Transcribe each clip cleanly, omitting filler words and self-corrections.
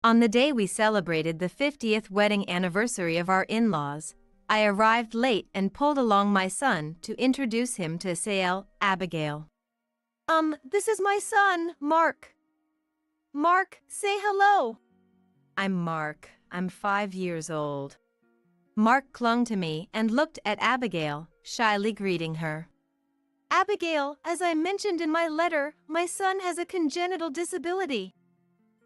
On the day we celebrated the 50th wedding anniversary of our in-laws, I arrived late and pulled along my son to introduce him to Sael, Abigail. This is my son, Mark. Mark, say hello. I'm Mark. I'm 5 years old. Mark clung to me and looked at Abigail, shyly greeting her. Abigail, as I mentioned in my letter, my son has a congenital disability.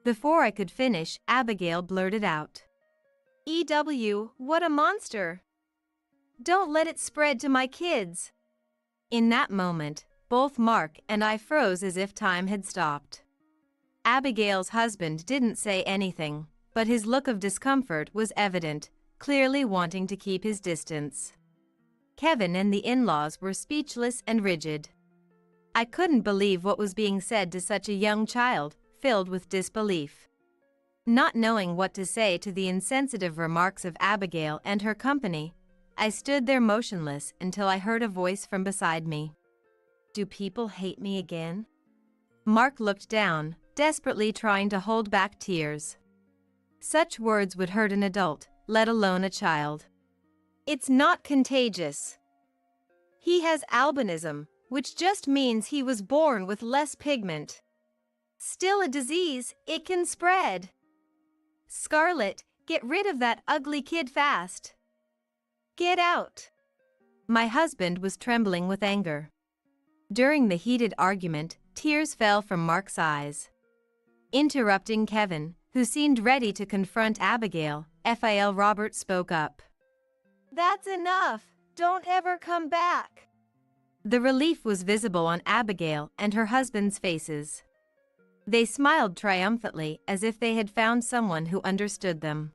Before I could finish, Abigail blurted out. EW, what a monster. Don't let it spread to my kids. In that moment, both Mark and I froze as if time had stopped. Abigail's husband didn't say anything, but his look of discomfort was evident, clearly wanting to keep his distance. Kevin and the in-laws were speechless and rigid. I couldn't believe what was being said to such a young child, filled with disbelief. Not knowing what to say to the insensitive remarks of Abigail and her company, I stood there motionless until I heard a voice from beside me. Do people hate me again? Mark looked down, desperately trying to hold back tears. Such words would hurt an adult, let alone a child. It's not contagious. He has albinism, which just means he was born with less pigment. Still a disease, it can spread. Scarlett, get rid of that ugly kid fast. Get out. My husband was trembling with anger. During the heated argument, tears fell from Mark's eyes. Interrupting Kevin, who seemed ready to confront Abigail, Phil Robert spoke up. That's enough. Don't ever come back. The relief was visible on Abigail and her husband's faces. They smiled triumphantly as if they had found someone who understood them.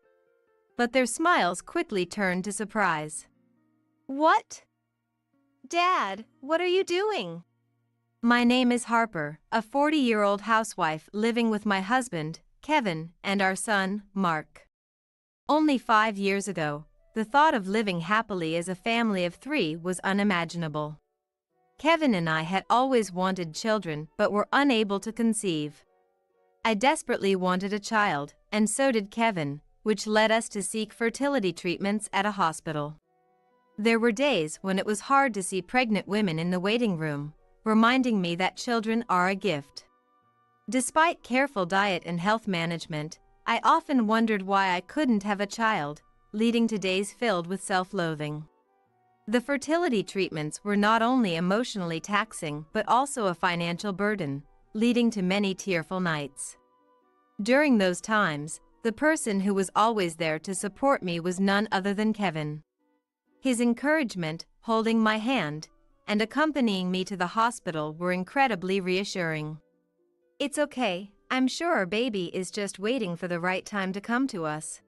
But their smiles quickly turned to surprise. What? Dad, what are you doing? My name is Harper, a 40-year-old housewife living with my husband, Kevin, and our son, Mark. Only 5 years ago, the thought of living happily as a family of 3 was unimaginable. Kevin and I had always wanted children but were unable to conceive. I desperately wanted a child, and so did Kevin, which led us to seek fertility treatments at a hospital. There were days when it was hard to see pregnant women in the waiting room, reminding me that children are a gift. Despite careful diet and health management, I often wondered why I couldn't have a child, leading to days filled with self-loathing. The fertility treatments were not only emotionally taxing but also a financial burden, leading to many tearful nights. During those times, the person who was always there to support me was none other than Kevin. His encouragement, holding my hand, and accompanying me to the hospital were incredibly reassuring. It's okay, I'm sure our baby is just waiting for the right time to come to us.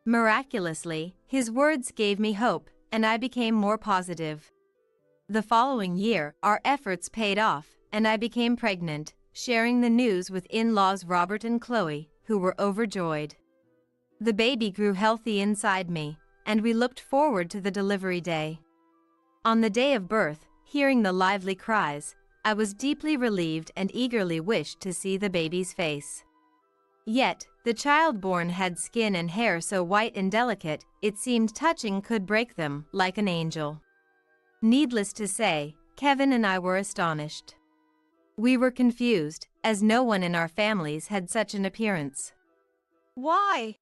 Miraculously, his words gave me hope, and I became more positive. The following year, our efforts paid off, and I became pregnant, sharing the news with in-laws Robert and Chloe, who were overjoyed. The baby grew healthy inside me, and we looked forward to the delivery day. On the day of birth, hearing the lively cries, I was deeply relieved and eagerly wished to see the baby's face. Yet, the child born had skin and hair so white and delicate, it seemed touching could break them, like an angel. Needless to say, Kevin and I were astonished. We were confused, as no one in our families had such an appearance. Why?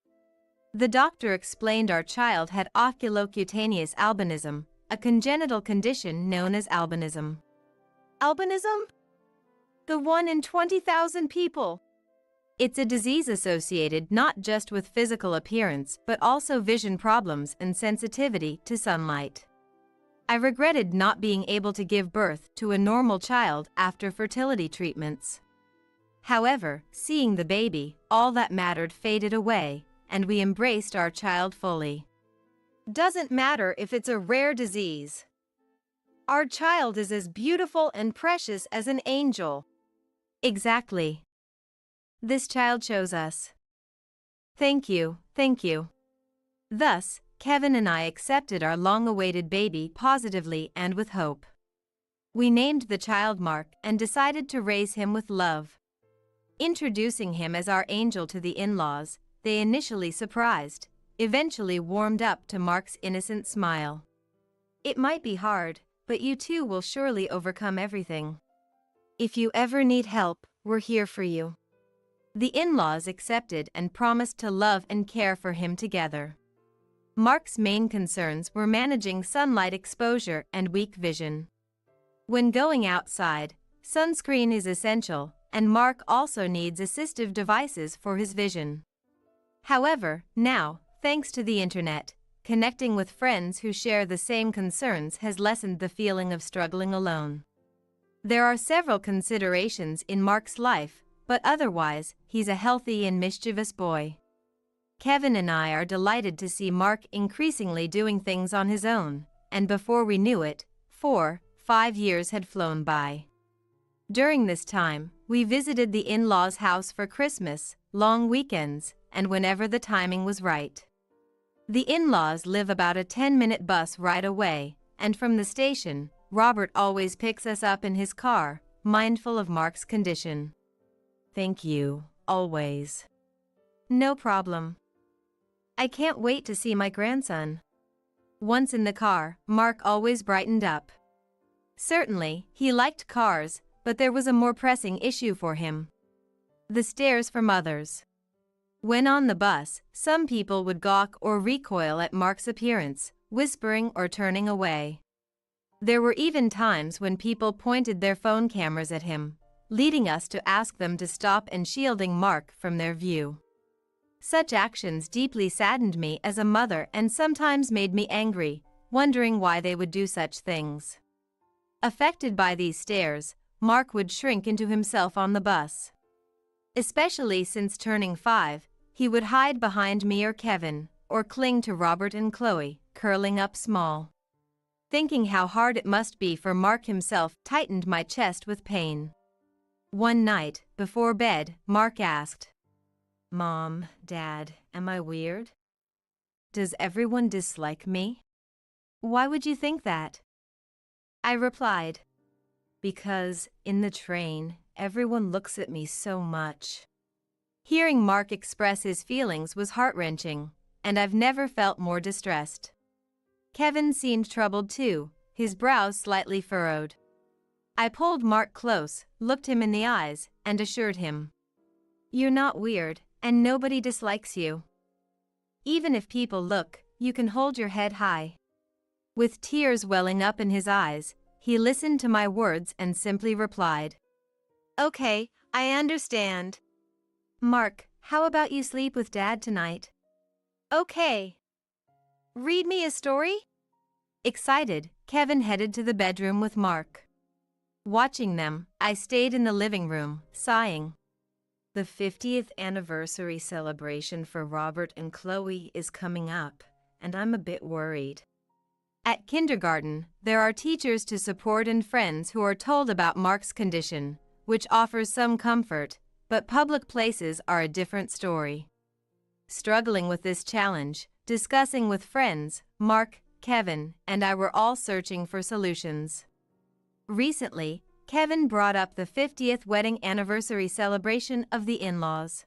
The doctor explained our child had oculocutaneous albinism, a congenital condition known as albinism. Albinism? The 1 in 20,000 people. It's a disease associated not just with physical appearance but also vision problems and sensitivity to sunlight. I regretted not being able to give birth to a normal child after fertility treatments. However, seeing the baby, all that mattered faded away, and we embraced our child fully. Doesn't matter if it's a rare disease. Our child is as beautiful and precious as an angel. Exactly. This child chose us. Thank you, thank you. Thus, Kevin and I accepted our long-awaited baby positively and with hope. We named the child Mark and decided to raise him with love. Introducing him as our angel to the in-laws, they initially surprised, eventually warmed up to Mark's innocent smile. "It might be hard, but you two will surely overcome everything. If you ever need help, we're here for you." The in-laws accepted and promised to love and care for him together. Mark's main concerns were managing sunlight exposure and weak vision. When going outside, sunscreen is essential, and Mark also needs assistive devices for his vision. However, now, thanks to the internet, connecting with friends who share the same concerns has lessened the feeling of struggling alone. There are several considerations in Mark's life, but otherwise, he's a healthy and mischievous boy. Kevin and I are delighted to see Mark increasingly doing things on his own, and before we knew it, 4-5 years had flown by. During this time, we visited the in-laws' house for Christmas, long weekends, and whenever the timing was right. The in-laws live about a 10-minute bus ride away, and from the station, Robert always picks us up in his car, mindful of Mark's condition. "Thank you, always." "No problem. I can't wait to see my grandson." Once in the car, Mark always brightened up. Certainly, he liked cars, but there was a more pressing issue for him: the stares from others. When on the bus, some people would gawk or recoil at Mark's appearance, whispering or turning away. There were even times when people pointed their phone cameras at him, leading us to ask them to stop and shielding Mark from their view. Such actions deeply saddened me as a mother and sometimes made me angry, wondering why they would do such things. Affected by these stares, Mark would shrink into himself on the bus. Especially since turning 5, he would hide behind me or Kevin, or cling to Robert and Chloe, curling up small. Thinking how hard it must be for Mark himself tightened my chest with pain. One night, before bed, Mark asked, "Mom, Dad, am I weird? Does everyone dislike me?" "Why would you think that?" I replied, "Because, in the train, everyone looks at me so much." Hearing Mark express his feelings was heart-wrenching, and I've never felt more distressed. Kevin seemed troubled too, his brows slightly furrowed. I pulled Mark close, looked him in the eyes, and assured him, "You're not weird, and nobody dislikes you. Even if people look, you can hold your head high." With tears welling up in his eyes, he listened to my words and simply replied, "Okay, I understand. Mark, how about you sleep with Dad tonight?" "Okay. Read me a story?" Excited, Kevin headed to the bedroom with Mark. Watching them, I stayed in the living room, sighing. The 50th anniversary celebration for Robert and Chloe is coming up, and I'm a bit worried. At kindergarten, there are teachers to support and friends who are told about Mark's condition, which offers some comfort, but public places are a different story. Struggling with this challenge, discussing with friends, Mark, Kevin, and I were all searching for solutions. Recently, Kevin brought up the 50th wedding anniversary celebration of the in-laws.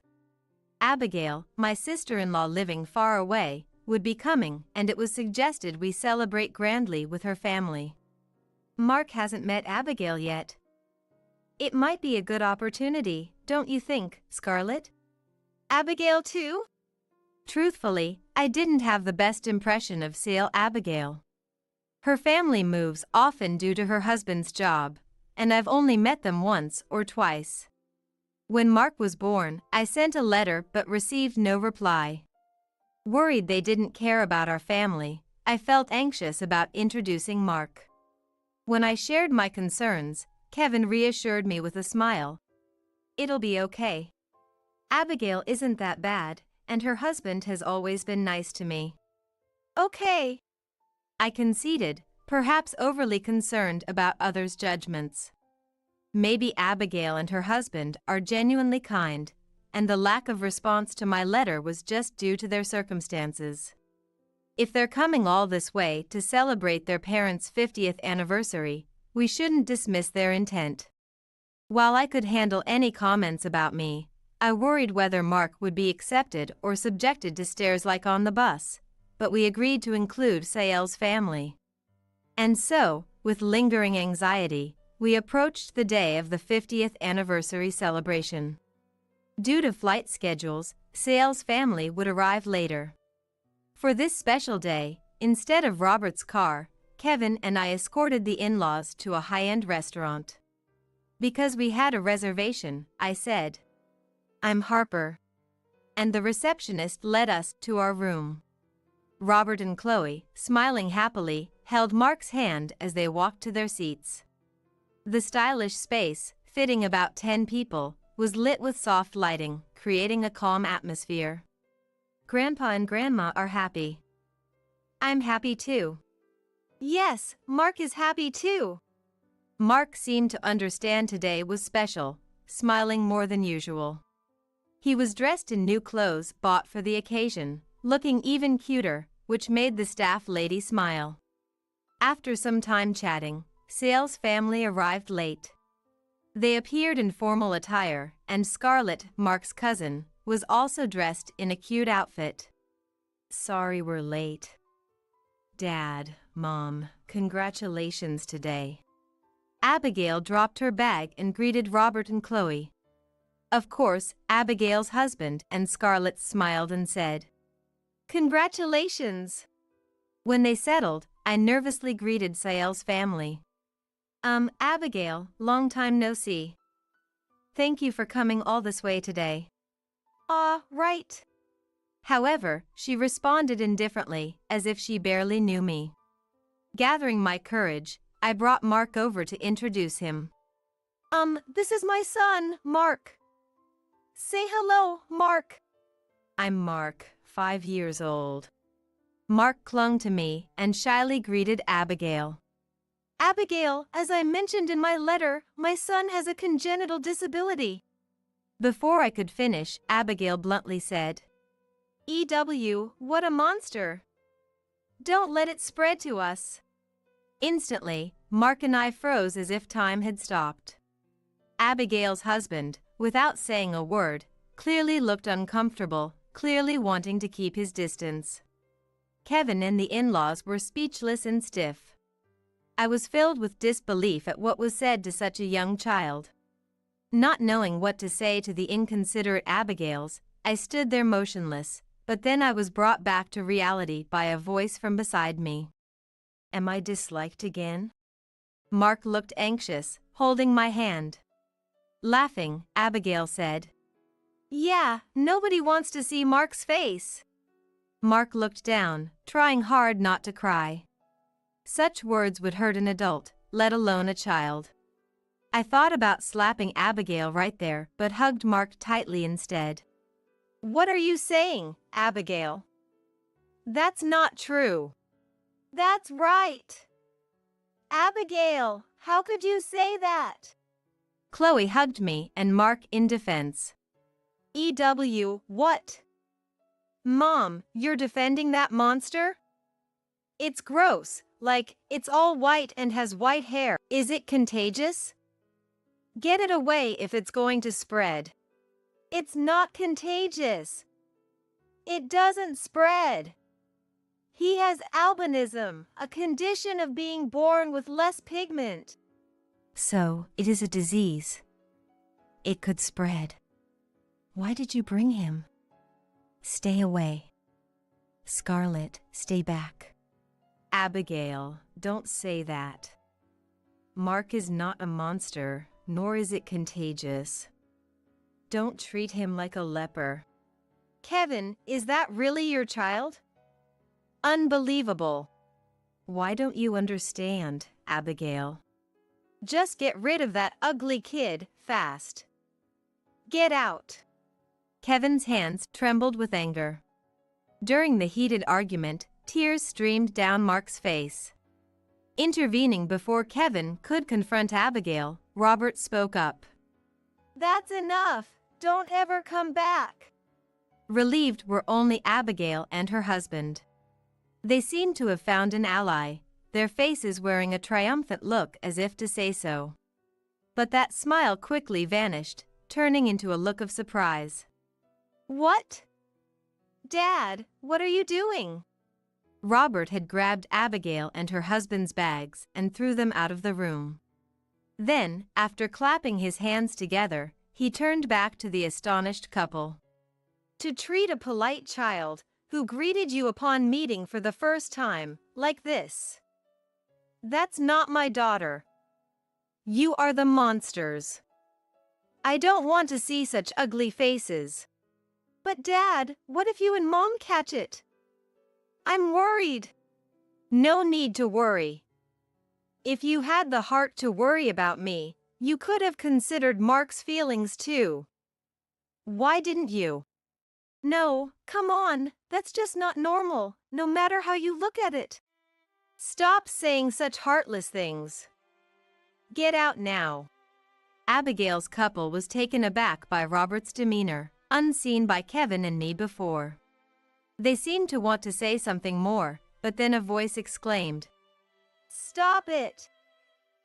Abigail, my sister-in-law living far away, would be coming, and it was suggested we celebrate grandly with her family. Mark hasn't met Abigail yet. It might be a good opportunity, don't you think, Scarlett? Abigail too? Truthfully, I didn't have the best impression of Sale Abigail. Her family moves often due to her husband's job, and I've only met them once or twice. When Mark was born, I sent a letter but received no reply. Worried they didn't care about our family, I felt anxious about introducing Mark. When I shared my concerns, Kevin reassured me with a smile. "It'll be okay. Abigail isn't that bad, and her husband has always been nice to me." "Okay," I conceded, perhaps overly concerned about others' judgments. Maybe Abigail and her husband are genuinely kind, and the lack of response to my letter was just due to their circumstances. If they're coming all this way to celebrate their parents' 50th anniversary, we shouldn't dismiss their intent. While I could handle any comments about me, I worried whether Mark would be accepted or subjected to stares like on the bus, but we agreed to include Sael's family. And so, with lingering anxiety, we approached the day of the 50th anniversary celebration. Due to flight schedules, Sael's family would arrive later. For this special day, instead of Robert's car, Kevin and I escorted the in-laws to a high-end restaurant. Because we had a reservation, I said, "I'm Harper." And the receptionist led us to our room. Robert and Chloe, smiling happily, held Mark's hand as they walked to their seats. The stylish space, fitting about 10 people, was lit with soft lighting, creating a calm atmosphere. "Grandpa and Grandma are happy." "I'm happy too." "Yes, Mark is happy too." Mark seemed to understand today was special, smiling more than usual. He was dressed in new clothes bought for the occasion, looking even cuter, which made the staff lady smile. After some time chatting, Sael's family arrived late. They appeared in formal attire, and Scarlett, Mark's cousin, was also dressed in a cute outfit. "Sorry we're late." "Dad, Mom, congratulations today." Abigail dropped her bag and greeted Robert and Chloe. Of course, Abigail's husband and Scarlett smiled and said, "Congratulations." When they settled, I nervously greeted Sael's family. Abigail, long time no see. Thank you for coming all this way today." Right." However, she responded indifferently, as if she barely knew me. Gathering my courage, I brought Mark over to introduce him. This is my son, Mark." "Say hello, Mark." "I'm Mark, 5 years old." Mark clung to me and shyly greeted Abigail. "Abigail, as I mentioned in my letter, my son has a congenital disability." Before I could finish, Abigail bluntly said, What a monster. Don't let it spread to us." Instantly, Mark and I froze as if time had stopped. Abigail's husband, without saying a word, clearly looked uncomfortable, clearly wanting to keep his distance. Kevin and the in-laws were speechless and stiff. I was filled with disbelief at what was said to such a young child. Not knowing what to say to the inconsiderate Abigails, I stood there motionless, but then I was brought back to reality by a voice from beside me. "Am I disliked again?" Mark looked anxious, holding my hand. Laughing, Abigail said, "Yeah, nobody wants to see Mark's face." Mark looked down, trying hard not to cry. Such words would hurt an adult, let alone a child. I thought about slapping Abigail right there, but hugged Mark tightly instead. "What are you saying, Abigail? That's not true." "That's right. Abigail, how could you say that?" Chloe hugged me and Mark in defense. What? Mom, you're defending that monster? It's gross, like, it's all white and has white hair. Is it contagious? Get it away if it's going to spread. It's not contagious. It doesn't spread. He has albinism, a condition of being born with less pigment. So, it is a disease. It could spread. Why did you bring him? Stay away. Scarlett, stay back. Abigail, don't say that. Mark is not a monster, nor is it contagious. Don't treat him like a leper. Kevin, is that really your child? Unbelievable. Why don't you understand, Abigail? Just get rid of that ugly kid, fast. Get out. Kevin's hands trembled with anger. During the heated argument, tears streamed down Mark's face. Intervening before Kevin could confront Abigail, Robert spoke up. That's enough. Don't ever come back. Relieved were only Abigail and her husband. They seemed to have found an ally, their faces wearing a triumphant look as if to say so. But that smile quickly vanished, turning into a look of surprise. What? Dad, what are you doing? Robert had grabbed Abigail and her husband's bags and threw them out of the room. Then, after clapping his hands together, he turned back to the astonished couple. To treat a polite child who greeted you upon meeting for the first time like this. That's not my daughter. You are the monsters. I don't want to see such ugly faces. But Dad, what if you and Mom catch it? I'm worried. No need to worry. If you had the heart to worry about me, you could have considered Mark's feelings too. Why didn't you? No, come on, that's just not normal, no matter how you look at it. Stop saying such heartless things. Get out now. Abigail's couple was taken aback by Robert's demeanor, unseen by Kevin and me before. They seemed to want to say something more, but then a voice exclaimed, Stop it!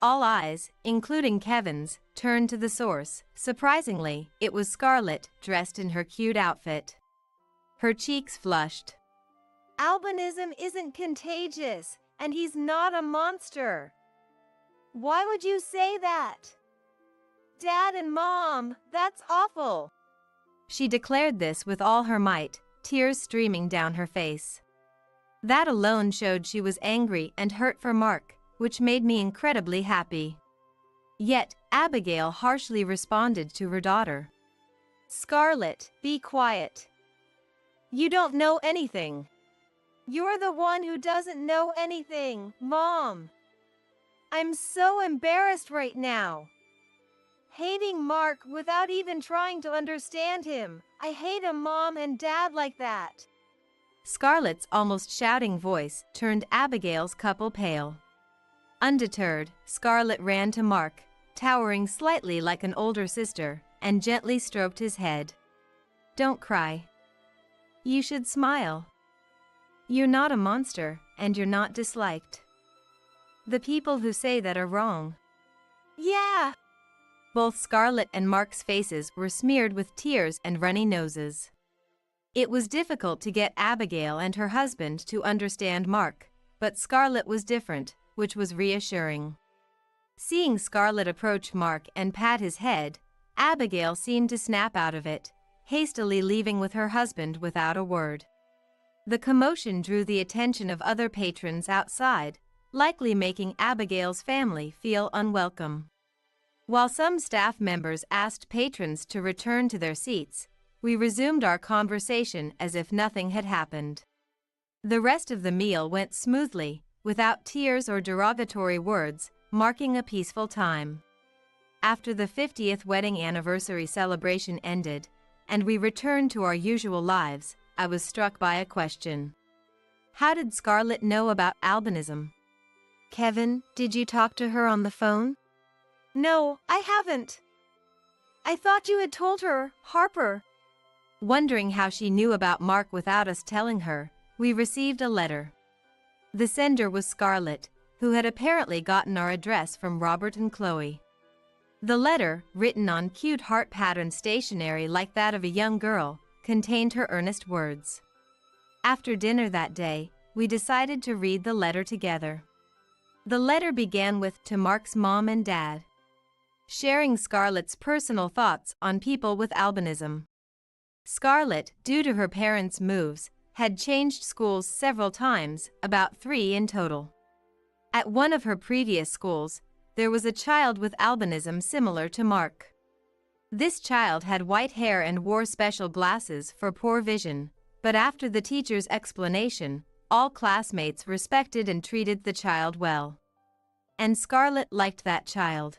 All eyes, including Kevin's, turned to the source. Surprisingly, it was Scarlett, dressed in her cute outfit. Her cheeks flushed. Albinism isn't contagious, and he's not a monster. Why would you say that? Dad and Mom, that's awful. She declared this with all her might, tears streaming down her face. That alone showed she was angry and hurt for Mark, which made me incredibly happy. Yet, Abigail harshly responded to her daughter. Scarlett, be quiet. You don't know anything. You're the one who doesn't know anything, Mom. I'm so embarrassed right now. Hating Mark without even trying to understand him. I hate a mom and dad like that. Scarlett's almost shouting voice turned Abigail's couple pale. Undeterred, Scarlett ran to Mark, towering slightly like an older sister, and gently stroked his head. Don't cry. You should smile. You're not a monster, and you're not disliked. The people who say that are wrong. Yeah. Both Scarlett and Mark's faces were smeared with tears and runny noses. It was difficult to get Abigail and her husband to understand Mark, but Scarlett was different, which was reassuring. Seeing Scarlett approach Mark and pat his head, Abigail seemed to snap out of it, hastily leaving with her husband without a word. The commotion drew the attention of other patrons outside, likely making Abigail's family feel unwelcome. While some staff members asked patrons to return to their seats, we resumed our conversation as if nothing had happened. The rest of the meal went smoothly, without tears or derogatory words, marking a peaceful time. After the 50th wedding anniversary celebration ended, and we returned to our usual lives, I was struck by a question. How did Scarlett know about albinism? Kevin, did you talk to her on the phone? No, I haven't. I thought you had told her, Harper. Wondering how she knew about Mark without us telling her, we received a letter. The sender was Scarlett, who had apparently gotten our address from Robert and Chloe. The letter, written on cute heart pattern stationery like that of a young girl, contained her earnest words. After dinner that day, we decided to read the letter together. The letter began with "To Mark's mom and dad," sharing Scarlett's personal thoughts on people with albinism. Scarlett, due to her parents' moves, had changed schools several times, about 3 in total. At one of her previous schools, there was a child with albinism similar to Mark. This child had white hair and wore special glasses for poor vision, but after the teacher's explanation, all classmates respected and treated the child well. And Scarlett liked that child.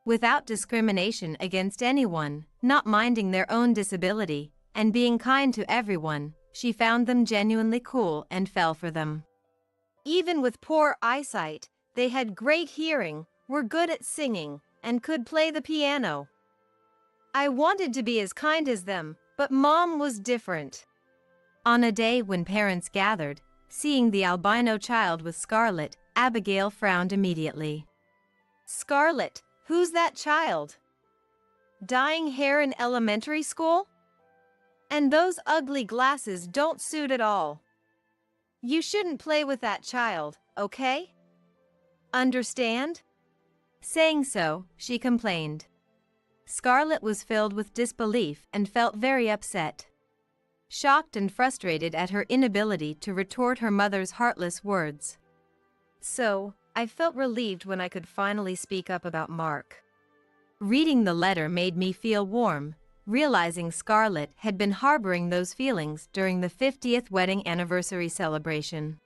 Without discrimination against anyone, not minding their own disability, and being kind to everyone, she found them genuinely cool and fell for them. Even with poor eyesight, they had great hearing, were good at singing, and could play the piano. I wanted to be as kind as them, but Mom was different. On a day when parents gathered, seeing the albino child with Scarlett, Abigail frowned immediately. Scarlett, Who's that child? Dyeing hair in elementary school? And those ugly glasses don't suit at all. You shouldn't play with that child, okay? Understand? Saying so, she complained. Scarlett was filled with disbelief and felt very upset. Shocked and frustrated at her inability to retort her mother's heartless words. So, I felt relieved when I could finally speak up about Mark. Reading the letter made me feel warm, realizing Scarlett had been harboring those feelings during the 50th wedding anniversary celebration.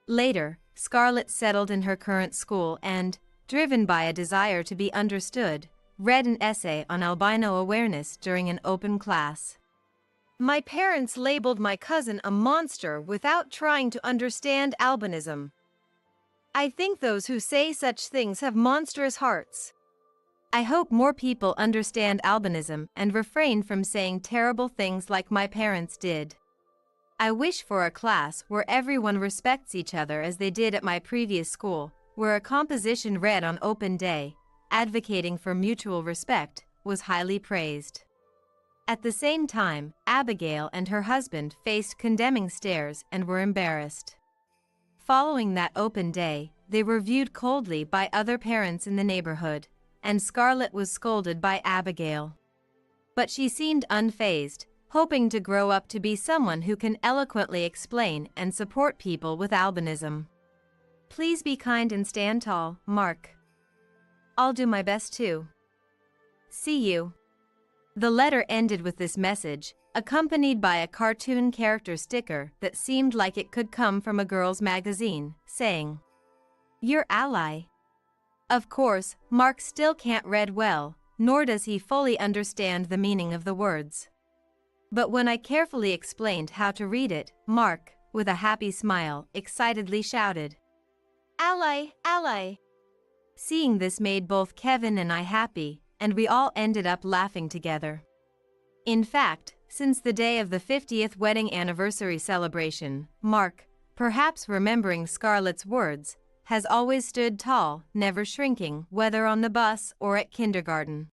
Later, Scarlett settled in her current school and, driven by a desire to be understood, read an essay on albino awareness during an open class. My parents labeled my cousin a monster without trying to understand albinism. I think those who say such things have monstrous hearts. I hope more people understand albinism and refrain from saying terrible things like my parents did. I wish for a class where everyone respects each other as they did at my previous school, where a composition read on open day, advocating for mutual respect, was highly praised. At the same time, Abigail and her husband faced condemning stares and were embarrassed. Following that open day, they were viewed coldly by other parents in the neighborhood, and Scarlett was scolded by Abigail. But she seemed unfazed, hoping to grow up to be someone who can eloquently explain and support people with albinism. Please be kind and stand tall, Mark. I'll do my best too. See you. The letter ended with this message, accompanied by a cartoon character sticker that seemed like it could come from a girl's magazine, saying, "Your ally." Of course, Mark still can't read well, nor does he fully understand the meaning of the words. But when I carefully explained how to read it, Mark, with a happy smile, excitedly shouted, "Ally, ally." Seeing this made both Kevin and I happy, and we all ended up laughing together. In fact, since the day of the 50th wedding anniversary celebration, Mark, perhaps remembering Scarlett's words, has always stood tall, never shrinking, whether on the bus or at kindergarten.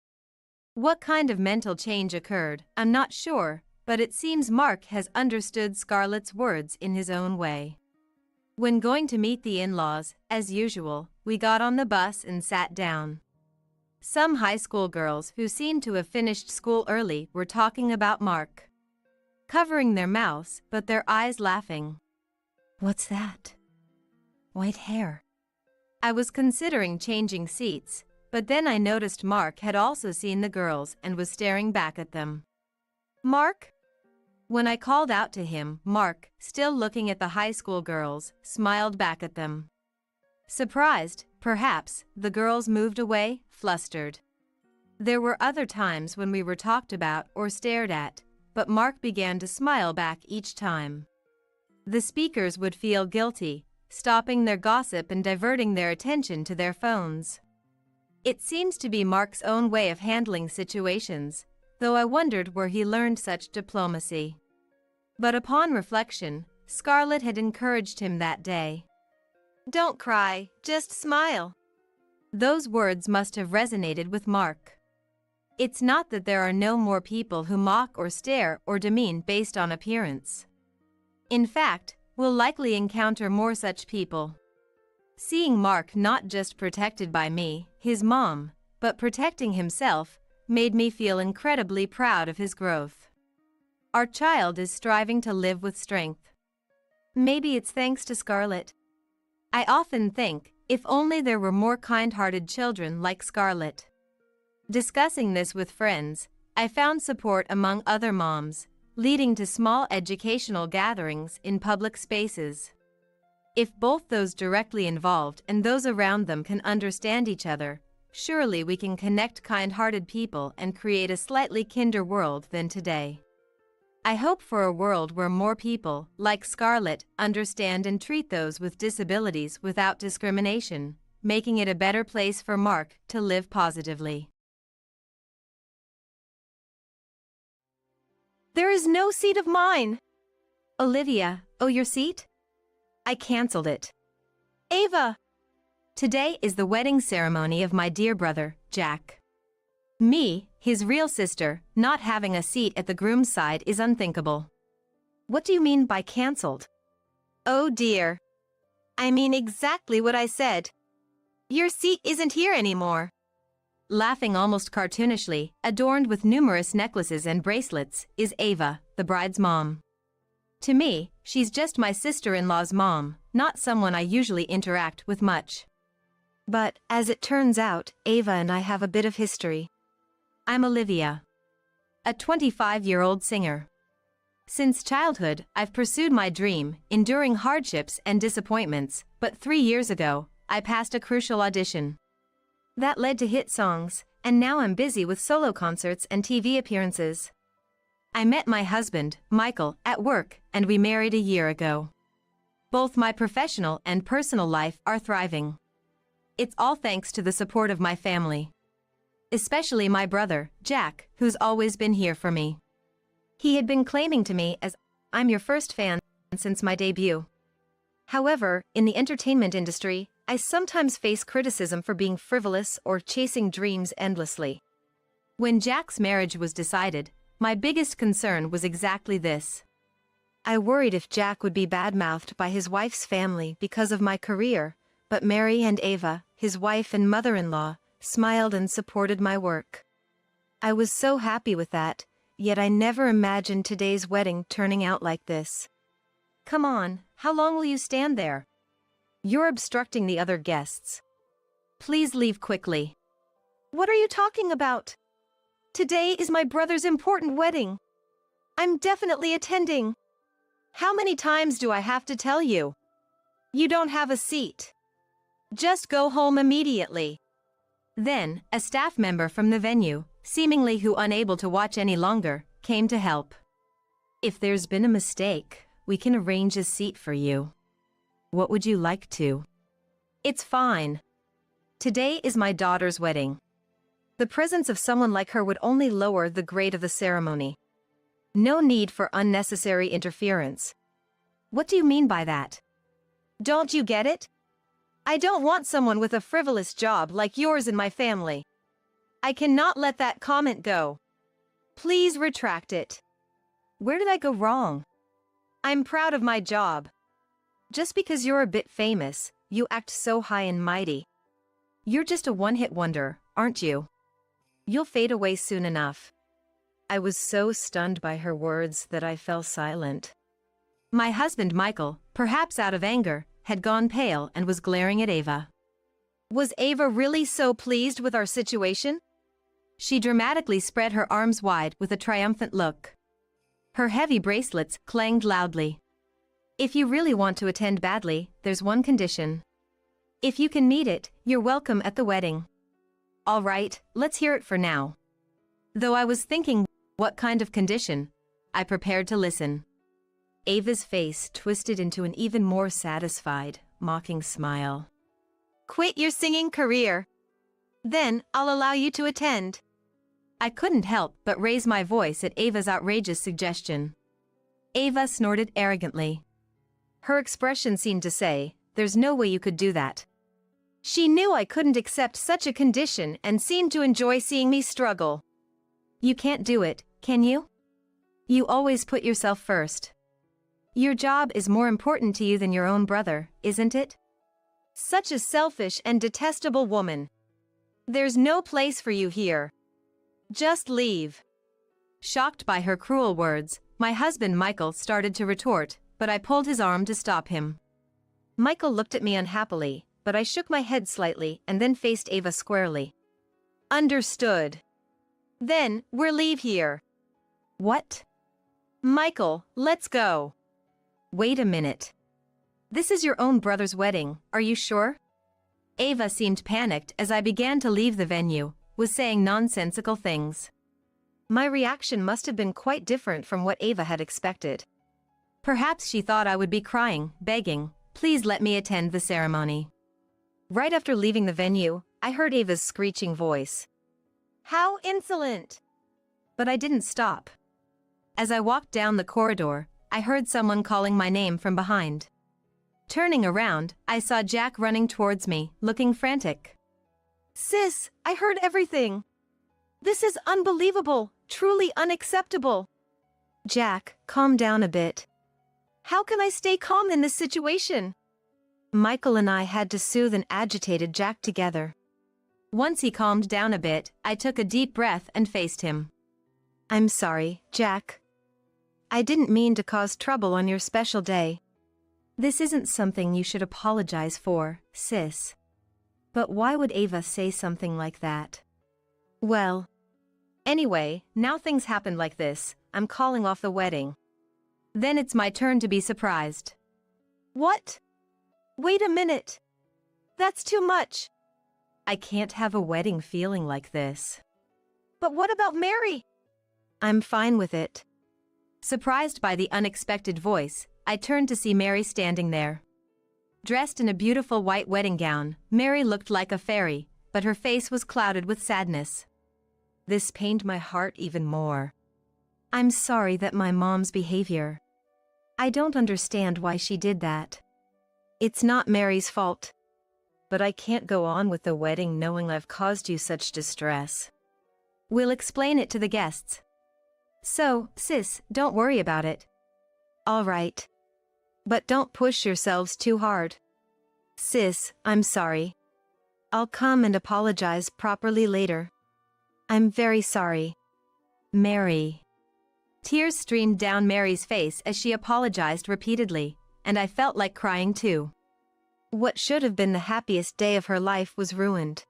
What kind of mental change occurred, I'm not sure, but it seems Mark has understood Scarlett's words in his own way. When going to meet the in-laws, as usual, we got on the bus and sat down. Some high school girls who seemed to have finished school early were talking about Mark. Covering their mouths, but their eyes laughing. "What's that? White hair." I was considering changing seats, but then I noticed Mark had also seen the girls and was staring back at them. "Mark?" When I called out to him, Mark, still looking at the high school girls, smiled back at them. Surprised, perhaps, the girls moved away, flustered. There were other times when we were talked about or stared at, but Mark began to smile back each time. The speakers would feel guilty, stopping their gossip and diverting their attention to their phones. It seems to be Mark's own way of handling situations, though I wondered where he learned such diplomacy. But upon reflection, Scarlett had encouraged him that day. "Don't cry, just smile." Those words must have resonated with Mark. It's not that there are no more people who mock or stare or demean based on appearance. In fact, we'll likely encounter more such people. Seeing Mark not just protected by me, his mom, but protecting himself, made me feel incredibly proud of his growth. Our child is striving to live with strength. Maybe it's thanks to Scarlett. I often think, if only there were more kind-hearted children like Scarlett. Discussing this with friends, I found support among other moms, leading to small educational gatherings in public spaces. If both those directly involved and those around them can understand each other, surely we can connect kind-hearted people and create a slightly kinder world than today. I hope for a world where more people, like Scarlett, understand and treat those with disabilities without discrimination, making it a better place for Mark to live positively. "There is no seat of mine." Olivia, oh, your seat? I canceled it. "Ava." Today is the wedding ceremony of my dear brother, Jack. Me, his real sister, not having a seat at the groom's side is unthinkable. What do you mean by cancelled? Oh dear. I mean exactly what I said. Your seat isn't here anymore. Laughing almost cartoonishly, adorned with numerous necklaces and bracelets, is Ava, the bride's mom. To me, she's just my sister-in-law's mom, not someone I usually interact with much. But, as it turns out, Ava and I have a bit of history. I'm Olivia, a 25-year-old singer. Since childhood, I've pursued my dream, enduring hardships and disappointments, but 3 years ago, I passed a crucial audition. That led to hit songs, and now I'm busy with solo concerts and TV appearances. I met my husband, Michael, at work, and we married a year ago. Both my professional and personal life are thriving. It's all thanks to the support of my family. Especially my brother, Jack, who's always been here for me. He had been claiming to me as, "I'm your first fan," since my debut. However, in the entertainment industry, I sometimes face criticism for being frivolous or chasing dreams endlessly. When Jack's marriage was decided, my biggest concern was exactly this. I worried if Jack would be badmouthed by his wife's family because of my career, but Mary and Ava, his wife and mother-in-law, smiled and supported my work. I was so happy with that, yet I never imagined today's wedding turning out like this. Come on, how long will you stand there? You're obstructing the other guests. Please leave quickly. What are you talking about? Today is my brother's important wedding. I'm definitely attending. How many times do I have to tell you? You don't have a seat. Just go home immediately. Then, a staff member from the venue, seemingly unable to watch any longer, came to help. If there's been a mistake, we can arrange a seat for you. What would you like to? It's fine. Today is my daughter's wedding. The presence of someone like her would only lower the grade of the ceremony. No need for unnecessary interference. What do you mean by that? Don't you get it? I don't want someone with a frivolous job like yours in my family. I cannot let that comment go. Please retract it. Where did I go wrong? I'm proud of my job. Just because you're a bit famous, you act so high and mighty. You're just a one-hit wonder, aren't you? You'll fade away soon enough. I was so stunned by her words that I fell silent. My husband Michael, perhaps out of anger, had gone pale and was glaring at Ava. Was Ava really so pleased with our situation? She dramatically spread her arms wide with a triumphant look. Her heavy bracelets clanged loudly. If you really want to attend badly, there's one condition. If you can meet it, you're welcome at the wedding. All right, let's hear it for now. Though I was thinking, what kind of condition? I prepared to listen. Ava's face twisted into an even more satisfied, mocking smile. Quit your singing career. Then I'll allow you to attend. I couldn't help but raise my voice at Ava's outrageous suggestion. Ava snorted arrogantly. Her expression seemed to say, "There's no way you could do that." She knew I couldn't accept such a condition and seemed to enjoy seeing me struggle. You can't do it, can you? You always put yourself first. Your job is more important to you than your own brother, isn't it? Such a selfish and detestable woman. There's no place for you here. Just leave. Shocked by her cruel words, my husband Michael started to retort, but I pulled his arm to stop him. Michael looked at me unhappily, but I shook my head slightly and then faced Ava squarely. Understood. Then, we'll leave here. What? Michael, let's go. Wait a minute. This is your own brother's wedding, are you sure? Ava seemed panicked as I began to leave the venue, was saying nonsensical things. My reaction must have been quite different from what Ava had expected. Perhaps she thought I would be crying, begging, "Please let me attend the ceremony." Right after leaving the venue, I heard Ava's screeching voice. How insolent! But I didn't stop. As I walked down the corridor, I heard someone calling my name from behind. Turning around, I saw Jack running towards me, looking frantic. Sis, I heard everything. This is unbelievable, truly unacceptable. Jack, calm down a bit. How can I stay calm in this situation? Michael and I had to soothe an agitated Jack together. Once he calmed down a bit, I took a deep breath and faced him. I'm sorry, Jack. I didn't mean to cause trouble on your special day. This isn't something you should apologize for, sis. But why would Ava say something like that? Well, anyway, now things happened like this. I'm calling off the wedding. Then it's my turn to be surprised. What? Wait a minute. That's too much. I can't have a wedding feeling like this. But what about Mary? I'm fine with it. Surprised by the unexpected voice, I turned to see Mary standing there. Dressed in a beautiful white wedding gown, Mary looked like a fairy, but her face was clouded with sadness. This pained my heart even more. I'm sorry that my mom's behavior. I don't understand why she did that. It's not Mary's fault. But I can't go on with the wedding knowing I've caused you such distress. We'll explain it to the guests. So, sis, don't worry about it. All right. But don't push yourselves too hard. Sis, I'm sorry. I'll come and apologize properly later. I'm very sorry. Mary. Tears streamed down Mary's face as she apologized repeatedly, and I felt like crying too. What should have been the happiest day of her life was ruined.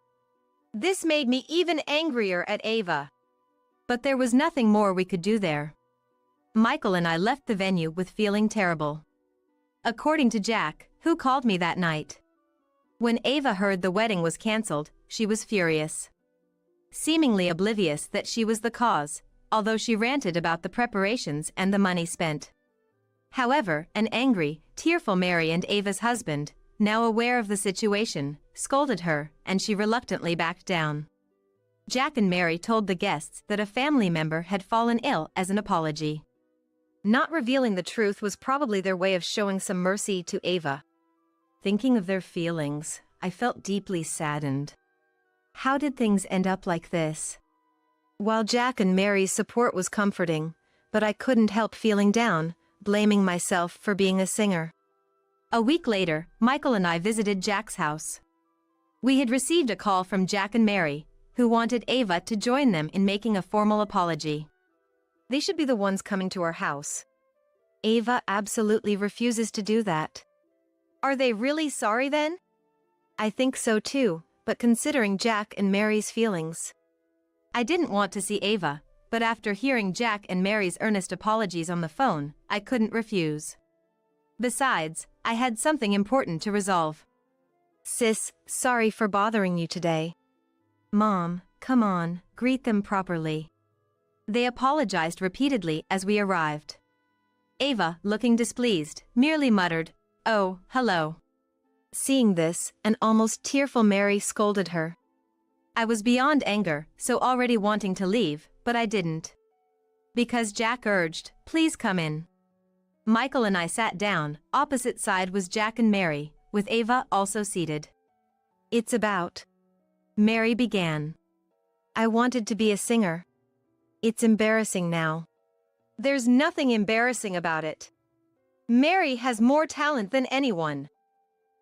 This made me even angrier at Ava. But there was nothing more we could do there. Michael and I left the venue with feeling terrible. According to Jack, who called me that night. When Ava heard the wedding was cancelled, she was furious. Seemingly oblivious that she was the cause, although she ranted about the preparations and the money spent. However, an angry, tearful Mary and Ava's husband, now aware of the situation, scolded her, and she reluctantly backed down. Jack and Mary told the guests that a family member had fallen ill as an apology. Not revealing the truth was probably their way of showing some mercy to Ava. Thinking of their feelings, I felt deeply saddened. How did things end up like this? While Jack and Mary's support was comforting, but I couldn't help feeling down, blaming myself for being a singer. A week later, Michael and I visited Jack's house. We had received a call from Jack and Mary, who wanted Ava to join them in making a formal apology. They should be the ones coming to our house. Ava absolutely refuses to do that. Are they really sorry then? I think so too, but considering Jack and Mary's feelings. I didn't want to see Ava, but after hearing Jack and Mary's earnest apologies on the phone, I couldn't refuse. Besides, I had something important to resolve. Sis, sorry for bothering you today. Mom, come on, greet them properly. They apologized repeatedly as we arrived. Ava, looking displeased, merely muttered, "Oh, hello." Seeing this, an almost tearful Mary scolded her. I was beyond anger, so already wanting to leave, but I didn't. Because Jack urged, "Please come in." Michael and I sat down, opposite side was Jack and Mary, with Ava also seated. It's about. Mary began. I wanted to be a singer. It's embarrassing now. There's nothing embarrassing about it. Mary has more talent than anyone.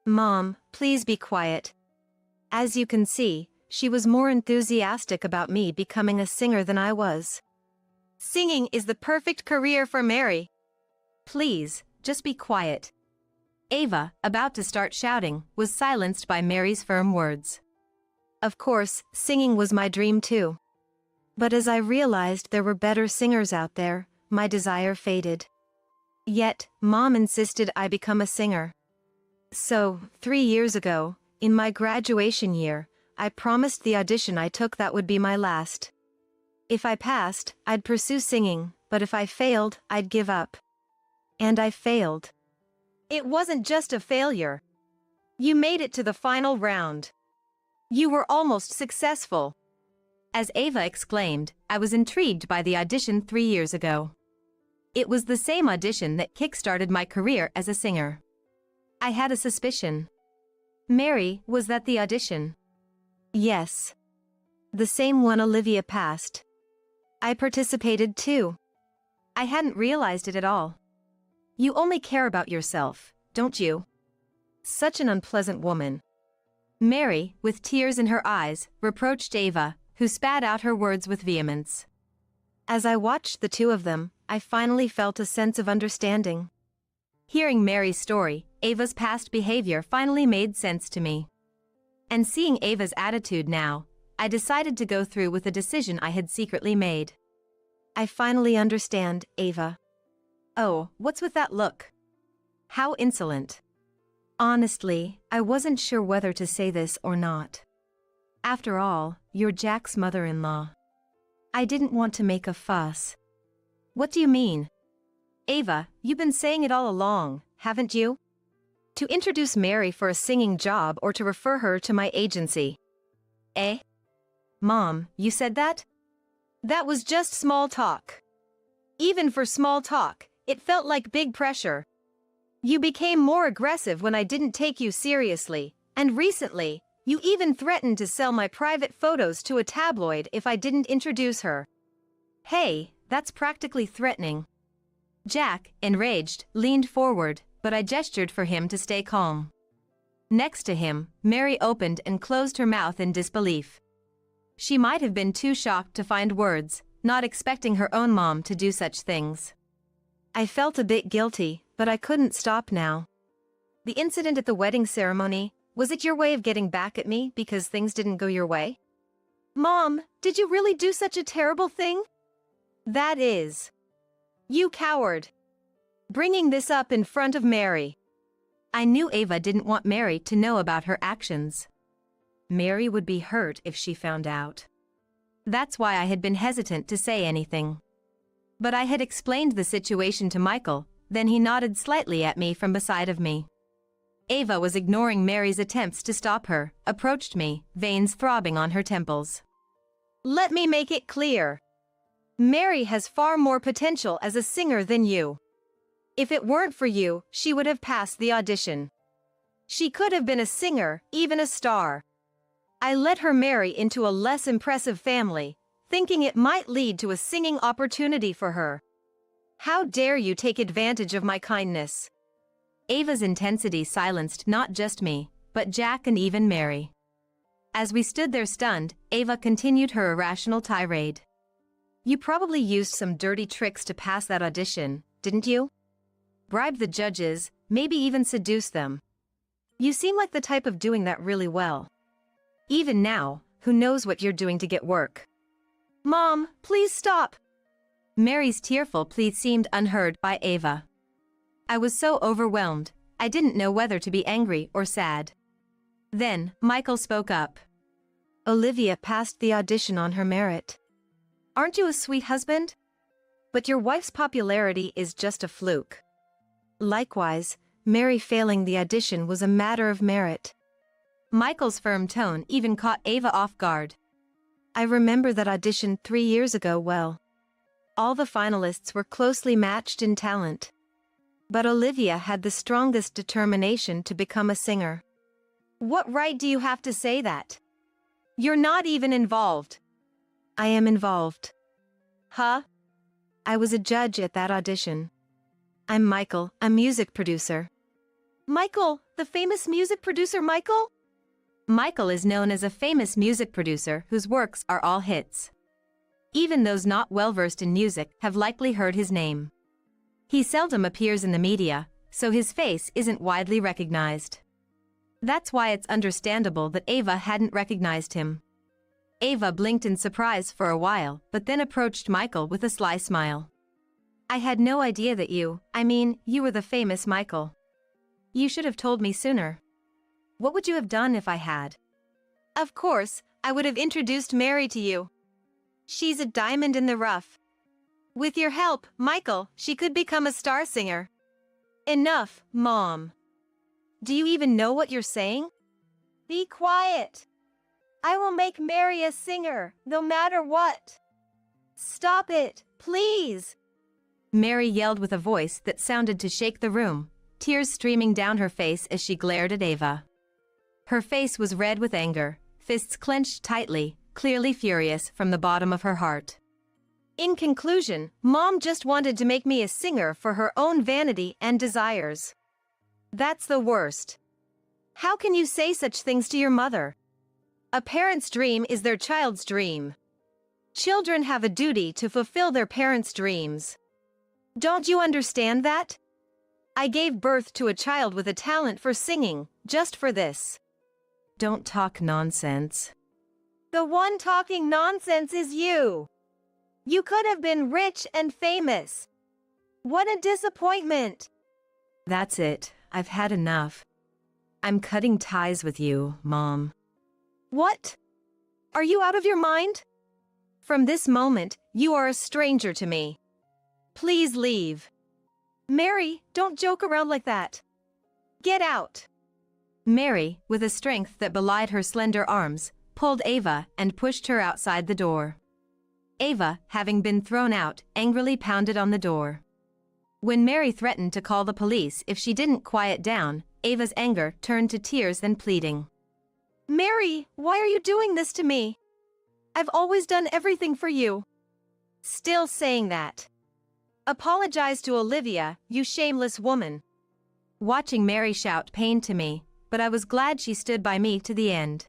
Mom, please be quiet. As you can see, she was more enthusiastic about me becoming a singer than I was. Singing is the perfect career for Mary. Please, just be quiet. Ava, about to start shouting, was silenced by Mary's firm words. Of course, singing was my dream too. But as I realized there were better singers out there, my desire faded. Yet, Mom insisted I become a singer. So, 3 years ago, in my graduation year, I promised the audition I took that would be my last. If I passed, I'd pursue singing, but if I failed, I'd give up. And I failed. It wasn't just a failure. You made it to the final round. You were almost successful. As Ava exclaimed, I was intrigued by the audition 3 years ago. It was the same audition that kick-started my career as a singer. I had a suspicion. Mary, was that the audition? Yes. The same one Olivia passed. I participated too. I hadn't realized it at all. You only care about yourself, don't you? Such an unpleasant woman. Mary, with tears in her eyes, reproached Ava, who spat out her words with vehemence. As I watched the two of them, I finally felt a sense of understanding. Hearing Mary's story, Ava's past behavior finally made sense to me. And seeing Ava's attitude now, I decided to go through with a decision I had secretly made. I finally understand, Ava. Oh, what's with that look? How insolent. Honestly, I wasn't sure whether to say this or not. After all, you're Jack's mother-in-law. I didn't want to make a fuss. What do you mean? Ava, you've been saying it all along, haven't you? To introduce Mary for a singing job or to refer her to my agency. Eh? Mom, you said that? That was just small talk. Even for small talk, it felt like big pressure. You became more aggressive when I didn't take you seriously, and recently, you even threatened to sell my private photos to a tabloid if I didn't introduce her. Hey, that's practically threatening. Jack, enraged, leaned forward, but I gestured for him to stay calm. Next to him, Mary opened and closed her mouth in disbelief. She might have been too shocked to find words, not expecting her own mom to do such things. I felt a bit guilty, but I couldn't stop now. The incident at the wedding ceremony, was it your way of getting back at me because things didn't go your way? Mom, did you really do such a terrible thing? That is. You coward. Bringing this up in front of Mary. I knew Ava didn't want Mary to know about her actions. Mary would be hurt if she found out. That's why I had been hesitant to say anything. But I had explained the situation to Michael, then he nodded slightly at me from beside of me. Ava was ignoring Mary's attempts to stop her, approached me, veins throbbing on her temples. Let me make it clear. Mary has far more potential as a singer than you. If it weren't for you, she would have passed the audition. She could have been a singer, even a star. I let her marry into a less impressive family, thinking it might lead to a singing opportunity for her. How dare you take advantage of my kindness? Ava's intensity silenced not just me, but Jack and even Mary. As we stood there stunned, Ava continued her irrational tirade. You probably used some dirty tricks to pass that audition, didn't you? Bribe the judges, maybe even seduce them. You seem like the type of doing that really well. Even now, who knows what you're doing to get work? Mom, please stop. Mary's tearful plea seemed unheard by Ava. I was so overwhelmed, I didn't know whether to be angry or sad. Then, Michael spoke up. Olivia passed the audition on her merit. Aren't you a sweet husband? But your wife's popularity is just a fluke. Likewise, Mary failing the audition was a matter of merit. Michael's firm tone even caught Ava off guard. I remember that audition 3 years ago well. All the finalists were closely matched in talent. But Olivia had the strongest determination to become a singer. What right do you have to say that? You're not even involved. I am involved. Huh? I was a judge at that audition. I'm Michael, a music producer. Michael, the famous music producer Michael? Michael is known as a famous music producer whose works are all hits. Even those not well-versed in music have likely heard his name. He seldom appears in the media, so his face isn't widely recognized. That's why it's understandable that Ava hadn't recognized him. Ava blinked in surprise for a while, but then approached Michael with a sly smile. I had no idea that you were the famous Michael. You should have told me sooner. What would you have done if I had? Of course, I would have introduced Mary to you. She's a diamond in the rough. With your help, Michael, she could become a star singer. Enough, Mom. Do you even know what you're saying? Be quiet. I will make Mary a singer, no matter what. Stop it, please. Mary yelled with a voice that sounded to shake the room, tears streaming down her face as she glared at Ava. Her face was red with anger, fists clenched tightly, clearly furious from the bottom of her heart. In conclusion, Mom just wanted to make me a singer for her own vanity and desires. That's the worst. How can you say such things to your mother? A parent's dream is their child's dream. Children have a duty to fulfill their parents' dreams. Don't you understand that? I gave birth to a child with a talent for singing, just for this. Don't talk nonsense. The one talking nonsense is you. You could have been rich and famous. What a disappointment. That's it. I've had enough. I'm cutting ties with you, Mom. What? Are you out of your mind? From this moment, you are a stranger to me. Please leave. Mary, don't joke around like that. Get out. Mary, with a strength that belied her slender arms, pulled Ava and pushed her outside the door. Ava, having been thrown out, angrily pounded on the door. When Mary threatened to call the police if she didn't quiet down, Ava's anger turned to tears and pleading. Mary, why are you doing this to me? I've always done everything for you. Still saying that. Apologize to Olivia, you shameless woman. Watching Mary shout pained to me, but I was glad she stood by me to the end.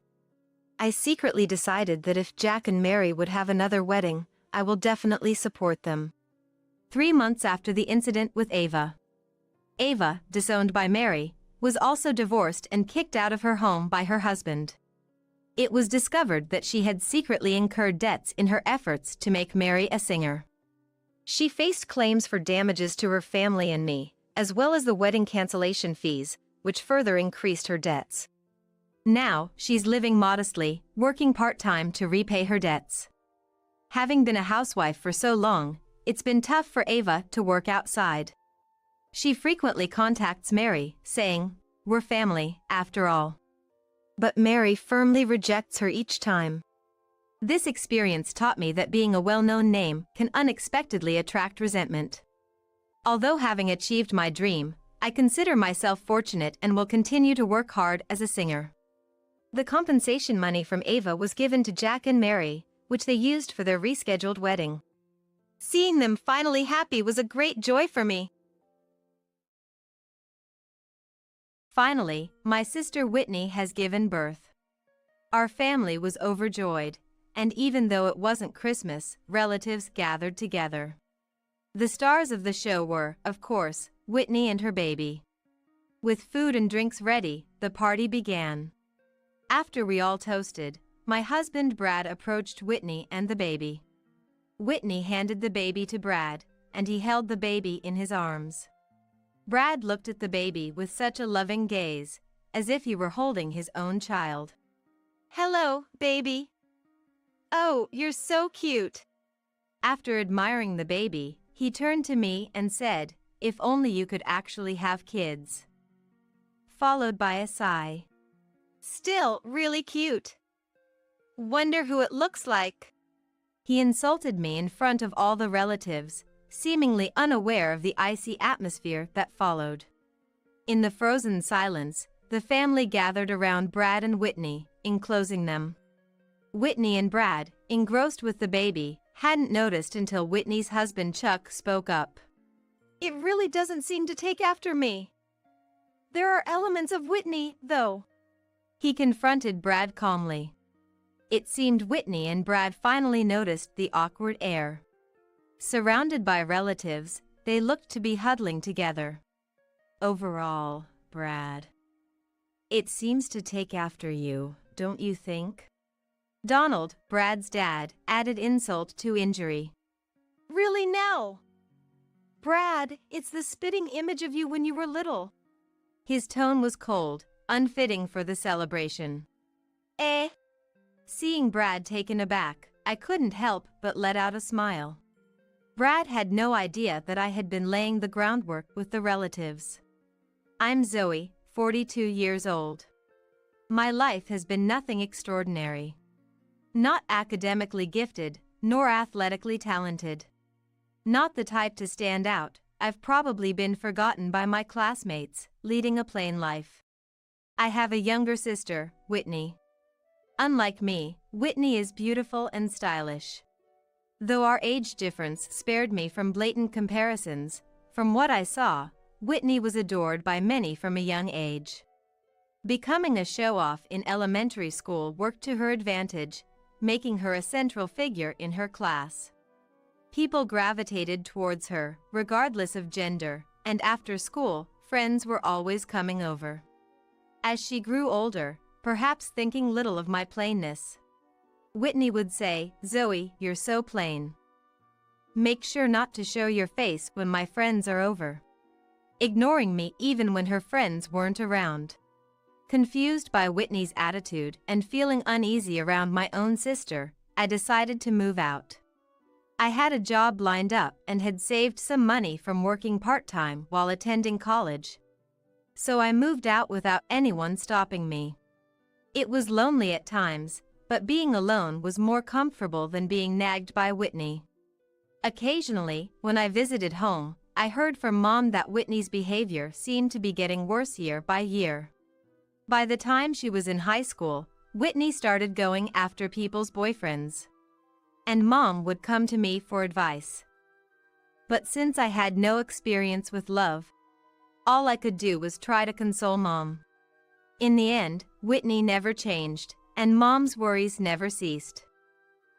I secretly decided that if Jack and Mary would have another wedding, I will definitely support them. 3 months after the incident with Ava. Ava, disowned by Mary, was also divorced and kicked out of her home by her husband. It was discovered that she had secretly incurred debts in her efforts to make Mary a singer. She faced claims for damages to her family and me, as well as the wedding cancellation fees, which further increased her debts. Now, she's living modestly, working part-time to repay her debts. Having been a housewife for so long, it's been tough for Ava to work outside. She frequently contacts Mary, saying, "We're family, after all." But Mary firmly rejects her each time. This experience taught me that being a well-known name can unexpectedly attract resentment. Although having achieved my dream, I consider myself fortunate and will continue to work hard as a singer. The compensation money from Ava was given to Jack and Mary, which they used for their rescheduled wedding. Seeing them finally happy was a great joy for me. Finally, my sister Whitney has given birth. Our family was overjoyed, and even though it wasn't Christmas, relatives gathered together. The stars of the show were, of course, Whitney and her baby. With food and drinks ready, the party began. After we all toasted, my husband Brad approached Whitney and the baby. Whitney handed the baby to Brad, and he held the baby in his arms. Brad looked at the baby with such a loving gaze, as if he were holding his own child. Hello, baby. Oh, you're so cute. After admiring the baby, he turned to me and said, "If only you could actually have kids." Followed by a sigh. Still really cute. Wonder who it looks like. He insulted me in front of all the relatives, seemingly unaware of the icy atmosphere that followed. In the frozen silence, the family gathered around Brad and Whitney, enclosing them. Whitney and Brad, engrossed with the baby, hadn't noticed until Whitney's husband Chuck spoke up. It really doesn't seem to take after me. There are elements of Whitney, though. He confronted Brad calmly. It seemed Whitney and Brad finally noticed the awkward air. Surrounded by relatives, they looked to be huddling together. Overall, Brad. It seems to take after you, don't you think? Donald, Brad's dad, added insult to injury. Really now? Brad, it's the spitting image of you when you were little. His tone was cold, unfitting for the celebration. Seeing Brad taken aback, I couldn't help but let out a smile. Brad had no idea that I had been laying the groundwork with the relatives. I'm Zoe, 42 years old. My life has been nothing extraordinary. Not academically gifted, nor athletically talented. Not the type to stand out, I've probably been forgotten by my classmates, leading a plain life. I have a younger sister, Whitney. Unlike me, Whitney is beautiful and stylish. Though our age difference spared me from blatant comparisons, from what I saw, Whitney was adored by many from a young age. Becoming a show-off in elementary school worked to her advantage, making her a central figure in her class. People gravitated towards her, regardless of gender, and after school, friends were always coming over. As she grew older, perhaps thinking little of my plainness, Whitney would say, "Zoe, you're so plain. Make sure not to show your face when my friends are over." Ignoring me even when her friends weren't around. Confused by Whitney's attitude and feeling uneasy around my own sister, I decided to move out. I had a job lined up and had saved some money from working part-time while attending college. So I moved out without anyone stopping me. It was lonely at times, but being alone was more comfortable than being nagged by Whitney. Occasionally, when I visited home, I heard from Mom that Whitney's behavior seemed to be getting worse year by year. By the time she was in high school, Whitney started going after people's boyfriends. And Mom would come to me for advice. But since I had no experience with love, all I could do was try to console Mom. In the end, Whitney never changed, and Mom's worries never ceased.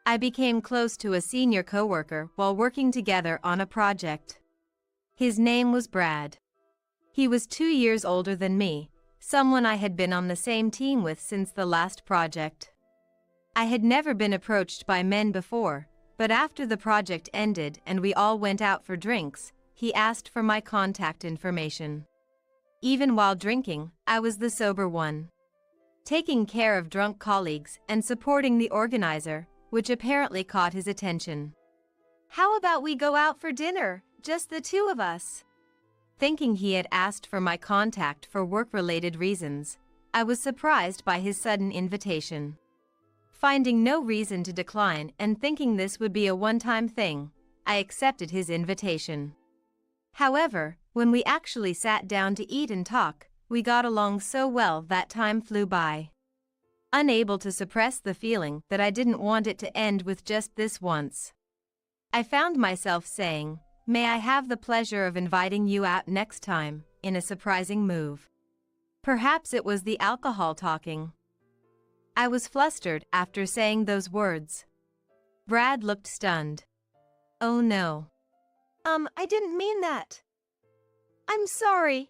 I became close to a senior coworker while working together on a project. His name was Brad. He was 2 years older than me, someone I had been on the same team with since the last project. I had never been approached by men before, but after the project ended and we all went out for drinks, he asked for my contact information. Even while drinking, I was the sober one, taking care of drunk colleagues and supporting the organizer, which apparently caught his attention. "How about we go out for dinner, just the two of us?" Thinking he had asked for my contact for work-related reasons, I was surprised by his sudden invitation. Finding no reason to decline and thinking this would be a one-time thing, I accepted his invitation. However, when we actually sat down to eat and talk, we got along so well that time flew by. Unable to suppress the feeling that I didn't want it to end with just this once, I found myself saying, "May I have the pleasure of inviting you out next time," in a surprising move. Perhaps it was the alcohol talking. I was flustered after saying those words. Brad looked stunned. "Oh no." I didn't mean that. I'm sorry.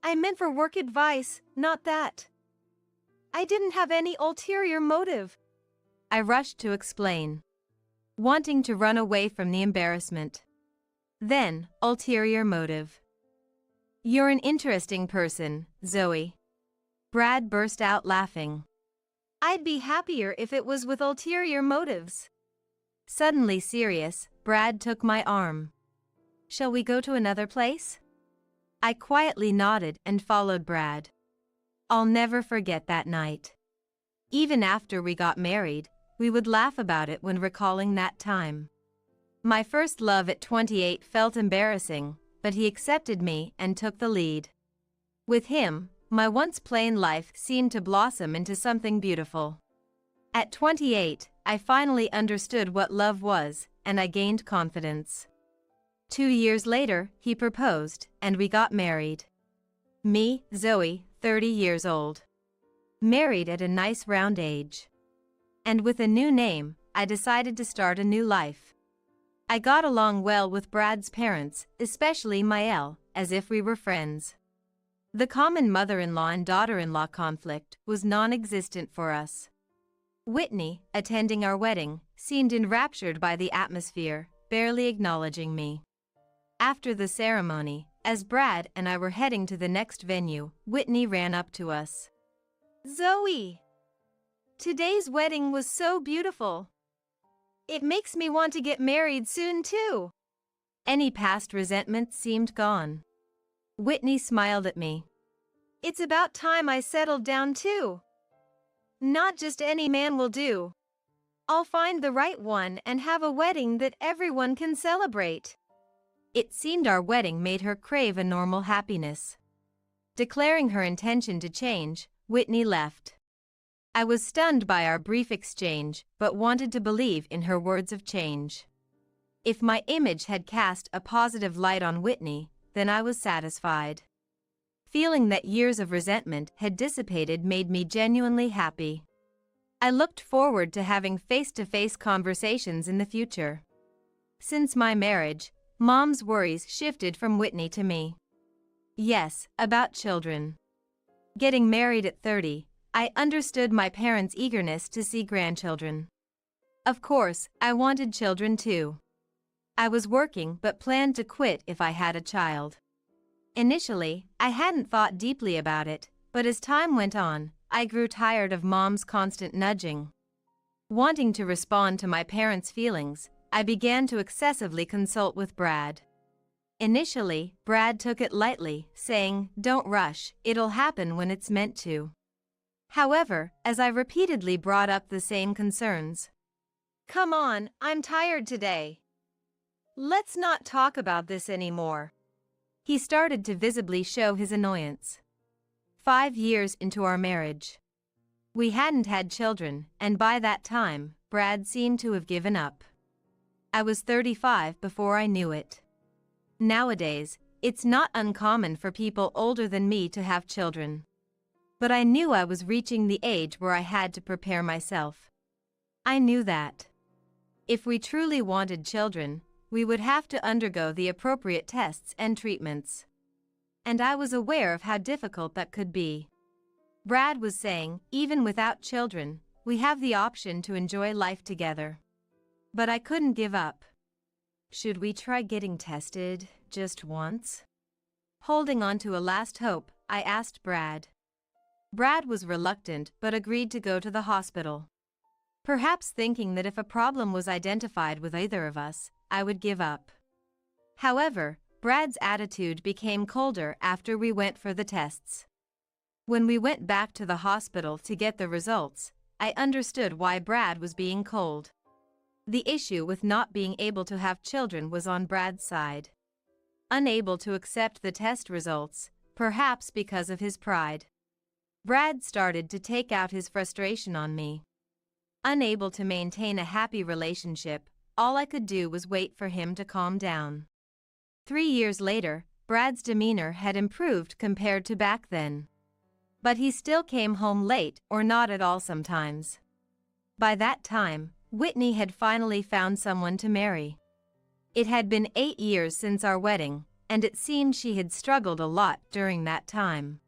I meant for work advice, not that. I didn't have any ulterior motive." I rushed to explain, wanting to run away from the embarrassment. Then, ulterior motive. "You're an interesting person, Zoe." Brad burst out laughing. "I'd be happier if it was with ulterior motives." Suddenly serious, Brad took my arm. "Shall we go to another place?" I quietly nodded and followed Brad. I'll never forget that night. Even after we got married, we would laugh about it when recalling that time. My first love at 28 felt embarrassing, but he accepted me and took the lead. With him, my once plain life seemed to blossom into something beautiful. At 28, I finally understood what love was, and I gained confidence. 2 years later, he proposed, and we got married. Me, Zoe, 30 years old. Married at a nice round age. And with a new name, I decided to start a new life. I got along well with Brad's parents, especially Mael, as if we were friends. The common mother-in-law and daughter-in-law conflict was non-existent for us. Whitney, attending our wedding, seemed enraptured by the atmosphere, barely acknowledging me. After the ceremony, as Brad and I were heading to the next venue, Whitney ran up to us. "Zoe, today's wedding was so beautiful. It makes me want to get married soon too." Any past resentment seemed gone. Whitney smiled at me. "It's about time I settled down too. Not just any man will do. I'll find the right one and have a wedding that everyone can celebrate." It seemed our wedding made her crave a normal happiness. Declaring her intention to change, Whitney left. I was stunned by our brief exchange, but wanted to believe in her words of change. If my image had cast a positive light on Whitney, then I was satisfied. Feeling that years of resentment had dissipated made me genuinely happy. I looked forward to having face-to-face conversations in the future. Since my marriage, Mom's worries shifted from Whitney to me. Yes, about children. Getting married at 30, I understood my parents' eagerness to see grandchildren. Of course, I wanted children too. I was working but planned to quit if I had a child. Initially, I hadn't thought deeply about it, but as time went on, I grew tired of Mom's constant nudging. Wanting to respond to my parents' feelings, I began to excessively consult with Brad. Initially, Brad took it lightly, saying, "Don't rush, it'll happen when it's meant to." However, as I repeatedly brought up the same concerns, "Come on, I'm tired today. Let's not talk about this anymore," he started to visibly show his annoyance. 5 years into our marriage, we hadn't had children, and by that time, Brad seemed to have given up. I was 35 before I knew it. Nowadays, it's not uncommon for people older than me to have children. But I knew I was reaching the age where I had to prepare myself. I knew that if we truly wanted children, we would have to undergo the appropriate tests and treatments. And I was aware of how difficult that could be. Brad was saying, even without children, we have the option to enjoy life together. But I couldn't give up. Should we try getting tested, just once? Holding on to a last hope, I asked Brad. Brad was reluctant but agreed to go to the hospital. Perhaps thinking that if a problem was identified with either of us, I would give up. However, Brad's attitude became colder after we went for the tests. When we went back to the hospital to get the results, I understood why Brad was being cold. The issue with not being able to have children was on Brad's side. Unable to accept the test results, perhaps because of his pride, Brad started to take out his frustration on me. Unable to maintain a happy relationship, all I could do was wait for him to calm down. 3 years later, Brad's demeanor had improved compared to back then. But he still came home late or not at all sometimes. By that time, Whitney had finally found someone to marry. It had been 8 years since our wedding, and it seemed she had struggled a lot during that time.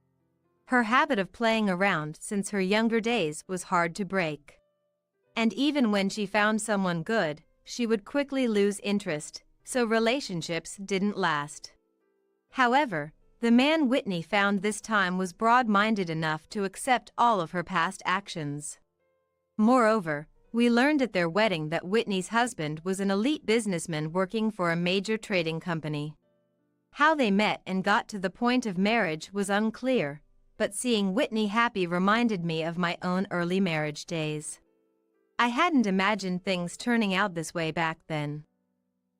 Her habit of playing around since her younger days was hard to break. And even when she found someone good, she would quickly lose interest, so relationships didn't last. However, the man Whitney found this time was broad-minded enough to accept all of her past actions. Moreover, we learned at their wedding that Whitney's husband was an elite businessman working for a major trading company. How they met and got to the point of marriage was unclear, but seeing Whitney happy reminded me of my own early marriage days. I hadn't imagined things turning out this way back then.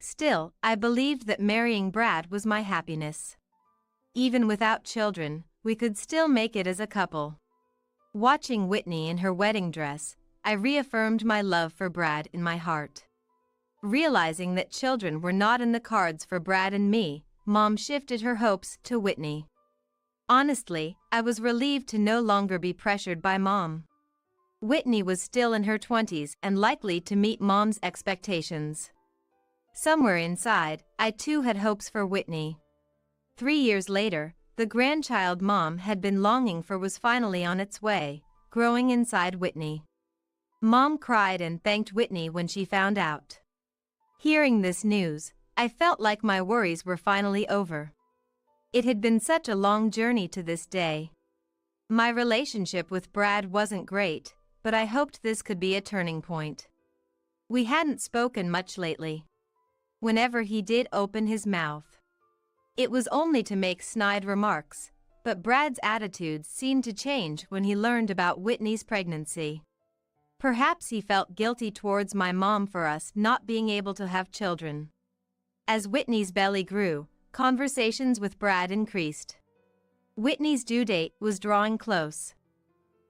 Still, I believed that marrying Brad was my happiness. Even without children, we could still make it as a couple. Watching Whitney in her wedding dress, I reaffirmed my love for Brad in my heart. Realizing that children were not in the cards for Brad and me, Mom shifted her hopes to Whitney. Honestly, I was relieved to no longer be pressured by Mom. Whitney was still in her 20s and likely to meet Mom's expectations. Somewhere inside, I too had hopes for Whitney. 3 years later, the grandchild Mom had been longing for was finally on its way, growing inside Whitney. Mom cried and thanked Whitney when she found out. Hearing this news, I felt like my worries were finally over. It had been such a long journey to this day. My relationship with Brad wasn't great, but I hoped this could be a turning point. We hadn't spoken much lately. Whenever he did open his mouth, it was only to make snide remarks, but Brad's attitude seemed to change when he learned about Whitney's pregnancy. Perhaps he felt guilty towards my mom for us not being able to have children. As Whitney's belly grew, conversations with Brad increased. Whitney's due date was drawing close.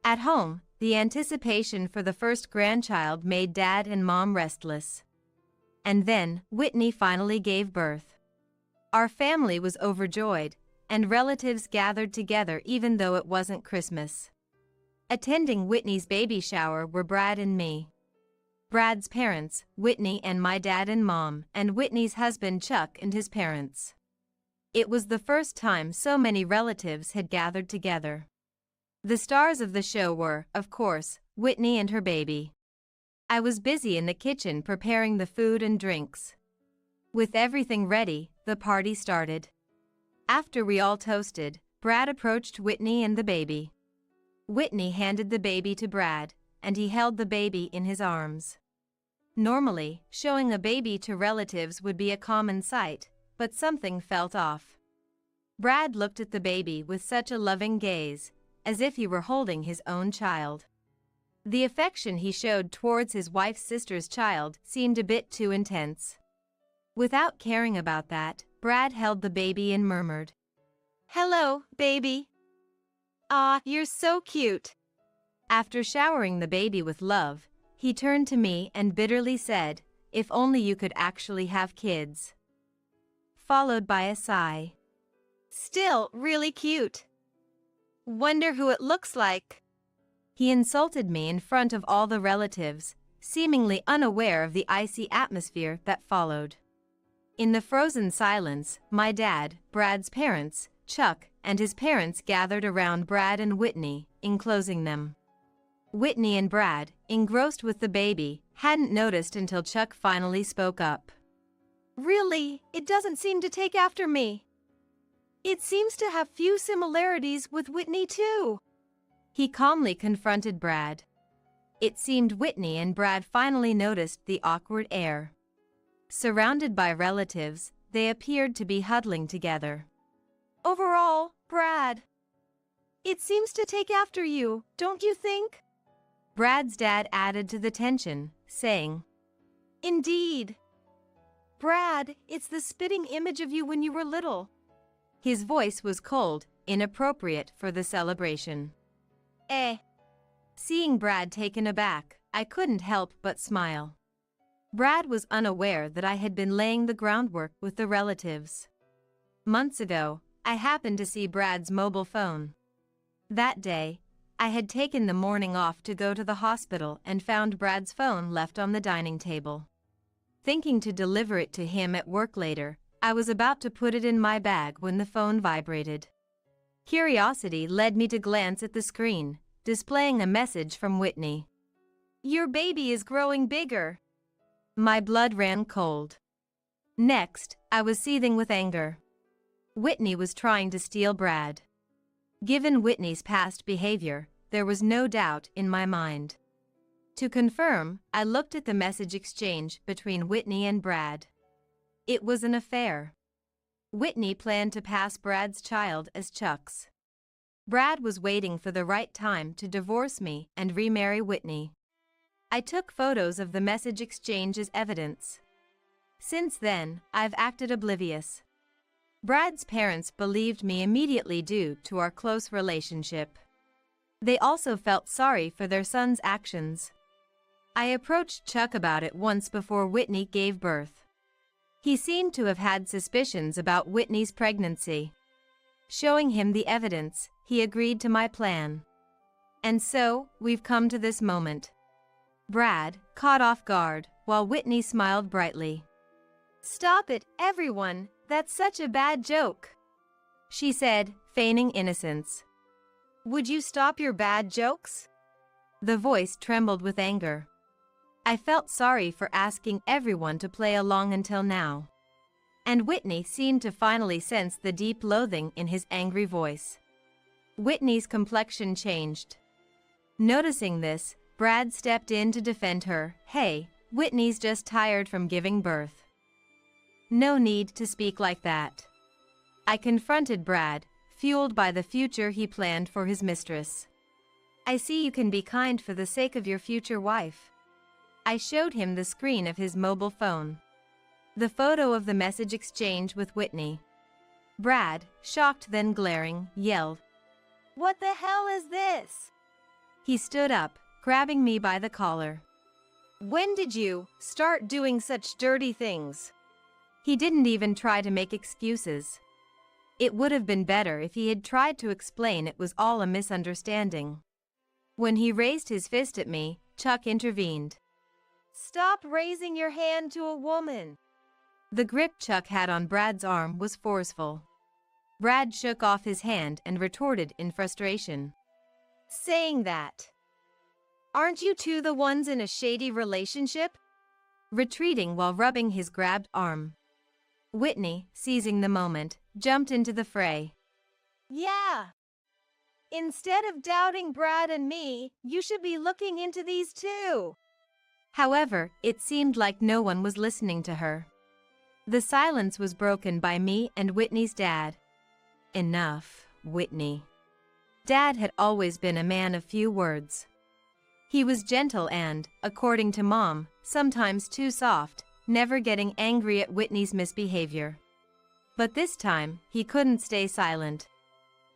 At home, The anticipation for the first grandchild made Dad and Mom restless. And then, Whitney finally gave birth. Our family was overjoyed, and relatives gathered together even though it wasn't Christmas. Attending Whitney's baby shower were Brad and me. Brad's parents, Whitney and my dad and mom, and Whitney's husband Chuck and his parents. It was the first time so many relatives had gathered together. The stars of the show were, of course, Whitney and her baby. I was busy in the kitchen preparing the food and drinks. With everything ready, the party started. After we all toasted, Brad approached Whitney and the baby. Whitney handed the baby to Brad, and he held the baby in his arms. Normally, showing a baby to relatives would be a common sight, but something felt off. Brad looked at the baby with such a loving gaze, as if he were holding his own child. The affection he showed towards his wife's sister's child seemed a bit too intense. Without caring about that, Brad held the baby and murmured, "Hello, baby. Aw, you're so cute." After showering the baby with love, he turned to me and bitterly said, "If only you could actually have kids." Followed by a sigh. "Still really cute. Wonder who it looks like." He insulted me in front of all the relatives, seemingly unaware of the icy atmosphere that followed. In the frozen silence, my dad, Brad's parents, Chuck, and his parents gathered around Brad and Whitney, enclosing them. Whitney and Brad, engrossed with the baby, hadn't noticed until Chuck finally spoke up. "Really, it doesn't seem to take after me. It seems to have few similarities with Whitney too." He calmly confronted Brad. It seemed Whitney and Brad finally noticed the awkward air. Surrounded by relatives, they appeared to be huddling together. "Overall, Brad, it seems to take after you, don't you think?" Brad's dad added to the tension, saying, "Indeed. Brad, it's the spitting image of you when you were little." His voice was cold, inappropriate for the celebration. Seeing Brad taken aback, I couldn't help but smile. Brad was unaware that I had been laying the groundwork with the relatives. Months ago, I happened to see Brad's mobile phone. That day, I had taken the morning off to go to the hospital and found Brad's phone left on the dining table. Thinking to deliver it to him at work later, I was about to put it in my bag when the phone vibrated. Curiosity led me to glance at the screen, displaying a message from Whitney. "Your baby is growing bigger." My blood ran cold. Next, I was seething with anger. Whitney was trying to steal Brad. Given Whitney's past behavior, there was no doubt in my mind. To confirm, I looked at the message exchange between Whitney and Brad. It was an affair. Whitney planned to pass Brad's child as Chuck's. Brad was waiting for the right time to divorce me and remarry Whitney. I took photos of the message exchange as evidence. Since then, I've acted oblivious. Brad's parents believed me immediately due to our close relationship. They also felt sorry for their son's actions. I approached Chuck about it once before Whitney gave birth. He seemed to have had suspicions about Whitney's pregnancy. Showing him the evidence, he agreed to my plan. And so, we've come to this moment. Brad, caught off guard, while Whitney smiled brightly. "Stop it, everyone, that's such a bad joke," she said, feigning innocence. "Would you stop your bad jokes?" The voice trembled with anger. I felt sorry for asking everyone to play along until now. And Whitney seemed to finally sense the deep loathing in his angry voice. Whitney's complexion changed. Noticing this, Brad stepped in to defend her. "Hey, Whitney's just tired from giving birth. No need to speak like that." I confronted Brad, fueled by the future he planned for his mistress. "I see you can be kind for the sake of your future wife." I showed him the screen of his mobile phone. The photo of the message exchange with Whitney. Brad, shocked then glaring, yelled, "What the hell is this?" He stood up, grabbing me by the collar. When did you start doing such dirty things? He didn't even try to make excuses. It would have been better if he had tried to explain it was all a misunderstanding. When he raised his fist at me, Chuck intervened. Stop raising your hand to a woman. The grip Chuck had on Brad's arm was forceful. Brad shook off his hand and retorted in frustration. Saying that. Aren't you two the ones in a shady relationship? Retreating while rubbing his grabbed arm. Whitney, seizing the moment, jumped into the fray. Yeah. Instead of doubting Brad and me, you should be looking into these too. However, it seemed like no one was listening to her. The silence was broken by me and Whitney's dad. Enough, Whitney. Dad had always been a man of few words. He was gentle and, according to Mom, sometimes too soft, never getting angry at Whitney's misbehavior. But this time, he couldn't stay silent.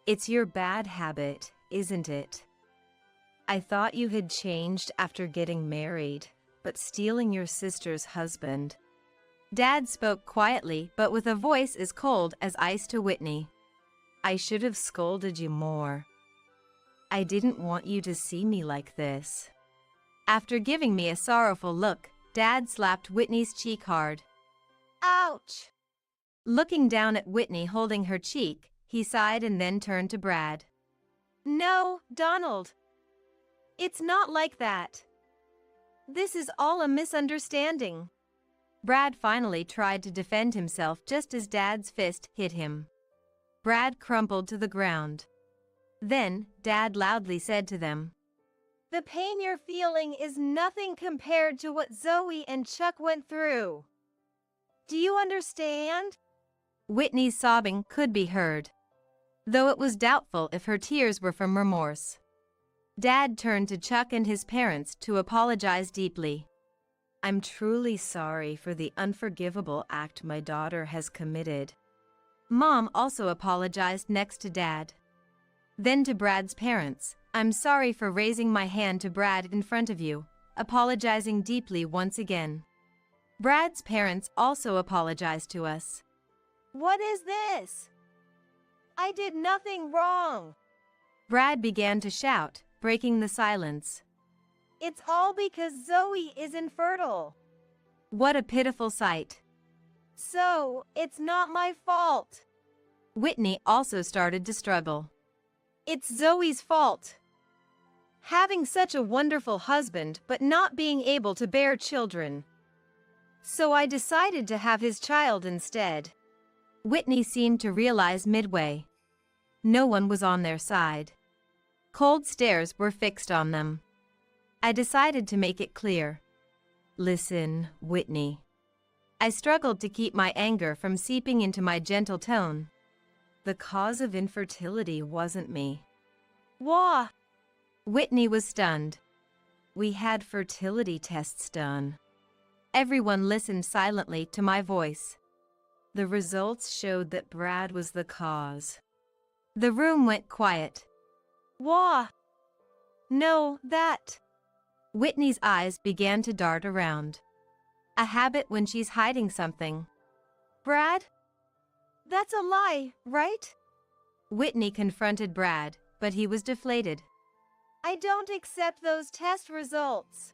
It's your bad habit, isn't it? I thought you had changed after getting married, but stealing your sister's husband. Dad spoke quietly but with a voice as cold as ice to Whitney. I should have scolded you more. I didn't want you to see me like this. After giving me a sorrowful look, Dad slapped Whitney's cheek hard. Ouch! Looking down at Whitney holding her cheek, he sighed and then turned to Brad. No, Donald. It's not like that. This is all a misunderstanding. Brad finally tried to defend himself just as Dad's fist hit him. Brad crumpled to the ground. Then, Dad loudly said to them, The pain you're feeling is nothing compared to what Zoe and Chuck went through. Do you understand? Whitney's sobbing could be heard, though it was doubtful if her tears were from remorse. Dad turned to Chuck and his parents to apologize deeply. I'm truly sorry for the unforgivable act my daughter has committed. Mom also apologized next to Dad. Then to Brad's parents, I'm sorry for raising my hand to Brad in front of you, apologizing deeply once again. Brad's parents also apologized to us. What is this? I did nothing wrong. Brad began to shout, breaking the silence. It's all because Zoe is infertile. What a pitiful sight. So, it's not my fault. Whitney also started to struggle. It's Zoe's fault. Having such a wonderful husband but not being able to bear children. So I decided to have his child instead. Whitney seemed to realize midway. No one was on their side. Cold stares were fixed on them. I decided to make it clear. Listen, Whitney. I struggled to keep my anger from seeping into my gentle tone. The cause of infertility wasn't me. Wah! Whitney was stunned. We had fertility tests done. Everyone listened silently to my voice. The results showed that Brad was the cause. The room went quiet. Wah! No, that. Whitney's eyes began to dart around. A habit when she's hiding something. Brad? That's a lie, right? Whitney confronted Brad, but he was deflated. I don't accept those test results.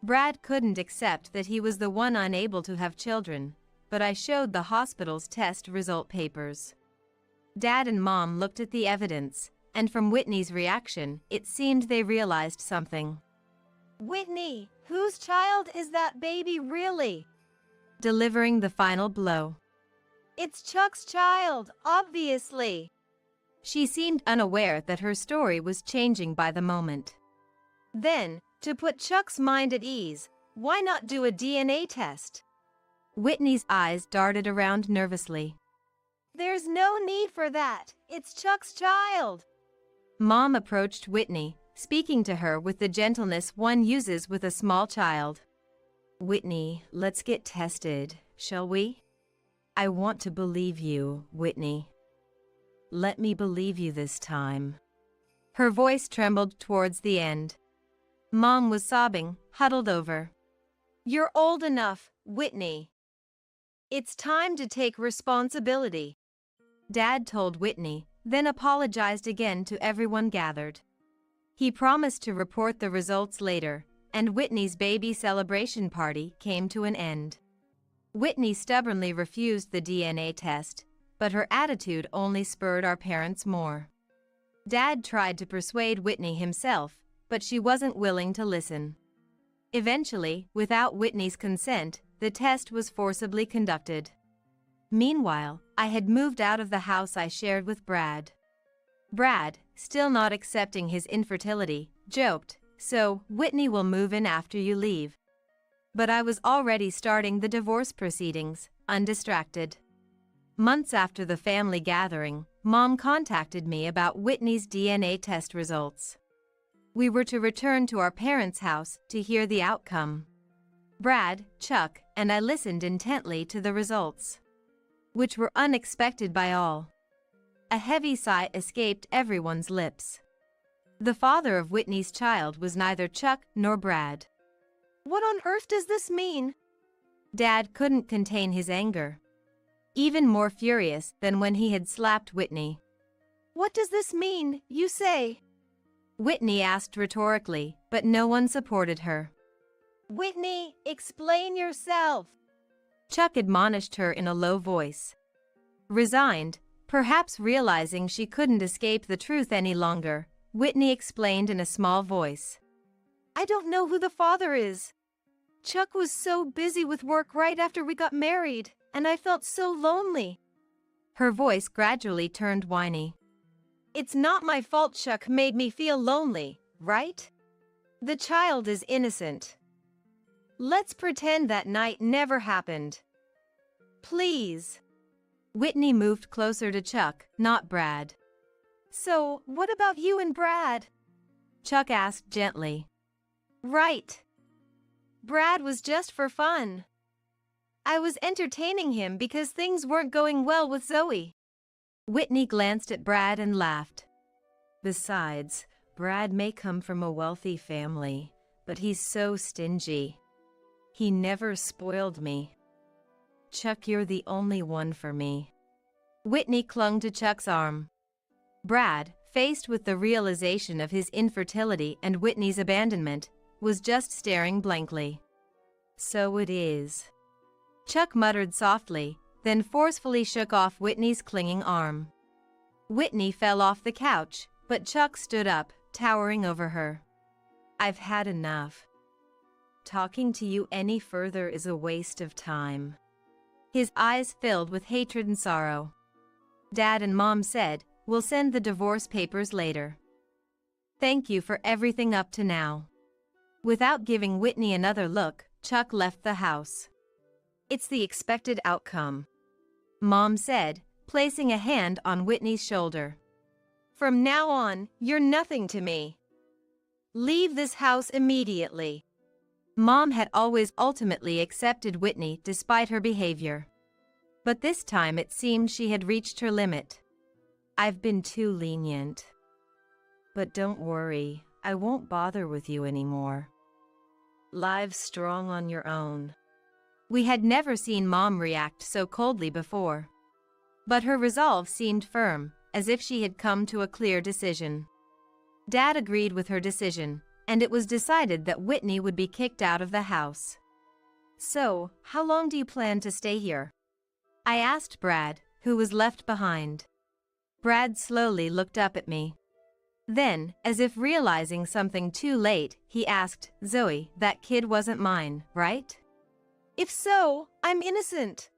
Brad couldn't accept that he was the one unable to have children, but I showed the hospital's test result papers. Dad and Mom looked at the evidence, and from Whitney's reaction, it seemed they realized something. Whitney, whose child is that baby really? Delivering the final blow. It's Chuck's child, obviously. She seemed unaware that her story was changing by the moment. Then, to put Chuck's mind at ease, why not do a DNA test? Whitney's eyes darted around nervously. There's no need for that. It's Chuck's child. Mom approached Whitney, speaking to her with the gentleness one uses with a small child. Whitney, let's get tested, shall we? I want to believe you, Whitney. Let me believe you this time. Her voice trembled towards the end. Mom was sobbing, huddled over. You're old enough, Whitney. It's time to take responsibility. Dad told Whitney, then apologized again to everyone gathered. He promised to report the results later, and Whitney's baby celebration party came to an end. Whitney stubbornly refused the DNA test, but her attitude only spurred our parents more. Dad tried to persuade Whitney himself, but she wasn't willing to listen. Eventually, without Whitney's consent, the test was forcibly conducted. Meanwhile, I had moved out of the house I shared with Brad. Brad, still not accepting his infertility, joked, "So, Whitney will move in after you leave." But I was already starting the divorce proceedings, undistracted. Months after the family gathering, Mom contacted me about Whitney's DNA test results. We were to return to our parents' house to hear the outcome. Brad, Chuck, and I listened intently to the results, which were unexpected by all. A heavy sigh escaped everyone's lips. The father of Whitney's child was neither Chuck nor Brad. What on earth does this mean? Dad couldn't contain his anger, even more furious than when he had slapped Whitney. What does this mean, you say? Whitney asked rhetorically, but no one supported her. Whitney, explain yourself. Chuck admonished her in a low voice. Resigned, perhaps realizing she couldn't escape the truth any longer, Whitney explained in a small voice. I don't know who the father is. Chuck was so busy with work right after we got married, and I felt so lonely. Her voice gradually turned whiny. It's not my fault Chuck made me feel lonely, right? The child is innocent. Let's pretend that night never happened. Please. Whitney moved closer to Chuck, not Brad. So, what about you and Brad? Chuck asked gently. Right. Brad was just for fun. I was entertaining him because things weren't going well with Zoe. Whitney glanced at Brad and laughed. Besides, Brad may come from a wealthy family, but he's so stingy. He never spoiled me. Chuck, you're the only one for me. Whitney clung to Chuck's arm. Brad, faced with the realization of his infertility and Whitney's abandonment, was just staring blankly. So it is. Chuck muttered softly, then forcefully shook off Whitney's clinging arm. Whitney fell off the couch, but Chuck stood up, towering over her. I've had enough. Talking to you any further is a waste of time. His eyes filled with hatred and sorrow. Dad and Mom said, we'll send the divorce papers later. Thank you for everything up to now. Without giving Whitney another look, Chuck left the house. It's the expected outcome, Mom said, placing a hand on Whitney's shoulder. From now on, you're nothing to me. Leave this house immediately. Mom had always ultimately accepted Whitney despite her behavior. But this time it seemed she had reached her limit. I've been too lenient. But don't worry, I won't bother with you anymore. Live strong on your own. We had never seen Mom react so coldly before. But her resolve seemed firm, as if she had come to a clear decision. Dad agreed with her decision, and it was decided that Whitney would be kicked out of the house. So, how long do you plan to stay here? I asked Brad, who was left behind. Brad slowly looked up at me. Then, as if realizing something too late, he asked, Zoe, that kid wasn't mine, right? If so, I'm innocent.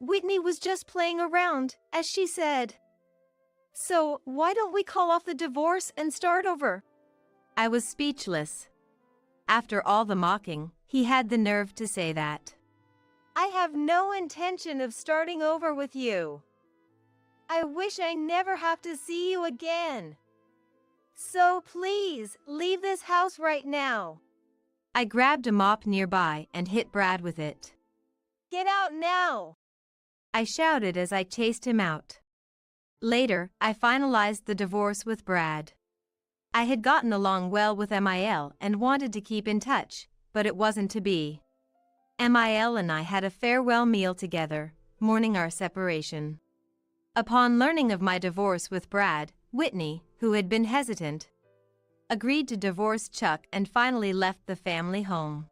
Whitney was just playing around, as she said. So, why don't we call off the divorce and start over? I was speechless. After all the mocking, he had the nerve to say that. I have no intention of starting over with you. I wish I never have to see you again. So please, leave this house right now. I grabbed a mop nearby and hit Brad with it. Get out now! I shouted as I chased him out. Later, I finalized the divorce with Brad. I had gotten along well with Mil and wanted to keep in touch, but it wasn't to be. Mil and I had a farewell meal together, mourning our separation. Upon learning of my divorce with Brad, Whitney, who had been hesitant, agreed to divorce Chuck and finally left the family home.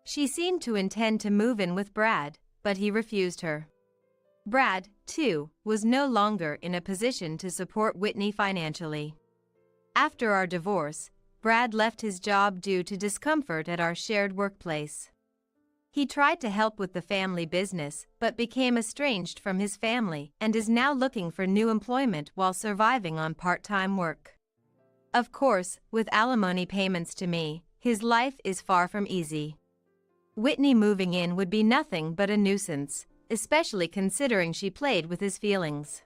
She seemed to intend to move in with Brad, but he refused her. Brad, too, was no longer in a position to support Whitney financially. After our divorce, Brad left his job due to discomfort at our shared workplace. He tried to help with the family business but became estranged from his family and is now looking for new employment while surviving on part-time work. Of course, with alimony payments to me, his life is far from easy. Whitney moving in would be nothing but a nuisance, especially considering she played with his feelings.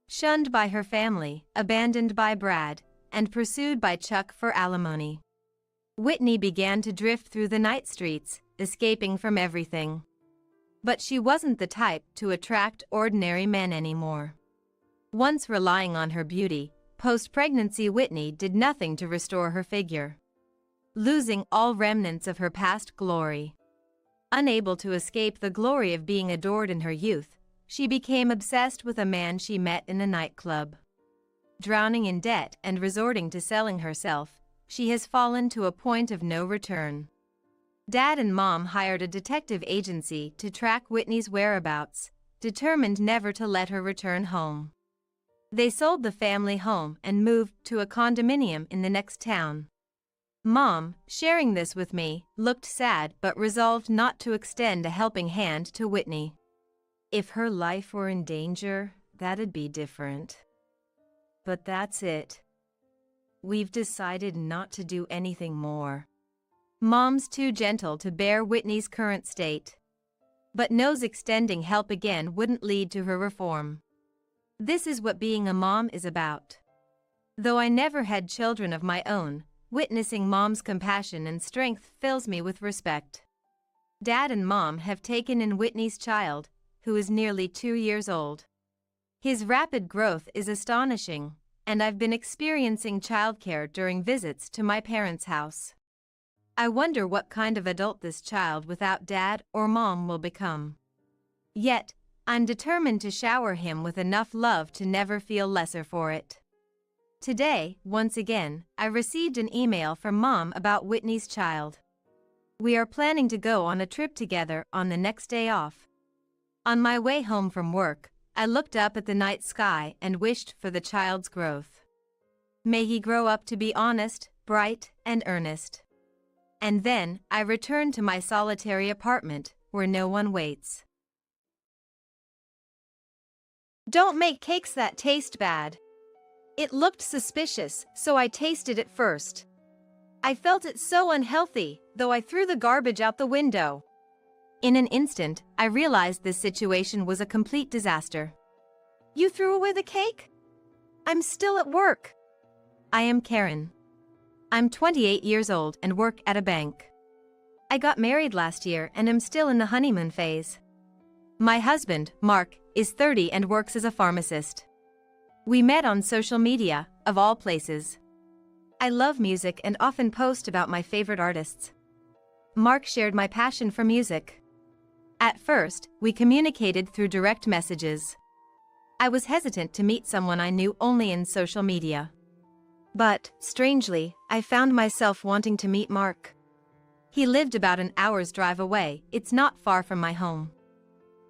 Shunned by her family, abandoned by Brad, and pursued by Chuck for alimony, Whitney began to drift through the night streets, escaping from everything. But she wasn't the type to attract ordinary men anymore. Once relying on her beauty, post-pregnancy Whitney did nothing to restore her figure, losing all remnants of her past glory. Unable to escape the glory of being adored in her youth, she became obsessed with a man she met in a nightclub. Drowning in debt and resorting to selling herself, she has fallen to a point of no return. Dad and Mom hired a detective agency to track Whitney's whereabouts, determined never to let her return home. They sold the family home and moved to a condominium in the next town. Mom, sharing this with me, looked sad but resolved not to extend a helping hand to Whitney. If her life were in danger, that'd be different. But that's it. We've decided not to do anything more. Mom's too gentle to bear Whitney's current state, but knows extending help again wouldn't lead to her reform. This is what being a mom is about. Though I never had children of my own, witnessing Mom's compassion and strength fills me with respect. Dad and Mom have taken in Whitney's child, who is nearly 2 years old. His rapid growth is astonishing, and I've been experiencing childcare during visits to my parents' house. I wonder what kind of adult this child without Dad or Mom will become. Yet, I'm determined to shower him with enough love to never feel lesser for it. Today, once again, I received an email from Mom about Whitney's child. We are planning to go on a trip together on the next day off. On my way home from work, I looked up at the night sky and wished for the child's growth. May he grow up to be honest, bright, and earnest. And then, I returned to my solitary apartment, where no one waits. Don't make cakes that taste bad. It looked suspicious, so I tasted it first. I felt it so unhealthy, though I threw the garbage out the window. In an instant, I realized this situation was a complete disaster. You threw away the cake? I'm still at work. I am Karen. I'm 28 years old and work at a bank. I got married last year and am still in the honeymoon phase. My husband, Mark, is 30 and works as a pharmacist. We met on social media, of all places. I love music and often post about my favorite artists. Mark shared my passion for music. At first, we communicated through direct messages. I was hesitant to meet someone I knew only in social media. But, strangely, I found myself wanting to meet Mark. He lived about an hour's drive away, it's not far from my home.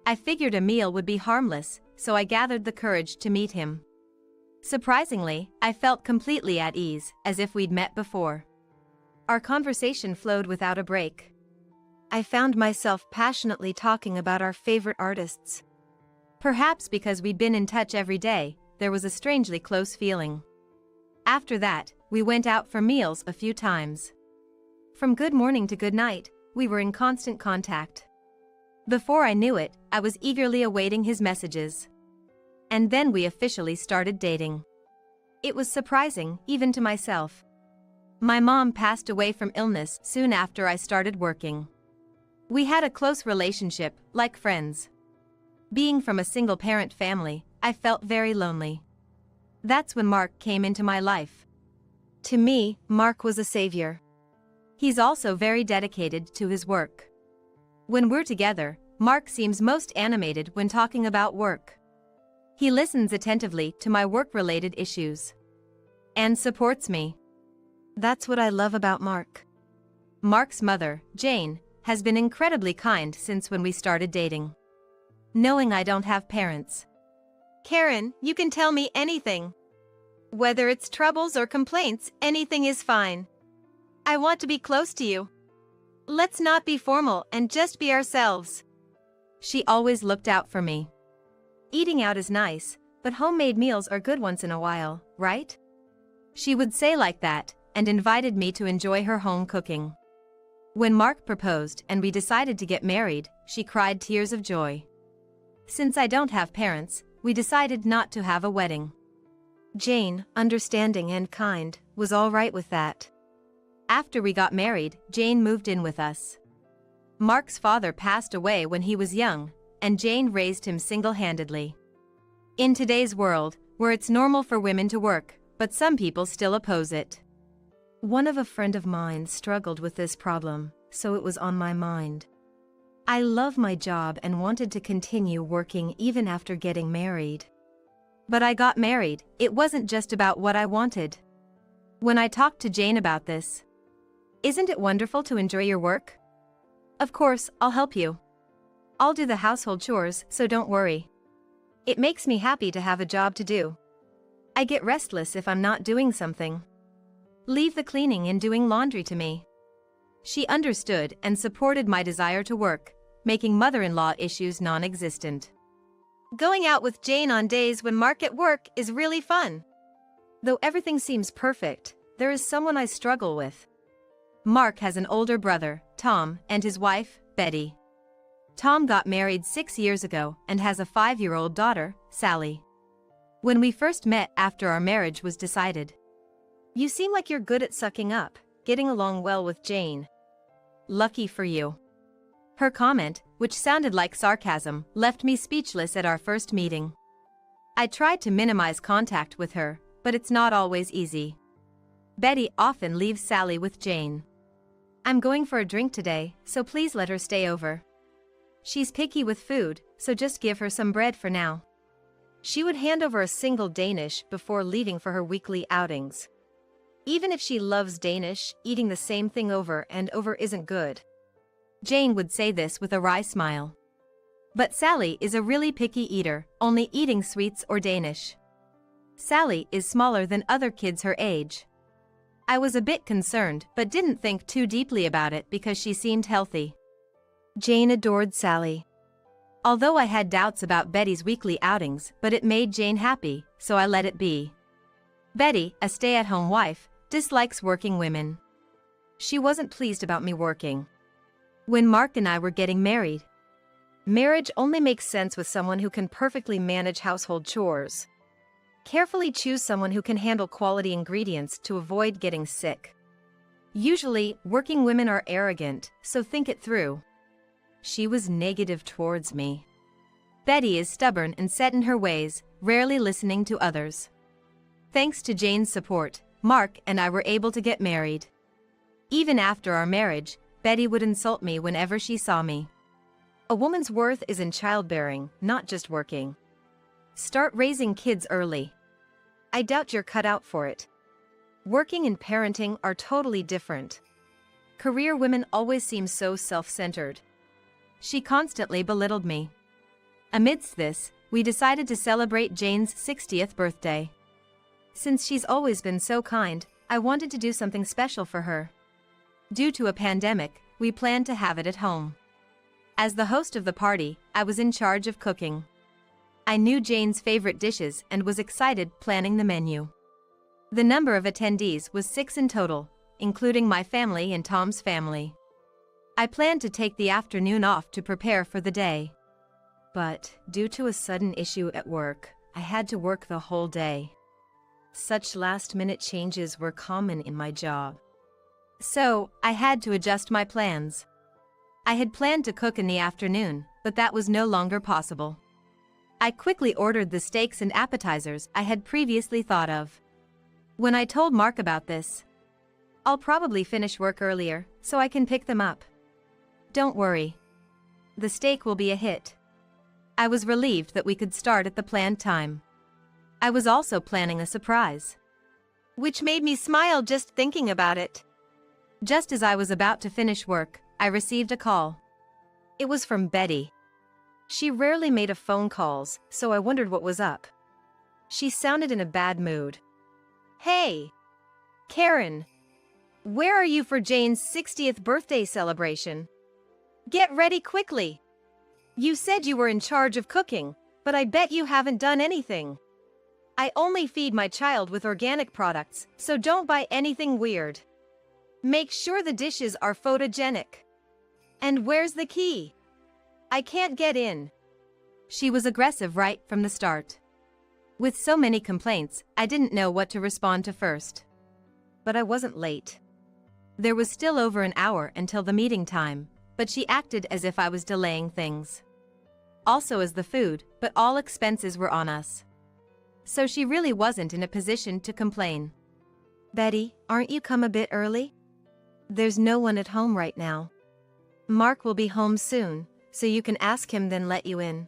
I figured a meal would be harmless, so I gathered the courage to meet him. Surprisingly, I felt completely at ease, as if we'd met before. Our conversation flowed without a break. I found myself passionately talking about our favorite artists. Perhaps because we'd been in touch every day, there was a strangely close feeling. After that, we went out for meals a few times. From good morning to good night, we were in constant contact. Before I knew it, I was eagerly awaiting his messages. And then we officially started dating. It was surprising, even to myself. My mom passed away from illness soon after I started working. We had a close relationship, like friends. Being from a single-parent family, I felt very lonely. That's when Mark came into my life. To me, Mark was a savior. He's also very dedicated to his work. When we're together, Mark seems most animated when talking about work. He listens attentively to my work-related issues and supports me. That's what I love about Mark. Mark's mother, Jane, has been incredibly kind since when we started dating. Knowing I don't have parents. Karen, you can tell me anything. Whether it's troubles or complaints, anything is fine. I want to be close to you. Let's not be formal and just be ourselves. She always looked out for me. Eating out is nice, but homemade meals are good once in a while, right? She would say like that, and invited me to enjoy her home cooking. When Mark proposed and we decided to get married, she cried tears of joy. Since I don't have parents, we decided not to have a wedding. Jane, understanding and kind, was all right with that. After we got married, Jane moved in with us. Mark's father passed away when he was young, and Jane raised him single-handedly. In today's world, where it's normal for women to work, but some people still oppose it. One of a friend of mine struggled with this problem, so it was on my mind. I love my job and wanted to continue working even after getting married. But I got married, it wasn't just about what I wanted. When I talked to Jane about this, "Isn't it wonderful to enjoy your work? Of course, I'll help you. I'll do the household chores, so don't worry. It makes me happy to have a job to do. I get restless if I'm not doing something. Leave the cleaning and doing laundry to me." She understood and supported my desire to work, making mother-in-law issues non-existent. Going out with Jane on days when Mark at work is really fun. Though everything seems perfect, there is someone I struggle with. Mark has an older brother, Tom, and his wife, Betty. Tom got married 6 years ago and has a 5-year-old daughter, Sally. When we first met after our marriage was decided, "You seem like you're good at sucking up, getting along well with Jane." Lucky for you. Her comment, which sounded like sarcasm, left me speechless at our first meeting. I tried to minimize contact with her, but it's not always easy. Betty often leaves Sally with Jane. "I'm going for a drink today, so please let her stay over. She's picky with food, so just give her some bread for now." She would hand over a single Danish before leaving for her weekly outings. Even if she loves Danish, eating the same thing over and over isn't good. Jane would say this with a wry smile. But Sally is a really picky eater, only eating sweets or Danish. Sally is smaller than other kids her age. I was a bit concerned but didn't think too deeply about it because she seemed healthy. Jane adored Sally. Although I had doubts about Betty's weekly outings, but it made Jane happy, so I let it be. Betty, a stay-at-home wife, dislikes working women. She wasn't pleased about me working. When Mark and I were getting married, marriage only makes sense with someone who can perfectly manage household chores. Carefully choose someone who can handle quality ingredients to avoid getting sick. Usually, working women are arrogant, so think it through. She was negative towards me. Betty is stubborn and set in her ways, rarely listening to others. Thanks to Jane's support, Mark and I were able to get married. Even after our marriage, Betty would insult me whenever she saw me. A woman's worth is in childbearing, not just working. Start raising kids early. I doubt you're cut out for it. Working and parenting are totally different. Career women always seem so self-centered. She constantly belittled me. Amidst this, we decided to celebrate Jane's 60th birthday. Since she's always been so kind, I wanted to do something special for her. Due to a pandemic, we planned to have it at home. As the host of the party, I was in charge of cooking. I knew Jane's favorite dishes and was excited planning the menu. The number of attendees was 6 in total, including my family and Tom's family. I planned to take the afternoon off to prepare for the day. But, due to a sudden issue at work, I had to work the whole day. Such last-minute changes were common in my job. So, I had to adjust my plans. I had planned to cook in the afternoon, but that was no longer possible. I quickly ordered the steaks and appetizers I had previously thought of. When I told Mark about this, "I'll probably finish work earlier, so I can pick them up. Don't worry. The steak will be a hit." I was relieved that we could start at the planned time. I was also planning a surprise, which made me smile just thinking about it. Just as I was about to finish work, I received a call. It was from Betty. She rarely made phone calls, so I wondered what was up. She sounded in a bad mood. "Hey, Karen. Where are you for Jane's 60th birthday celebration? Get ready quickly. You said you were in charge of cooking, but I bet you haven't done anything. I only feed my child with organic products, so don't buy anything weird. Make sure the dishes are photogenic. And where's the key? I can't get in." She was aggressive right from the start. With so many complaints, I didn't know what to respond to first. But I wasn't late. There was still over an hour until the meeting time, but she acted as if I was delaying things. Also as the food, but all expenses were on us. So she really wasn't in a position to complain. "Betty, aren't you come a bit early? There's no one at home right now. Mark will be home soon, so you can ask him then let you in."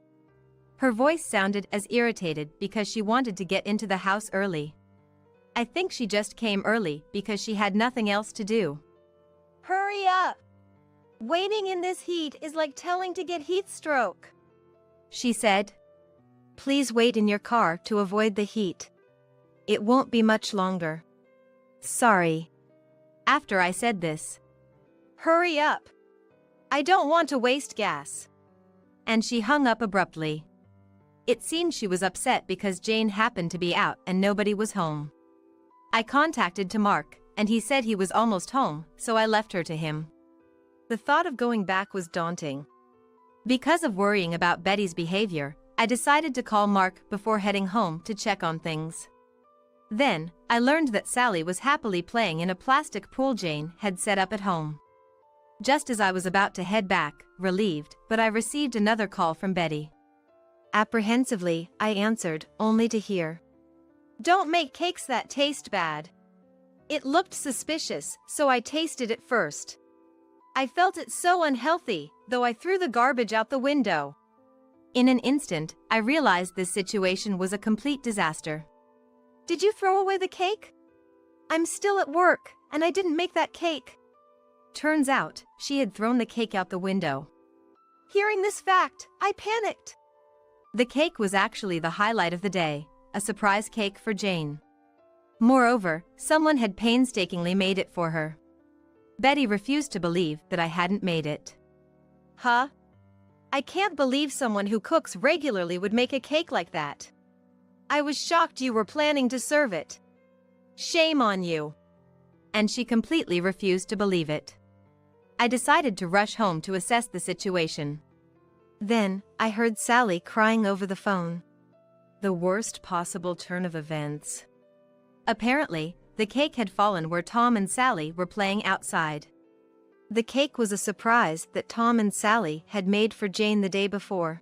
Her voice sounded as irritated because she wanted to get into the house early. I think she just came early because she had nothing else to do. "Hurry up! Waiting in this heat is like telling to get heat stroke," she said. "Please wait in your car to avoid the heat. It won't be much longer. Sorry." After I said this, "Hurry up! I don't want to waste gas." And she hung up abruptly. It seemed she was upset because Jane happened to be out and nobody was home. I contacted to Mark, and he said he was almost home, so I left her to him. The thought of going back was daunting. Because of worrying about Betty's behavior, I decided to call Mark before heading home to check on things. Then, I learned that Sally was happily playing in a plastic pool Jane had set up at home. Just as I was about to head back, relieved, but I received another call from Betty. Apprehensively, I answered, only to hear, "Don't make cakes that taste bad." It looked suspicious, so I tasted it first. I felt it so unhealthy, though I threw the garbage out the window. In an instant, I realized this situation was a complete disaster. "Did you throw away the cake? I'm still at work, and I didn't make that cake." Turns out, she had thrown the cake out the window. Hearing this fact, I panicked. The cake was actually the highlight of the day, a surprise cake for Jane. Moreover, someone had painstakingly made it for her. Betty refused to believe that I hadn't made it. "Huh? I can't believe someone who cooks regularly would make a cake like that. I was shocked you were planning to serve it. Shame on you." And she completely refused to believe it. I decided to rush home to assess the situation. Then, I heard Sally crying over the phone. The worst possible turn of events. Apparently, the cake had fallen where Tom and Sally were playing outside. The cake was a surprise that Tom and Sally had made for Jane the day before.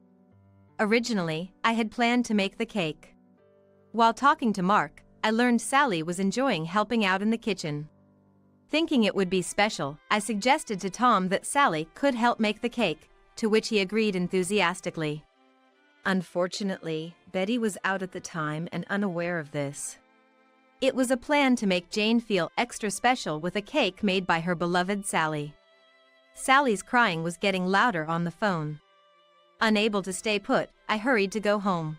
Originally, I had planned to make the cake. While talking to Mark, I learned Sally was enjoying helping out in the kitchen. Thinking it would be special, I suggested to Tom that Sally could help make the cake, to which he agreed enthusiastically. Unfortunately, Betty was out at the time and unaware of this. It was a plan to make Jane feel extra special with a cake made by her beloved Sally. Sally's crying was getting louder on the phone. Unable to stay put, I hurried to go home.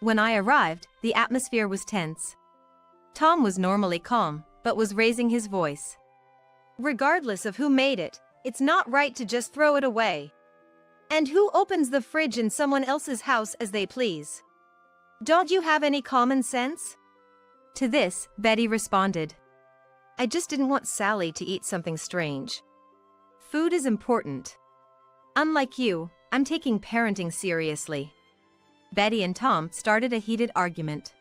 When I arrived, the atmosphere was tense. Tom was normally calm, but was raising his voice. "Regardless of who made it, it's not right to just throw it away. And who opens the fridge in someone else's house as they please? Don't you have any common sense?" To this, Betty responded, "I just didn't want Sally to eat something strange. Food is important. Unlike you, I'm taking parenting seriously." Betty and Tom started a heated argument.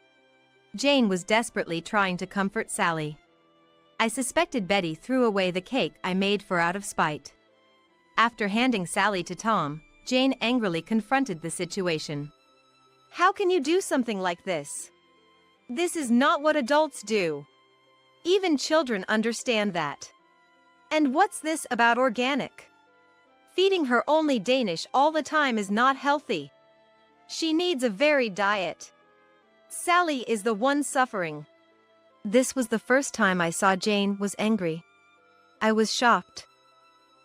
Jane was desperately trying to comfort Sally. I suspected Betty threw away the cake I made for out of spite. After handing Sally to Tom, Jane angrily confronted the situation. "How can you do something like this? This is not what adults do. Even children understand that. And what's this about organic? Feeding her only Danish all the time is not healthy. She needs a varied diet. Sally is the one suffering. This was the first time I saw Jane was angry. I was shocked.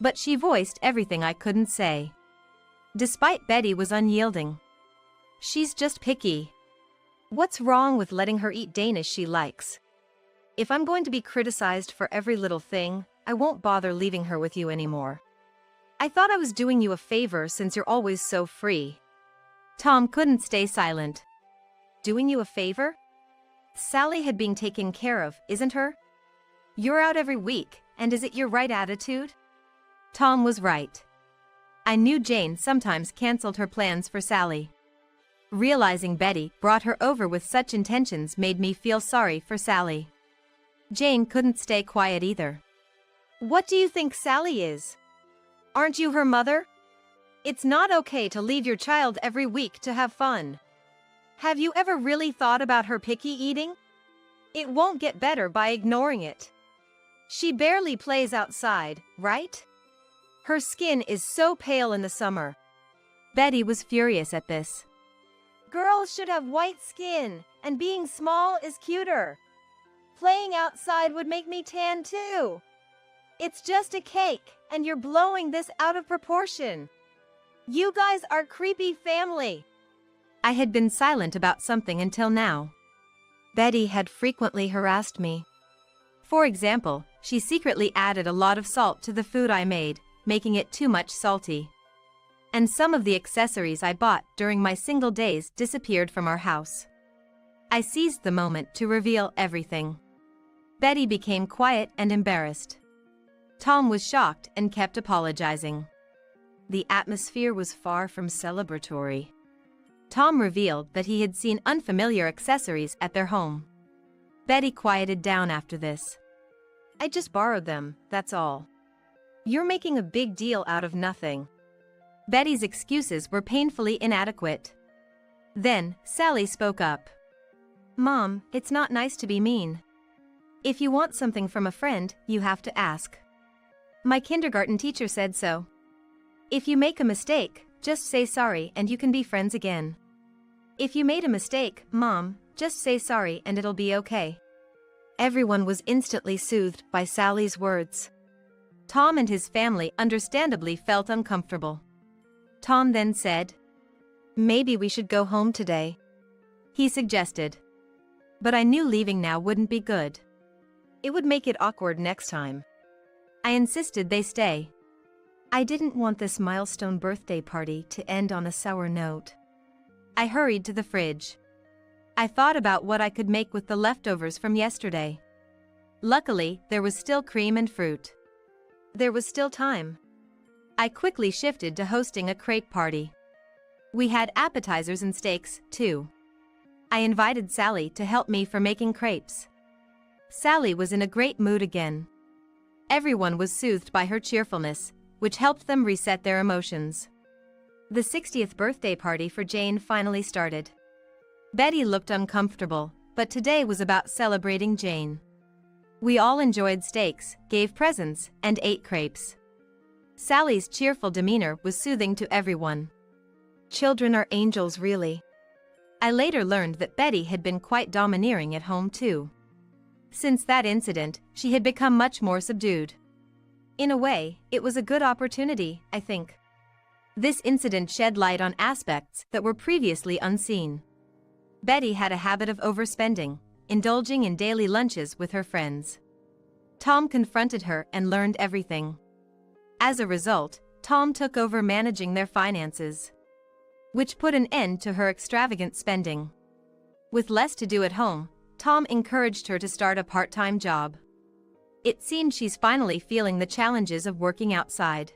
But she voiced everything I couldn't say. Despite Betty was unyielding. She's just picky. What's wrong with letting her eat Danish she likes? If I'm going to be criticized for every little thing, I won't bother leaving her with you anymore. I thought I was doing you a favor since you're always so free. Tom couldn't stay silent. Doing you a favor? Sally had been taken care of, isn't her? You're out every week, and is it your right attitude? Tom was right. I knew Jane sometimes canceled her plans for Sally. Realizing Betty brought her over with such intentions made me feel sorry for Sally. Jane couldn't stay quiet either. What do you think Sally is? Aren't you her mother? It's not okay to leave your child every week to have fun. Have you ever really thought about her picky eating? It won't get better by ignoring it. She barely plays outside, right? Her skin is so pale in the summer. Betty was furious at this. Girls should have white skin, and being small is cuter. Playing outside would make me tan too. It's just a cake, and you're blowing this out of proportion. You guys are creepy family. I had been silent about something until now. Betty had frequently harassed me. For example, she secretly added a lot of salt to the food I made, making it too much salty. And some of the accessories I bought during my single days disappeared from our house. I seized the moment to reveal everything. Betty became quiet and embarrassed. Tom was shocked and kept apologizing. The atmosphere was far from celebratory. Tom revealed that he had seen unfamiliar accessories at their home. Betty quieted down after this. I just borrowed them, that's all. You're making a big deal out of nothing. Betty's excuses were painfully inadequate. Then, Sally spoke up. Mom, it's not nice to be mean. If you want something from a friend, you have to ask. My kindergarten teacher said so. If you make a mistake, just say sorry and you can be friends again. If you made a mistake, Mom, just say sorry and it'll be okay. Everyone was instantly soothed by Sally's words. Tom and his family understandably felt uncomfortable. Tom then said, Maybe we should go home today. He suggested. But I knew leaving now wouldn't be good. It would make it awkward next time. I insisted they stay. I didn't want this milestone birthday party to end on a sour note. I hurried to the fridge. I thought about what I could make with the leftovers from yesterday. Luckily, there was still cream and fruit. There was still time. I quickly shifted to hosting a crepe party. We had appetizers and steaks, too. I invited Sally to help me for making crepes. Sally was in a great mood again. Everyone was soothed by her cheerfulness, which helped them reset their emotions. The 60th birthday party for Jane finally started. Betty looked uncomfortable, but today was about celebrating Jane. We all enjoyed steaks, gave presents, and ate crepes. Sally's cheerful demeanor was soothing to everyone. Children are angels, really. I later learned that Betty had been quite domineering at home too. Since that incident, she had become much more subdued. In a way, it was a good opportunity, I think. This incident shed light on aspects that were previously unseen. Betty had a habit of overspending, indulging in daily lunches with her friends. Tom confronted her and learned everything. As a result, Tom took over managing their finances, which put an end to her extravagant spending. With less to do at home, Tom encouraged her to start a part-time job. It seemed she's finally feeling the challenges of working outside.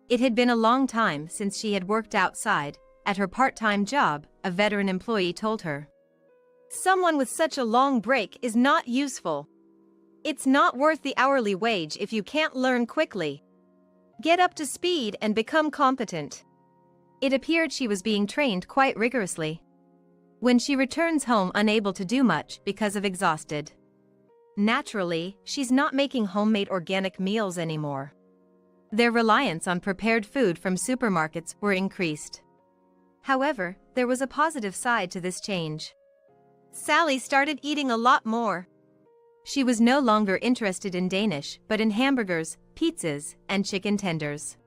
It had been a long time since she had worked outside, at her part-time job, a veteran employee told her. Someone with such a long break is not useful. It's not worth the hourly wage if you can't learn quickly. Get up to speed and become competent. It appeared she was being trained quite rigorously. when she returns home unable to do much because of exhausted. Naturally, she's not making homemade organic meals anymore. Their reliance on prepared food from supermarkets were increased. However, there was a positive side to this change. Sally started eating a lot more. She was no longer interested in Danish, but in hamburgers, pizzas, and chicken tenders.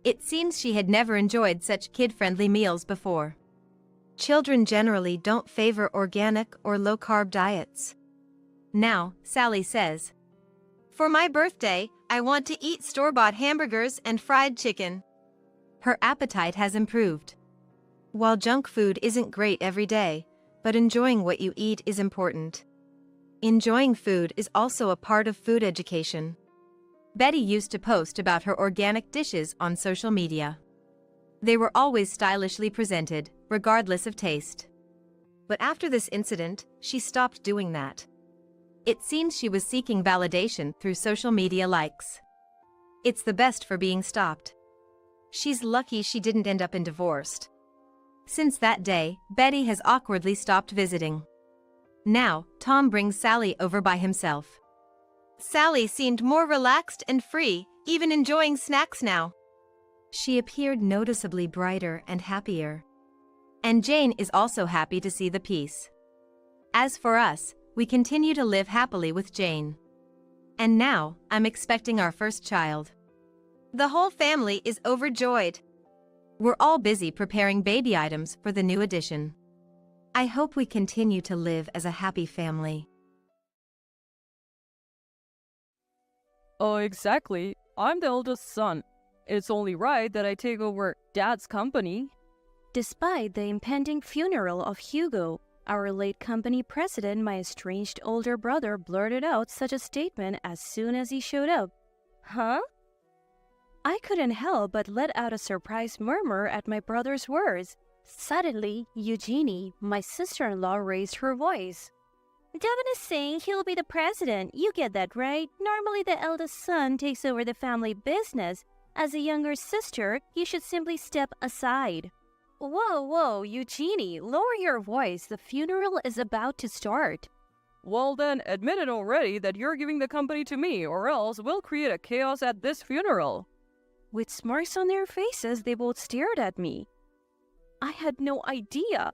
It seems she had never enjoyed such kid-friendly meals before. Children generally don't favor organic or low-carb diets. Now, Sally says, "For my birthday, I want to eat store-bought hamburgers and fried chicken." Her appetite has improved. While junk food isn't great every day, but enjoying what you eat is important. Enjoying food is also a part of food education. Betty used to post about her organic dishes on social media. They were always stylishly presented, regardless of taste. But after this incident, she stopped doing that. It seems she was seeking validation through social media likes. It's the best for being stopped. She's lucky she didn't end up in divorce. Since that day, Betty has awkwardly stopped visiting. Now, Tom brings Sally over by himself. Sally seemed more relaxed and free, even enjoying snacks now. She appeared noticeably brighter and happier. And Jane is also happy to see the peace. As for us, we continue to live happily with Jane. And now, I'm expecting our first child. The whole family is overjoyed. We're all busy preparing baby items for the new addition. I hope we continue to live as a happy family. Oh, exactly. I'm the eldest son. It's only right that I take over Dad's company. Despite the impending funeral of Hugo, our late company president, my estranged older brother, blurted out such a statement as soon as he showed up. Huh? I couldn't help but let out a surprised murmur at my brother's words. Suddenly, Eugenie, my sister-in-law, raised her voice. Devin is saying he'll be the president. You get that, right? Normally the eldest son takes over the family business. As a younger sister, you should simply step aside. Whoa, Eugenie, lower your voice. The funeral is about to start. Well then, admit it already that you're giving the company to me, or else we'll create a chaos at this funeral. With smirks on their faces, they both stared at me. I had no idea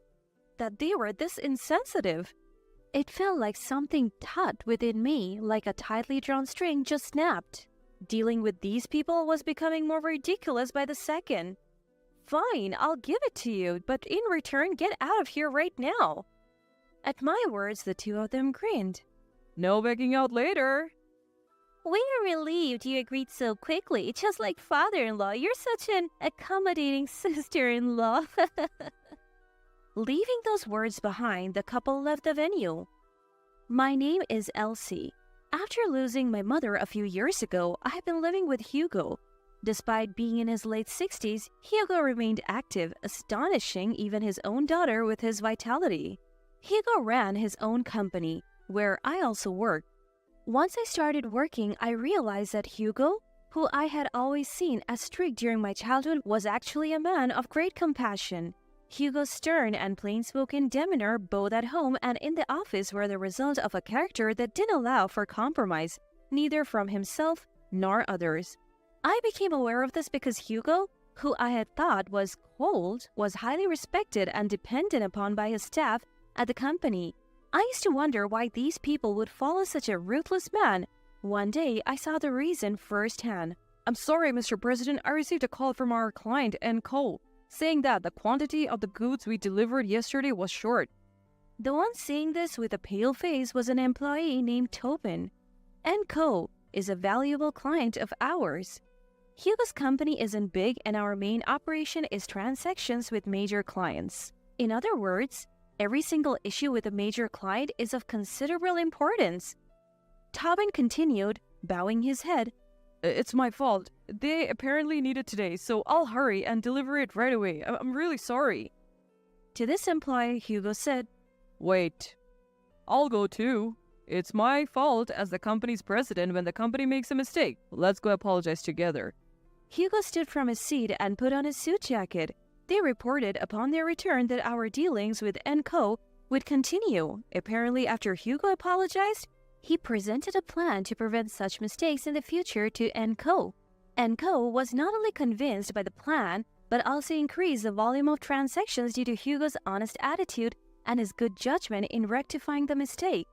that they were this insensitive. It felt like something taut within me, like a tightly drawn string just snapped. Dealing with these people was becoming more ridiculous by the second. Fine, I'll give it to you, but in return, get out of here right now. At my words, the two of them grinned. No begging out later. We are relieved you agreed so quickly, just like father-in-law. You're such an accommodating sister-in-law. Leaving those words behind, the couple left the venue. My name is Elsie. After losing my mother a few years ago, I have been living with Hugo. Despite being in his late 60s, Hugo remained active, astonishing even his own daughter with his vitality. Hugo ran his own company, where I also worked. Once I started working, I realized that Hugo, who I had always seen as strict during my childhood, was actually a man of great compassion. Hugo's stern and plain-spoken demeanor, both at home and in the office, were the result of a character that didn't allow for compromise, neither from himself nor others. I became aware of this because Hugo, who I had thought was cold, was highly respected and depended upon by his staff at the company. I used to wonder why these people would follow such a ruthless man. One day, I saw the reason firsthand. I'm sorry, Mr. President, I received a call from our client, N.Co., saying that the quantity of the goods we delivered yesterday was short. The one saying this with a pale face was an employee named Tobin. N.Co. is a valuable client of ours. Hugo's company isn't big and our main operation is transactions with major clients. In other words, every single issue with a major client is of considerable importance. Tobin continued, bowing his head. It's my fault. They apparently need it today, so I'll hurry and deliver it right away. I'm really sorry. To this employee, Hugo said, Wait. I'll go too. It's my fault as the company's president when the company makes a mistake. Let's go apologize together. Hugo stood from his seat and put on his suit jacket. They reported upon their return that our dealings with & Co. would continue. Apparently, after Hugo apologized, he presented a plan to prevent such mistakes in the future to & Co. & Co. was not only convinced by the plan, but also increased the volume of transactions due to Hugo's honest attitude and his good judgment in rectifying the mistake.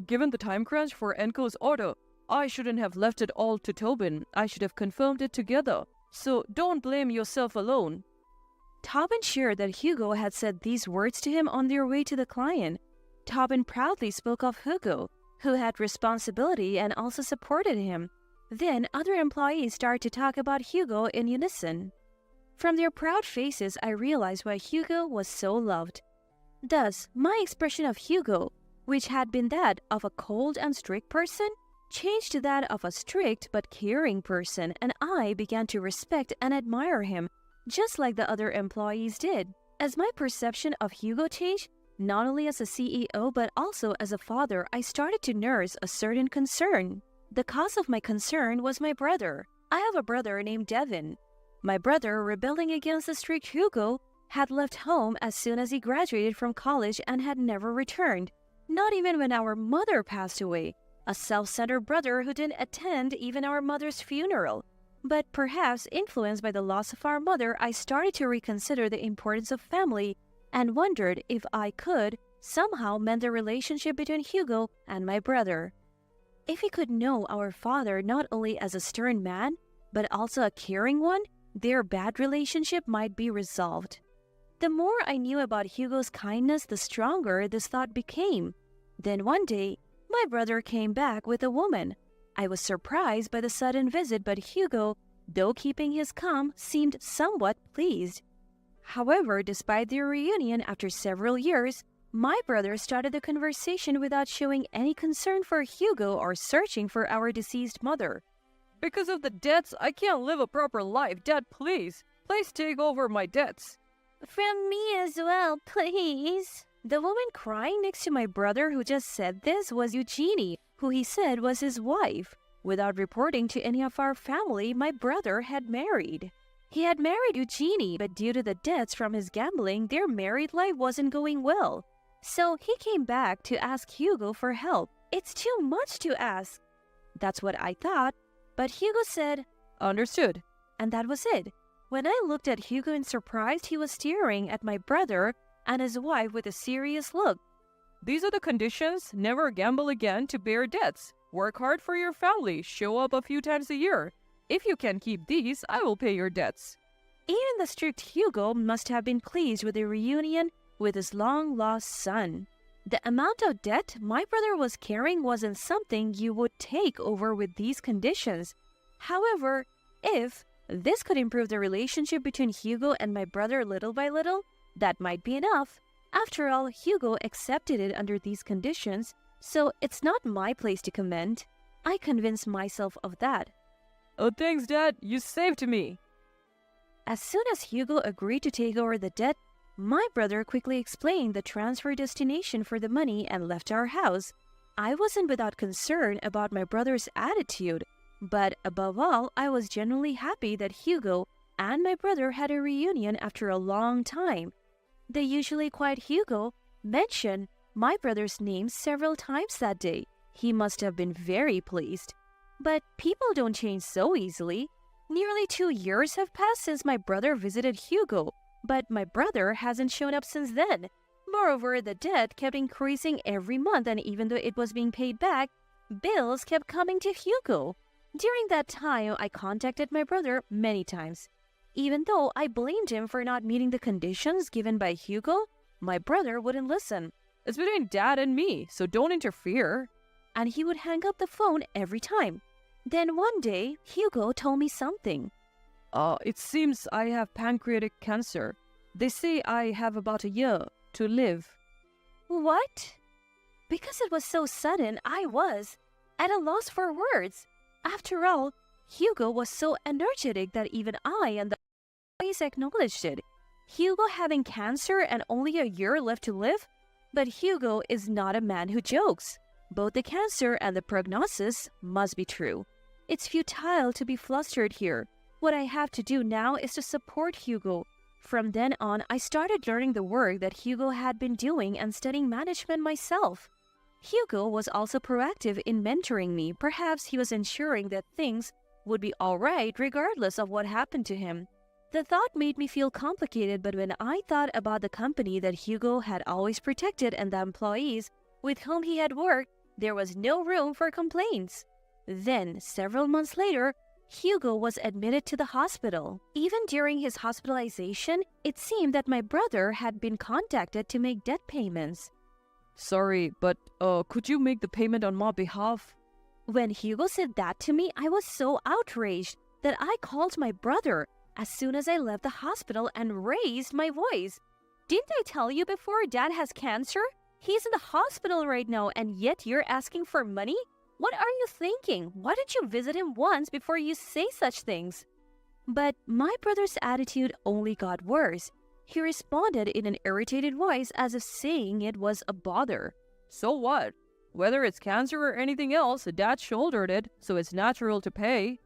Given the time crunch for & Co.'s order, I shouldn't have left it all to Tobin. I should have confirmed it together. So don't blame yourself alone. Tobin shared that Hugo had said these words to him on their way to the client. Tobin proudly spoke of Hugo, who had responsibility and also supported him. Then other employees started to talk about Hugo in unison. From their proud faces, I realized why Hugo was so loved. Thus, my expression of Hugo, which had been that of a cold and strict person, changed to that of a strict but caring person, and I began to respect and admire him, just like the other employees did. As my perception of Hugo changed, not only as a CEO but also as a father, I started to nurse a certain concern. The cause of my concern was my brother. I have a brother named Devin. My brother, rebelling against the strict Hugo, had left home as soon as he graduated from college and had never returned, not even when our mother passed away. A self-centered brother who didn't attend even our mother's funeral. But perhaps influenced by the loss of our mother, I started to reconsider the importance of family and wondered if I could somehow mend the relationship between Hugo and my brother. If he could know our father not only as a stern man, but also a caring one, their bad relationship might be resolved. The more I knew about Hugo's kindness, the stronger this thought became. Then one day, my brother came back with a woman. I was surprised by the sudden visit, but Hugo, though keeping his calm, seemed somewhat pleased. However, despite their reunion after several years, my brother started the conversation without showing any concern for Hugo or searching for our deceased mother. Because of the debts, I can't live a proper life. Dad, please. Please take over my debts. From me as well, please. The woman crying next to my brother who just said this was Eugenie, who he said was his wife. Without reporting to any of our family, my brother had married. He had married Eugenie, but due to the debts from his gambling, their married life wasn't going well. So he came back to ask Hugo for help. It's too much to ask. That's what I thought, but Hugo said, Understood. And that was it. When I looked at Hugo in surprise, he was staring at my brother and his wife with a serious look. These are the conditions. Never gamble again to bear debts. Work hard for your family. Show up a few times a year. If you can keep these, I will pay your debts. Even the strict Hugo must have been pleased with the reunion with his long-lost son. The amount of debt my brother was carrying wasn't something you would take over with these conditions. However, if this could improve the relationship between Hugo and my brother little by little, that might be enough. After all, Hugo accepted it under these conditions, so it's not my place to comment. I convinced myself of that. Oh, thanks, Dad. You saved me. As soon as Hugo agreed to take over the debt, my brother quickly explained the transfer destination for the money and left our house. I wasn't without concern about my brother's attitude, but above all, I was genuinely happy that Hugo and my brother had a reunion after a long time. The usually quiet Hugo mentioned my brother's name several times that day. He must have been very pleased. But people don't change so easily. Nearly 2 years have passed since my brother visited Hugo, but my brother hasn't shown up since then. Moreover, the debt kept increasing every month, and even though it was being paid back, bills kept coming to Hugo. During that time, I contacted my brother many times. Even though I blamed him for not meeting the conditions given by Hugo, my brother wouldn't listen. It's between Dad and me, so don't interfere. And he would hang up the phone every time. Then one day, Hugo told me something. It seems I have pancreatic cancer. They say I have about a year to live. What? Because it was so sudden, I was at a loss for words. After all, Hugo was so energetic that even I and the employees acknowledged it. Hugo having cancer and only a year left to live? But Hugo is not a man who jokes. Both the cancer and the prognosis must be true. It's futile to be flustered here. What I have to do now is to support Hugo, From then on, I started learning the work that Hugo had been doing and studying management myself. Hugo was also proactive in mentoring me. Perhaps he was ensuring that things would be alright regardless of what happened to him. The thought made me feel complicated, but when I thought about the company that Hugo had always protected and the employees with whom he had worked, there was no room for complaints. Then, several months later, Hugo was admitted to the hospital. Even during his hospitalization, it seemed that my brother had been contacted to make debt payments. Sorry, but could you make the payment on my behalf? When Hugo said that to me, I was so outraged that I called my brother as soon as I left the hospital and raised my voice. Didn't I tell you before Dad has cancer? He's in the hospital right now, and yet you're asking for money? What are you thinking? Why didn't you visit him once before you say such things? But my brother's attitude only got worse. He responded in an irritated voice as if saying it was a bother. So what? Whether it's cancer or anything else, Dad shouldered it, so it's natural to pay.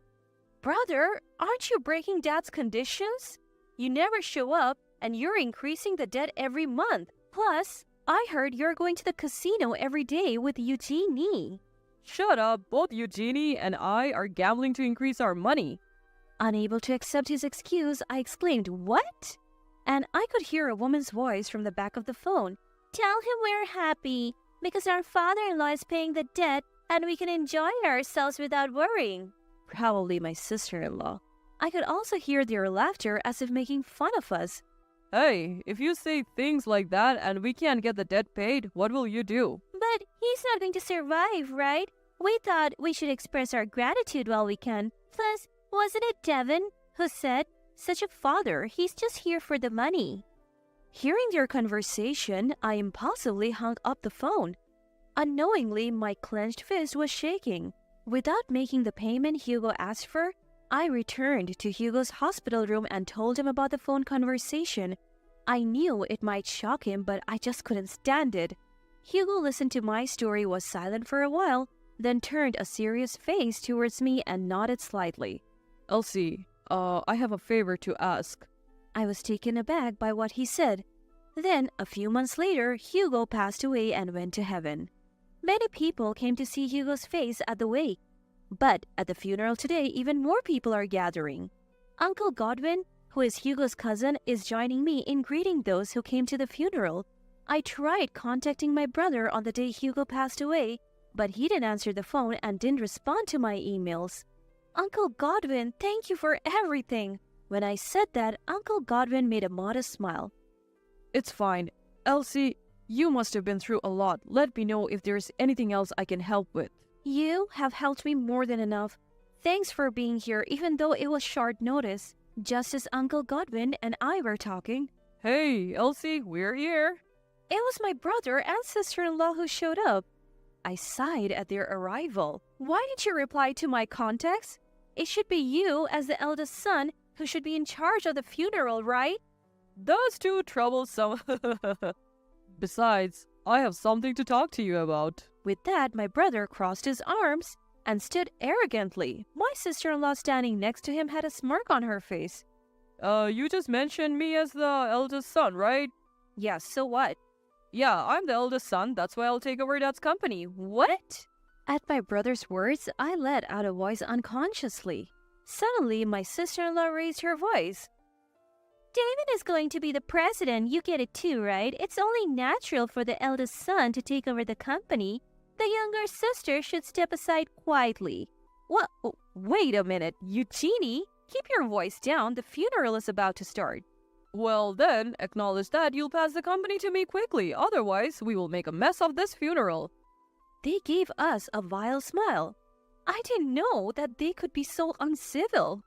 Brother, aren't you breaking Dad's conditions? You never show up, and you're increasing the debt every month. Plus, I heard you're going to the casino every day with Eugenie. Shut up, both Eugenie and I are gambling to increase our money. Unable to accept his excuse, I exclaimed, "What?" And I could hear a woman's voice from the back of the phone. "Tell him we're happy, because our father-in-law is paying the debt and we can enjoy ourselves without worrying." Probably my sister-in-law. I could also hear their laughter as if making fun of us. Hey, if you say things like that and we can't get the debt paid, what will you do? But he's not going to survive, right? We thought we should express our gratitude while we can. Plus, wasn't it Devin who said, "Such a father, he's just here for the money"? Hearing their conversation, I impulsively hung up the phone. Unknowingly, my clenched fist was shaking. Without making the payment Hugo asked for, I returned to Hugo's hospital room and told him about the phone conversation. I knew it might shock him, but I just couldn't stand it. Hugo listened to my story, was silent for a while, then turned a serious face towards me and nodded slightly. Elsie, I have a favor to ask. I was taken aback by what he said. Then, a few months later, Hugo passed away and went to heaven. Many people came to see Hugo's face at the wake. But at the funeral today, even more people are gathering. Uncle Godwin, who is Hugo's cousin, is joining me in greeting those who came to the funeral. I tried contacting my brother on the day Hugo passed away, but he didn't answer the phone and didn't respond to my emails. Uncle Godwin, thank you for everything. When I said that, Uncle Godwin made a modest smile. It's fine. Elsie, you must have been through a lot. Let me know if there's anything else I can help with. You have helped me more than enough. Thanks for being here, even though it was short notice. Just as Uncle Godwin and I were talking. Hey, Elsie, we're here. It was my brother and sister-in-law who showed up. I sighed at their arrival. Why didn't you reply to my contacts? It should be you, as the eldest son, who should be in charge of the funeral, right? Those two troublesome. Besides, I have something to talk to you about. With that, my brother crossed his arms and stood arrogantly. My sister-in-law standing next to him had a smirk on her face. You just mentioned me as the eldest son, right? Yeah, so what? Yeah, I'm the eldest son. That's why I'll take over Dad's company. What? At my brother's words, I let out a voice unconsciously. Suddenly, my sister-in-law raised her voice. David is going to be the president. You get it too, right? It's only natural for the eldest son to take over the company. The younger sister should step aside quietly. What? Wait a minute, Eugenie? Keep your voice down. The funeral is about to start. Well then, acknowledge that you'll pass the company to me quickly. Otherwise, we will make a mess of this funeral. They gave us a vile smile. I didn't know that they could be so uncivil.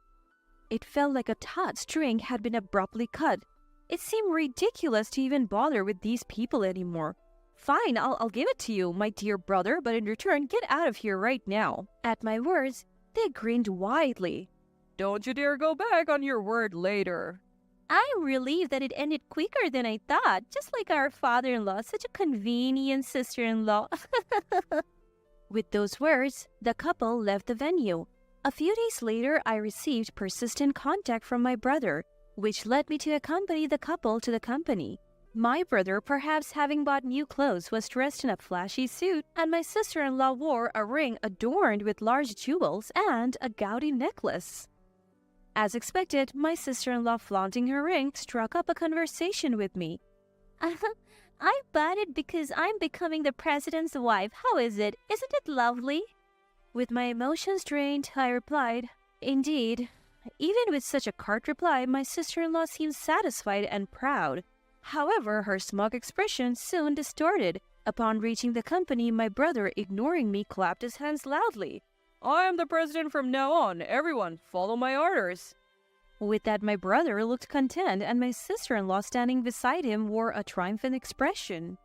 It felt like a taut string had been abruptly cut. It seemed ridiculous to even bother with these people anymore. Fine, I'll give it to you, my dear brother, but in return, get out of here right now. At my words, they grinned widely. Don't you dare go back on your word later. I'm relieved that it ended quicker than I thought, just like our father-in-law, such a convenient sister-in-law. With those words, the couple left the venue. A few days later, I received persistent contact from my brother. which led me to accompany the couple to the company. My brother, perhaps having bought new clothes, was dressed in a flashy suit, and my sister-in-law wore a ring adorned with large jewels and a gaudy necklace. As expected, my sister-in-law, flaunting her ring, struck up a conversation with me. I bought it because I'm becoming the president's wife. How is it? Isn't it lovely? With my emotions drained, I replied, "Indeed." Even with such a curt reply, my sister-in-law seemed satisfied and proud. However, her smug expression soon distorted. Upon reaching the company, my brother, ignoring me, clapped his hands loudly. I am the president from now on. Everyone, follow my orders. With that, my brother looked content, and my sister-in-law, standing beside him, wore a triumphant expression.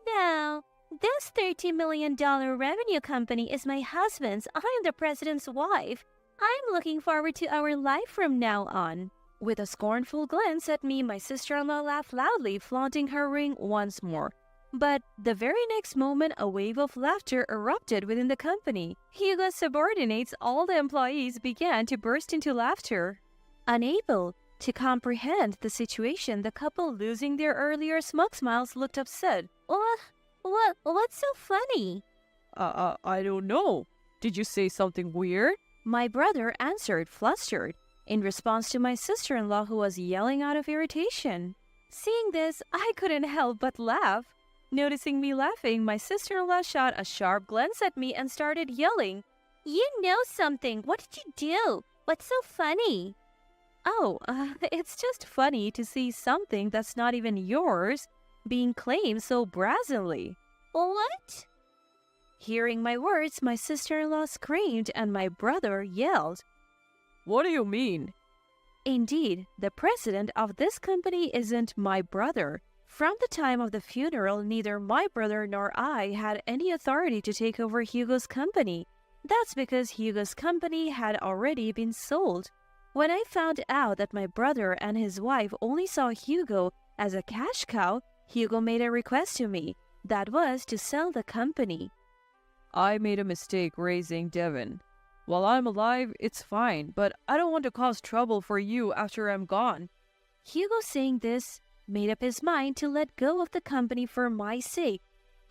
Now, this $30 million revenue company is my husband's. I am the president's wife. I'm looking forward to our life from now on. With a scornful glance at me, my sister-in-law laughed loudly, flaunting her ring once more. But the very next moment, a wave of laughter erupted within the company. Hugo's subordinates, all the employees, began to burst into laughter. Unable to comprehend the situation, the couple, losing their earlier smug smiles, looked upset. What's so funny? I don't know. Did you say something weird? My brother answered, flustered, in response to my sister-in-law, who was yelling out of irritation. Seeing this, I couldn't help but laugh. Noticing me laughing, my sister-in-law shot a sharp glance at me and started yelling, You know something. What did you do? What's so funny? "Oh, it's just funny to see something that's not even yours being claimed so brazenly." What? Hearing my words, my sister-in-law screamed and my brother yelled. What do you mean? Indeed, the president of this company isn't my brother. From the time of the funeral, neither my brother nor I had any authority to take over Hugo's company. That's because Hugo's company had already been sold. When I found out that my brother and his wife only saw Hugo as a cash cow, Hugo made a request to me. That was to sell the company. I made a mistake raising Devin. While I'm alive, it's fine, but I don't want to cause trouble for you after I'm gone. Hugo, saying this, made up his mind to let go of the company for my sake.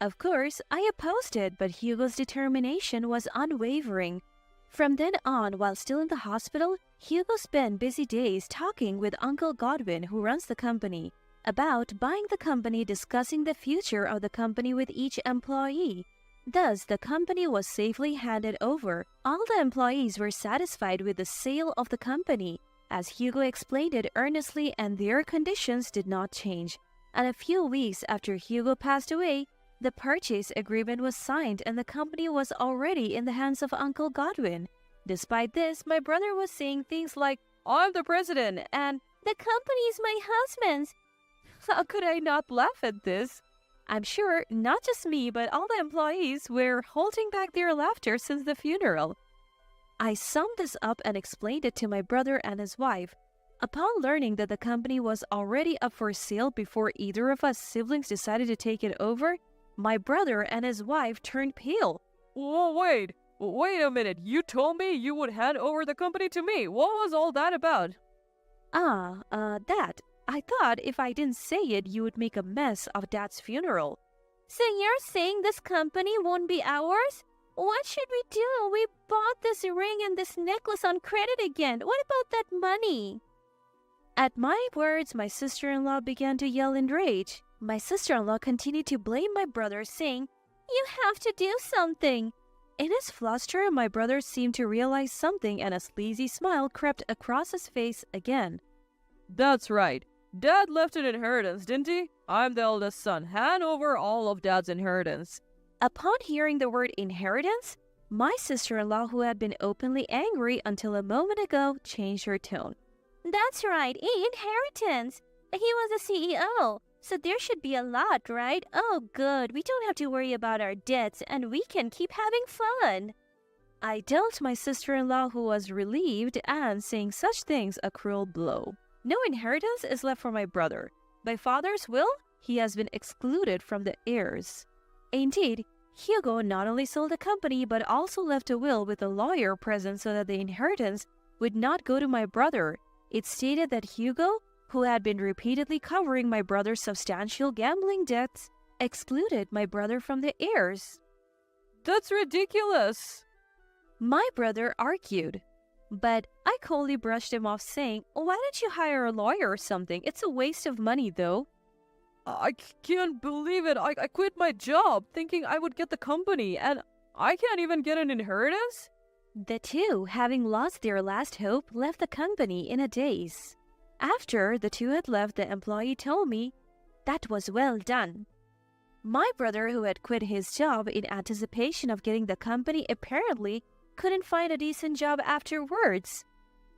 Of course, I opposed it, but Hugo's determination was unwavering. From then on, while still in the hospital, Hugo spent busy days talking with Uncle Godwin, who runs the company, about buying the company, discussing the future of the company with each employee. Thus, the company was safely handed over. All the employees were satisfied with the sale of the company, as Hugo explained it earnestly, and their conditions did not change. And a few weeks after Hugo passed away, the purchase agreement was signed and the company was already in the hands of Uncle Godwin. Despite this, my brother was saying things like, I'm the president and the company's my husband's. How could I not laugh at this? I'm sure not just me, but all the employees were holding back their laughter since the funeral. I summed this up and explained it to my brother and his wife. Upon learning that the company was already up for sale before either of us siblings decided to take it over, my brother and his wife turned pale. Oh, wait a minute. You told me you would hand over the company to me. What was all that about? That. I thought if I didn't say it, you would make a mess of Dad's funeral. So you're saying this company won't be ours? What should we do? We bought this ring and this necklace on credit again. What about that money? At my words, my sister-in-law began to yell in rage. My sister-in-law continued to blame my brother, saying, You have to do something. In his fluster, my brother seemed to realize something and a sleazy smile crept across his face again. That's right. Dad left an inheritance, didn't he? I'm the eldest son. Hand over all of Dad's inheritance. Upon hearing the word inheritance, my sister-in-law, who had been openly angry until a moment ago, changed her tone. That's right, inheritance. He was a CEO, so there should be a lot, right? Oh, good. We don't have to worry about our debts, and we can keep having fun. I dealt my sister-in-law, who was relieved and saying such things, a cruel blow. No inheritance is left for my brother. By father's will, he has been excluded from the heirs. Indeed, Hugo not only sold the company but also left a will with a lawyer present so that the inheritance would not go to my brother. It stated that Hugo who had been repeatedly covering my brother's substantial gambling debts, excluded my brother from the heirs. That's ridiculous. My brother argued, but I coldly brushed him off, saying, "Why don't you hire a lawyer or something? It's a waste of money, though." I can't believe it. I quit my job thinking I would get the company, and I can't even get an inheritance? The two, having lost their last hope, left the company in a daze. After the two had left, the employee told me, "That was well done." My brother, who had quit his job in anticipation of getting the company, apparently couldn't find a decent job afterwards.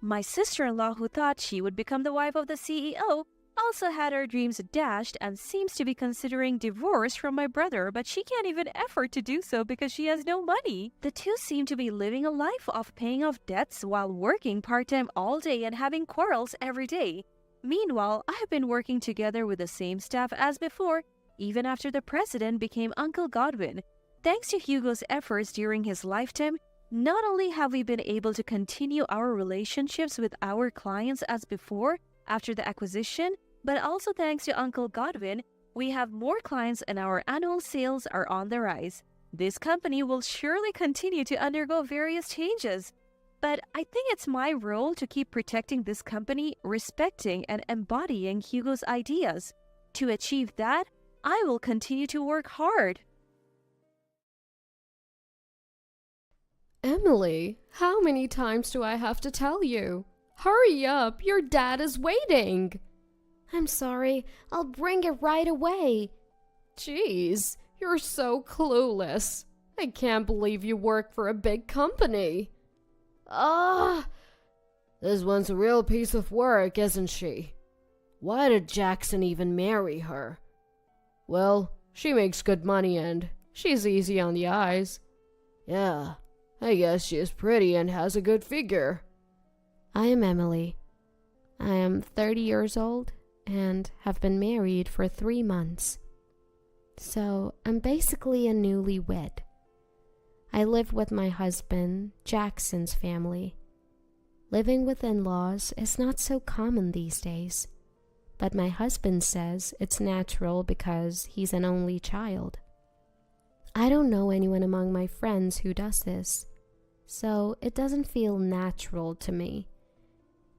My sister-in-law, who thought she would become the wife of the CEO, also had her dreams dashed and seems to be considering divorce from my brother, but she can't even afford to do so because she has no money. The two seem to be living a life of paying off debts while working part-time all day and having quarrels every day. Meanwhile, I have been working together with the same staff as before, even after the president became Uncle Godwin. Thanks to Hugo's efforts during his lifetime, not only have we been able to continue our relationships with our clients as before after the acquisition, but also thanks to Uncle Godwin, we have more clients and our annual sales are on the rise. This company will surely continue to undergo various changes, but I think it's my role to keep protecting this company, respecting and embodying Hugo's ideas. To achieve that, I will continue to work hard. Emily, how many times do I have to tell you? Hurry up, your dad is waiting. I'm sorry, I'll bring it right away. Jeez, you're so clueless. I can't believe you work for a big company. This one's a real piece of work, isn't she? Why did Jackson even marry her? Well, she makes good money and she's easy on the eyes. Yeah, I guess she is pretty and has a good figure. I am Emily. I am 30 years old and have been married for 3 months. So I'm basically a newlywed. I live with my husband, Jackson's family. Living with in-laws is not so common these days, but my husband says it's natural because he's an only child. I don't know anyone among my friends who does this, so it doesn't feel natural to me.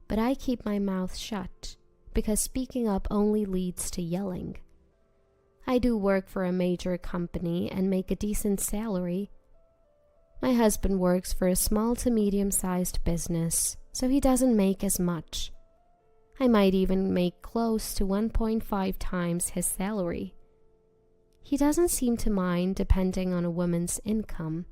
But I keep my mouth shut because speaking up only leads to yelling. I do work for a major company and make a decent salary. My husband works for a small to medium-sized business, so he doesn't make as much. I might even make close to 1.5 times his salary. He doesn't seem to mind depending on a woman's income.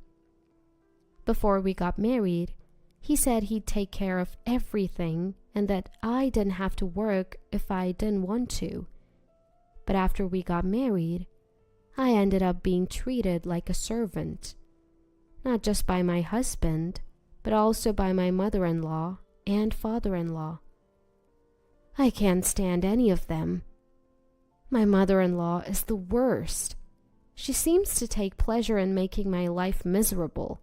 Before we got married, he said he'd take care of everything and that I didn't have to work if I didn't want to. But after we got married, I ended up being treated like a servant. Not just by my husband, but also by my mother-in-law and father-in-law. I can't stand any of them. My mother-in-law is the worst. She seems to take pleasure in making my life miserable.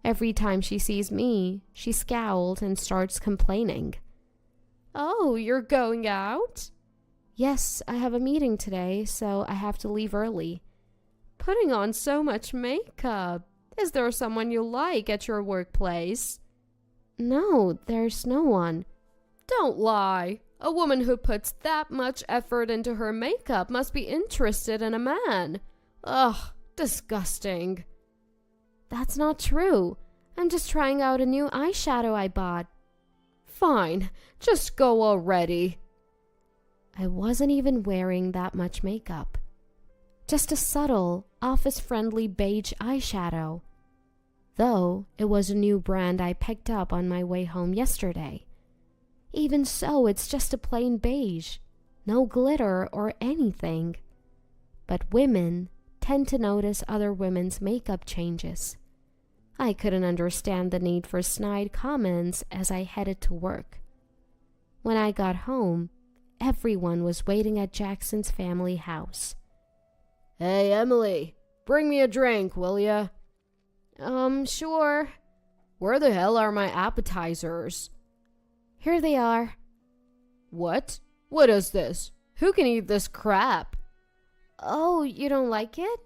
Every time she sees me, she scowls and starts complaining. Oh, you're going out? Yes, I have a meeting today, so I have to leave early. Putting on so much makeup. Is there someone you like at your workplace? No, there's no one. Don't lie. A woman who puts that much effort into her makeup must be interested in a man. Ugh, disgusting. That's not true. I'm just trying out a new eyeshadow I bought. Fine, just go already. I wasn't even wearing that much makeup. Just a subtle, office-friendly beige eyeshadow. Though it was a new brand I picked up on my way home yesterday. Even so, it's just a plain beige. No glitter or anything. But women tend to notice other women's makeup changes. I couldn't understand the need for snide comments as I headed to work. When I got home, everyone was waiting at Jackson's family house. Hey, Emily, bring me a drink, will ya? Sure. Where the hell are my appetizers? Here they are. What? What is this? Who can eat this crap? Oh, you don't like it?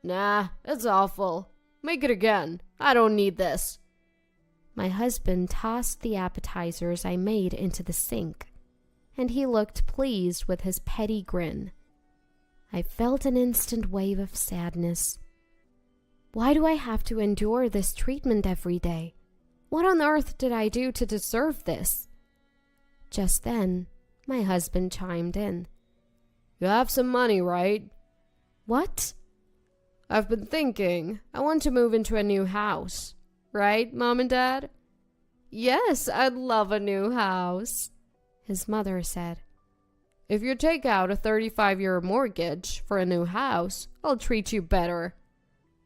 Nah, it's awful. Make it again. I don't need this. My husband tossed the appetizers I made into the sink, and he looked pleased with his petty grin. I felt an instant wave of sadness. Why do I have to endure this treatment every day? What on earth did I do to deserve this? Just then, my husband chimed in. You have some money, right? What? I've been thinking. I want to move into a new house. Right, Mom and Dad? Yes, I'd love a new house, his mother said. If you take out a 35-year mortgage for a new house, I'll treat you better.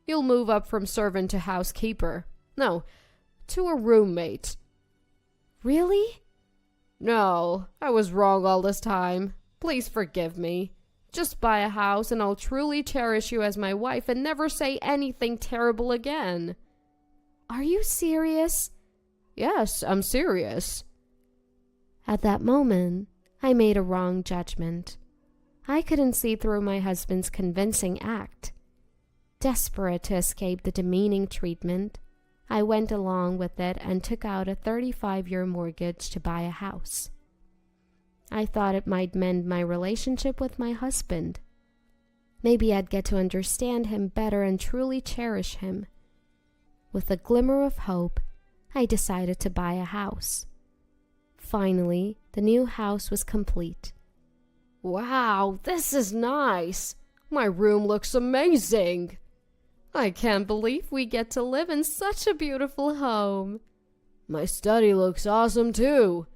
You'll move up from servant to housekeeper. No, to a roommate. Really? No, I was wrong all this time. Please forgive me. Just buy a house and I'll truly cherish you as my wife and never say anything terrible again. Are you serious? Yes, I'm serious. At that moment, I made a wrong judgment. I couldn't see through my husband's convincing act. Desperate to escape the demeaning treatment, I went along with it and took out a 35-year mortgage to buy a house. I thought it might mend my relationship with my husband. Maybe I'd get to understand him better and truly cherish him. With a glimmer of hope, I decided to buy a house. Finally, the new house was complete. Wow, this is nice. My room looks amazing. I can't believe we get to live in such a beautiful home. My study looks awesome too.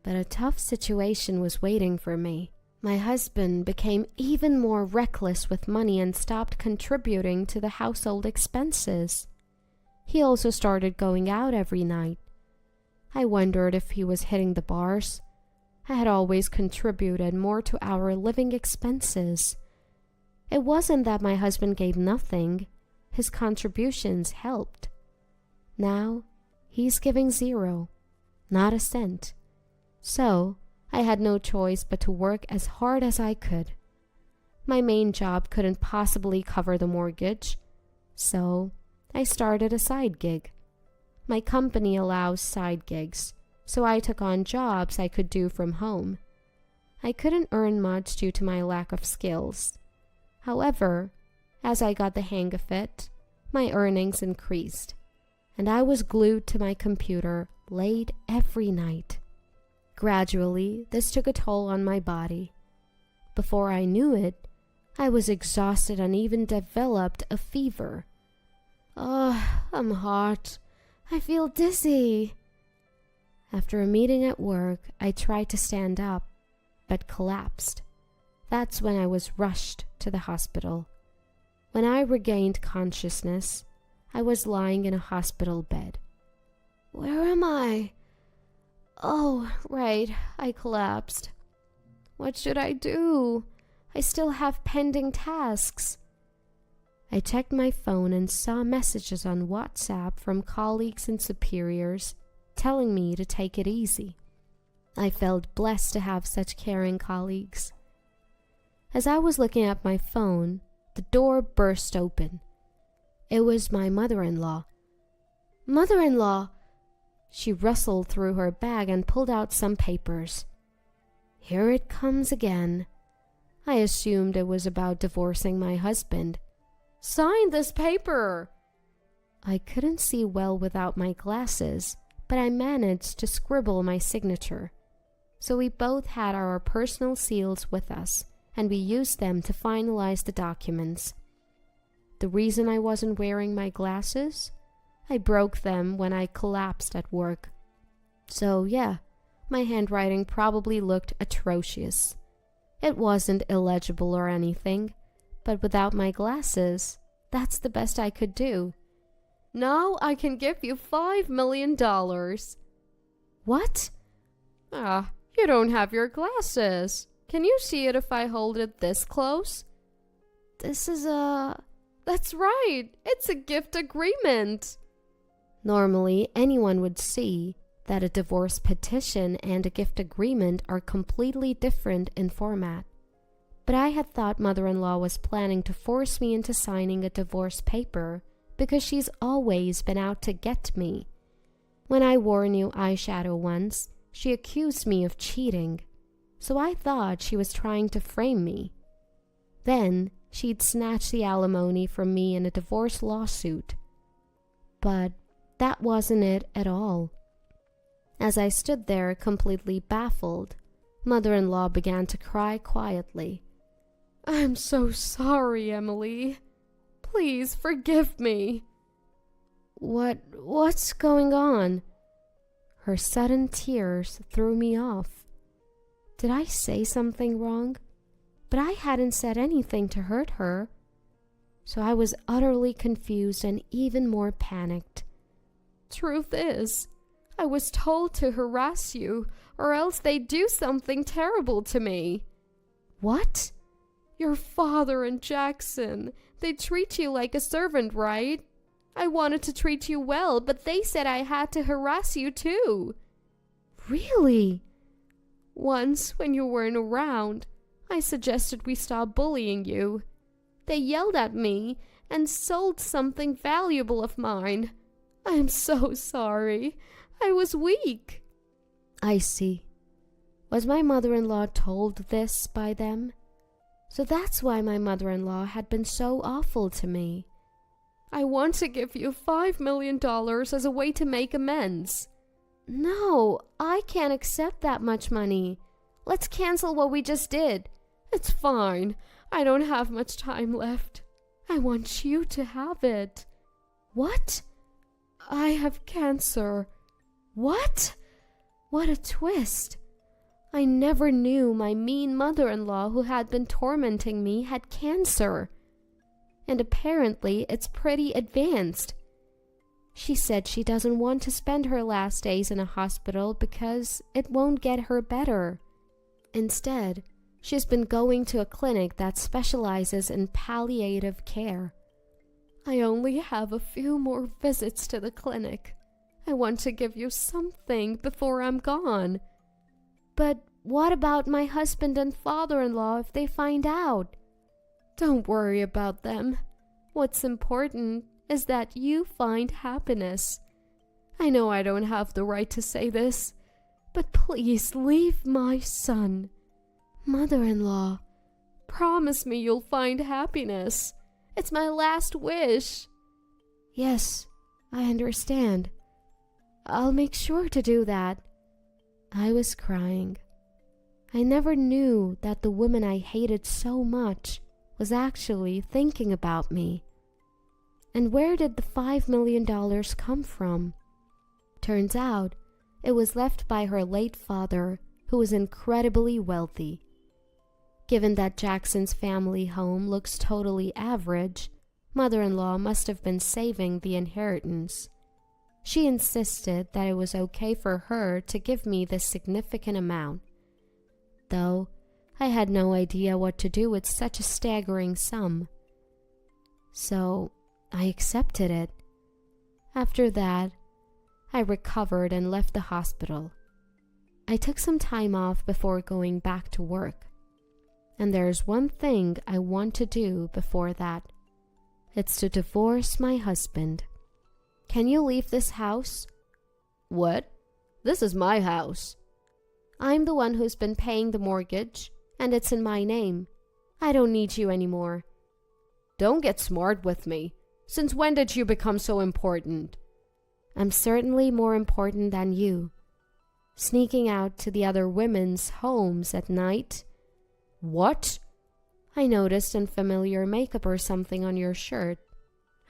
But a tough situation was waiting for me. My husband became even more reckless with money and stopped contributing to the household expenses. He also started going out every night. I wondered if he was hitting the bars. I had always contributed more to our living expenses. It wasn't that my husband gave nothing. His contributions helped. Now, he's giving zero, not a cent. So, I had no choice but to work as hard as I could. My main job couldn't possibly cover the mortgage, so I started a side gig. My company allows side gigs, so I took on jobs I could do from home. I couldn't earn much due to my lack of skills. However, as I got the hang of it, my earnings increased, and I was glued to my computer late every night. Gradually, this took a toll on my body. Before I knew it, I was exhausted and even developed a fever. I'm hot. I feel dizzy. After a meeting at work, I tried to stand up, but collapsed. That's when I was rushed to the hospital. When I regained consciousness, I was lying in a hospital bed. Where am I? Oh, right, I collapsed. What should I do? I still have pending tasks. I checked my phone and saw messages on WhatsApp from colleagues and superiors telling me to take it easy. I felt blessed to have such caring colleagues. As I was looking at my phone, the door burst open. It was my mother-in-law. Mother-in-law! She rustled through her bag and pulled out some papers. Here it comes again. I assumed it was about divorcing my husband. Sign this paper! I couldn't see well without my glasses, but I managed to scribble my signature. So we both had our personal seals with us, and we used them to finalize the documents. The reason I wasn't wearing my glasses? I broke them when I collapsed at work. So yeah, my handwriting probably looked atrocious. It wasn't illegible or anything, but without my glasses, that's the best I could do. Now I can give you $5 million. What? You don't have your glasses. Can you see it if I hold it this close? That's right, it's a gift agreement. Normally anyone would see, that a divorce petition and a gift agreement are completely different in format. But I had thought mother-in-law was planning to force me into signing a divorce paper because she's always been out to get me. When I wore new eyeshadow once, she accused me of cheating, so I thought she was trying to frame me. Then she'd snatch the alimony from me in a divorce lawsuit. But that wasn't it at all. As I stood there completely baffled, mother-in-law began to cry quietly. I'm so sorry, Emily. Please forgive me. What's going on? Her sudden tears threw me off. Did I say something wrong? But I hadn't said anything to hurt her. So I was utterly confused and even more panicked. Truth is, I was told to harass you, or else they'd do something terrible to me. What? Your father and Jackson, they treat you like a servant, right? I wanted to treat you well, but they said I had to harass you too. Really? Once, when you weren't around, I suggested we stop bullying you. They yelled at me and sold something valuable of mine. I am so sorry. I was weak. I see. Was my mother-in-law told this by them? So that's why my mother-in-law had been so awful to me. I want to give you $5 million as a way to make amends. No, I can't accept that much money. Let's cancel what we just did. It's fine. I don't have much time left. I want you to have it. What? I have cancer. What? What a twist. I never knew my mean mother-in-law who had been tormenting me had cancer. And apparently it's pretty advanced. She said she doesn't want to spend her last days in a hospital because it won't get her better. Instead, she's been going to a clinic that specializes in palliative care. I only have a few more visits to the clinic. I want to give you something before I'm gone. But what about my husband and father-in-law if they find out? Don't worry about them. What's important is that you find happiness. I know I don't have the right to say this, but please leave my son. Mother-in-law, promise me you'll find happiness. It's my last wish. Yes, I understand. I'll make sure to do that. I was crying. I never knew that the woman I hated so much was actually thinking about me. And where did the $5 million come from? Turns out, it was left by her late father, who was incredibly wealthy. Given that Jackson's family home looks totally average, mother-in-law must have been saving the inheritance. She insisted that it was okay for her to give me this significant amount, though I had no idea what to do with such a staggering sum. So I accepted it. After that, I recovered and left the hospital. I took some time off before going back to work. And there's one thing I want to do before that. It's to divorce my husband. Can you leave this house? What? This is my house. I'm the one who's been paying the mortgage, and it's in my name. I don't need you anymore. Don't get smart with me. Since when did you become so important? I'm certainly more important than you. Sneaking out to the other women's homes at night. What? I noticed unfamiliar makeup or something on your shirt.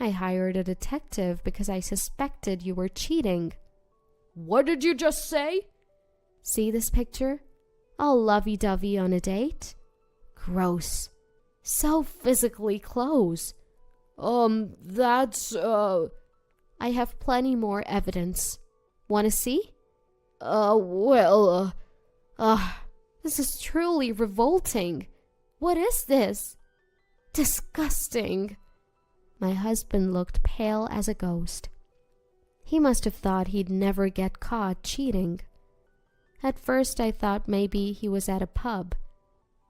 I hired a detective because I suspected you were cheating. What did you just say? See this picture? All lovey-dovey on a date? Gross. So physically close. That's, I have plenty more evidence. Want to see? This is truly revolting. What is this? Disgusting. My husband looked pale as a ghost. He must have thought he'd never get caught cheating. At first I thought maybe he was at a pub.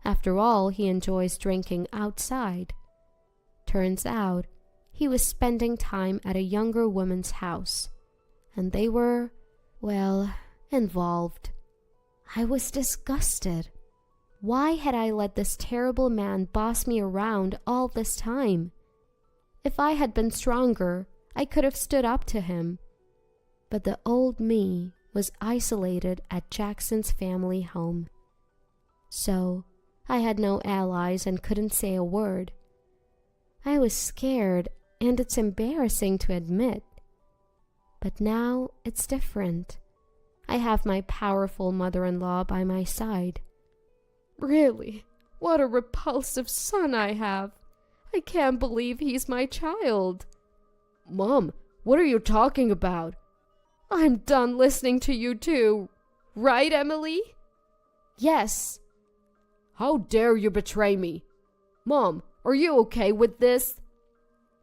After all, he enjoys drinking outside. Turns out, he was spending time at a younger woman's house, and they were, well, involved. I was disgusted. Why had I let this terrible man boss me around all this time? If I had been stronger, I could have stood up to him. But the old me was isolated at Jackson's family home. So, I had no allies and couldn't say a word. I was scared, and it's embarrassing to admit. But now it's different. I have my powerful mother-in-law by my side. Really? What a repulsive son I have. I can't believe he's my child. Mom, what are you talking about? I'm done listening to you two. Right, Emily? Yes. How dare you betray me? Mom, are you okay with this?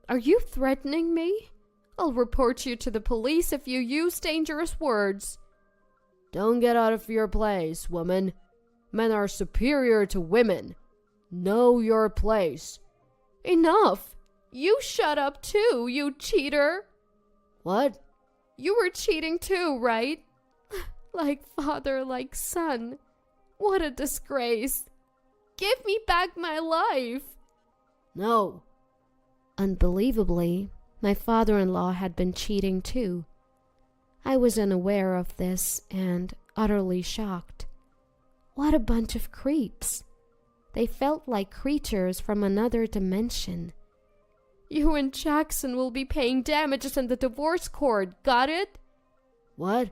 Are you threatening me? I'll report you to the police if you use dangerous words. Don't get out of your place, woman. Men are superior to women. Know your place. Enough! You shut up too, you cheater! What? You were cheating too, right? Like father, like son. What a disgrace. Give me back my life. No. Unbelievably, my father-in-law had been cheating too. I was unaware of this and utterly shocked. What a bunch of creeps. They felt like creatures from another dimension. You and Jackson will be paying damages in the divorce court, got it? What?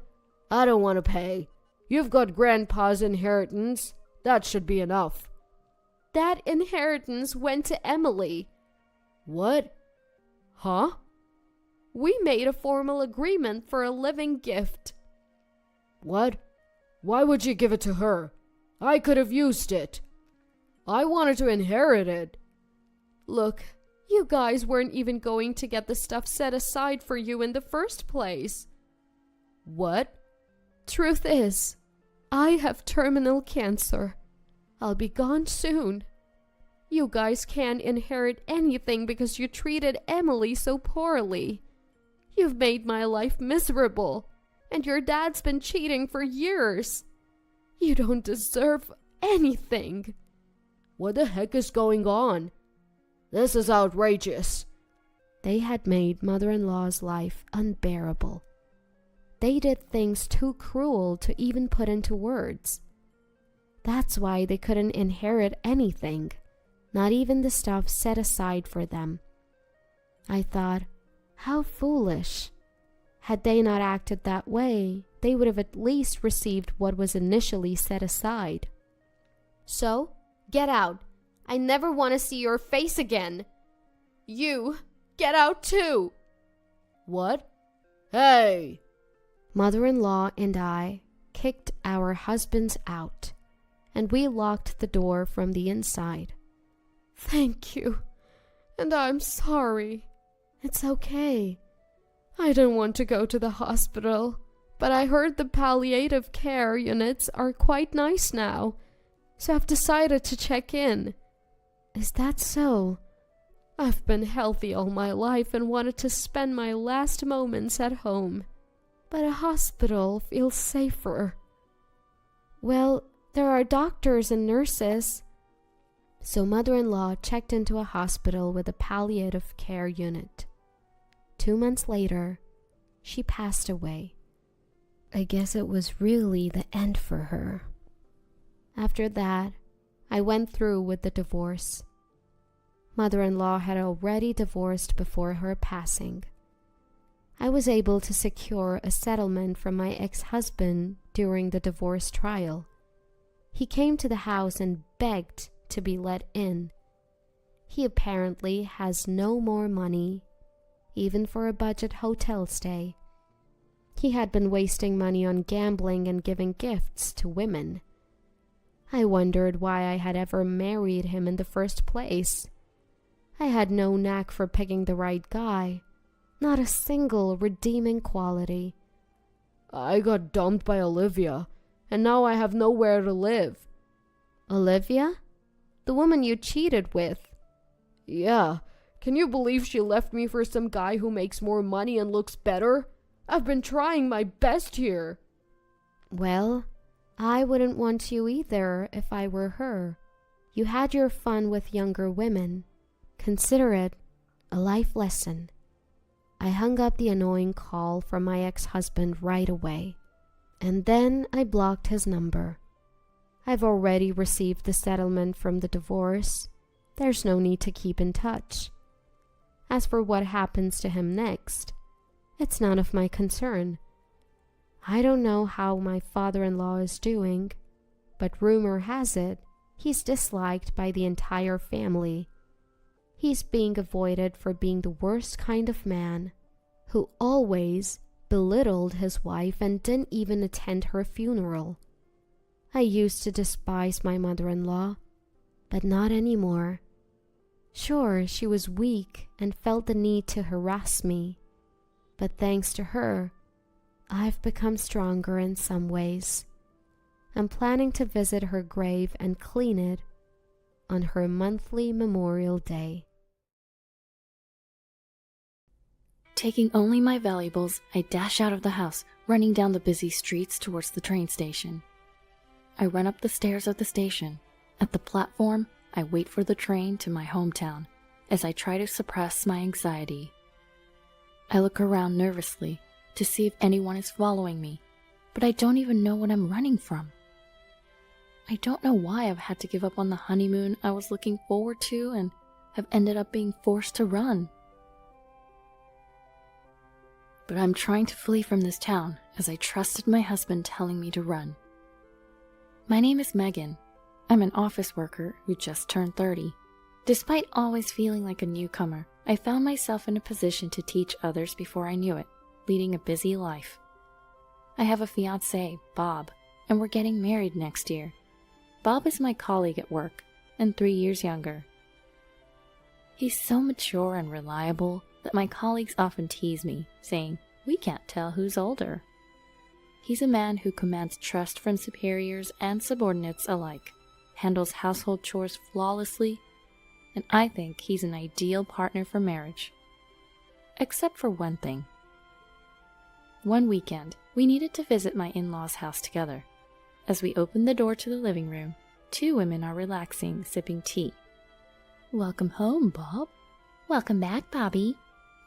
I don't want to pay. You've got Grandpa's inheritance. That should be enough. That inheritance went to Emily. What? Huh? We made a formal agreement for a living gift. What? Why would you give it to her? I could have used it. I wanted to inherit it. Look, you guys weren't even going to get the stuff set aside for you in the first place. What? Truth is, I have terminal cancer. I'll be gone soon. You guys can't inherit anything because you treated Emily so poorly. You've made my life miserable, and your dad's been cheating for years. You don't deserve anything. What the heck is going on? This is outrageous. They had made mother-in-law's life unbearable. They did things too cruel to even put into words. That's why they couldn't inherit anything, not even the stuff set aside for them. I thought, how foolish. Had they not acted that way, they would have at least received what was initially set aside. So, get out. I never want to see your face again. You, get out too. What? Hey! Mother-in-law and I kicked our husbands out, and we locked the door from the inside. Thank you, and I'm sorry. It's okay. I don't want to go to the hospital, but I heard the palliative care units are quite nice now, so I've decided to check in. Is that so? I've been healthy all my life and wanted to spend my last moments at home, but a hospital feels safer. Well, there are doctors and nurses. So mother-in-law checked into a hospital with a palliative care unit. 2 months later, she passed away. I guess it was really the end for her. After that, I went through with the divorce. Mother-in-law had already divorced before her passing. I was able to secure a settlement from my ex-husband during the divorce trial. He came to the house and begged to be let in. He apparently has no more money, even for a budget hotel stay. He had been wasting money on gambling and giving gifts to women. I wondered why I had ever married him in the first place. I had no knack for picking the right guy, Not a single redeeming quality. I got dumped by Olivia, and now I have nowhere to live. Olivia? The woman you cheated with? Yeah, can you believe she left me for some guy who makes more money and looks better? I've been trying my best here. Well, I wouldn't want you either if I were her. You had your fun with younger women. Consider it a life lesson. I hung up the annoying call from my ex-husband right away, and then I blocked his number. I've already received the settlement from the divorce. There's no need to keep in touch. As for what happens to him next, it's none of my concern. I don't know how my father-in-law is doing, but rumor has it he's disliked by the entire family. He's being avoided for being the worst kind of man, who always belittled his wife and didn't even attend her funeral. I used to despise my mother-in-law, but not anymore. Sure, she was weak and felt the need to harass me, but thanks to her, I've become stronger in some ways. I'm planning to visit her grave and clean it on her monthly Memorial Day. Taking only my valuables, I dash out of the house, running down the busy streets towards the train station. I run up the stairs of the station. At the platform, I wait for the train to my hometown as I try to suppress my anxiety. I look around nervously to see if anyone is following me, but I don't even know what I'm running from. I don't know why I've had to give up on the honeymoon I was looking forward to and have ended up being forced to run. But I'm trying to flee from this town as I trusted my husband telling me to run. My name is Megan. I'm an office worker who just turned 30. Despite always feeling like a newcomer, I found myself in a position to teach others before I knew it, leading a busy life. I have a fiancé, Bob, and we're getting married next year. Bob is my colleague at work, and 3 years younger. He's so mature and reliable that my colleagues often tease me, saying, "We can't tell who's older." He's a man who commands trust from superiors and subordinates alike, handles household chores flawlessly, and I think he's an ideal partner for marriage. Except for one thing. One weekend, we needed to visit my in-laws' house together. As we opened the door to the living room, 2 women are relaxing, sipping tea. "Welcome home, Bob." "Welcome back, Bobby."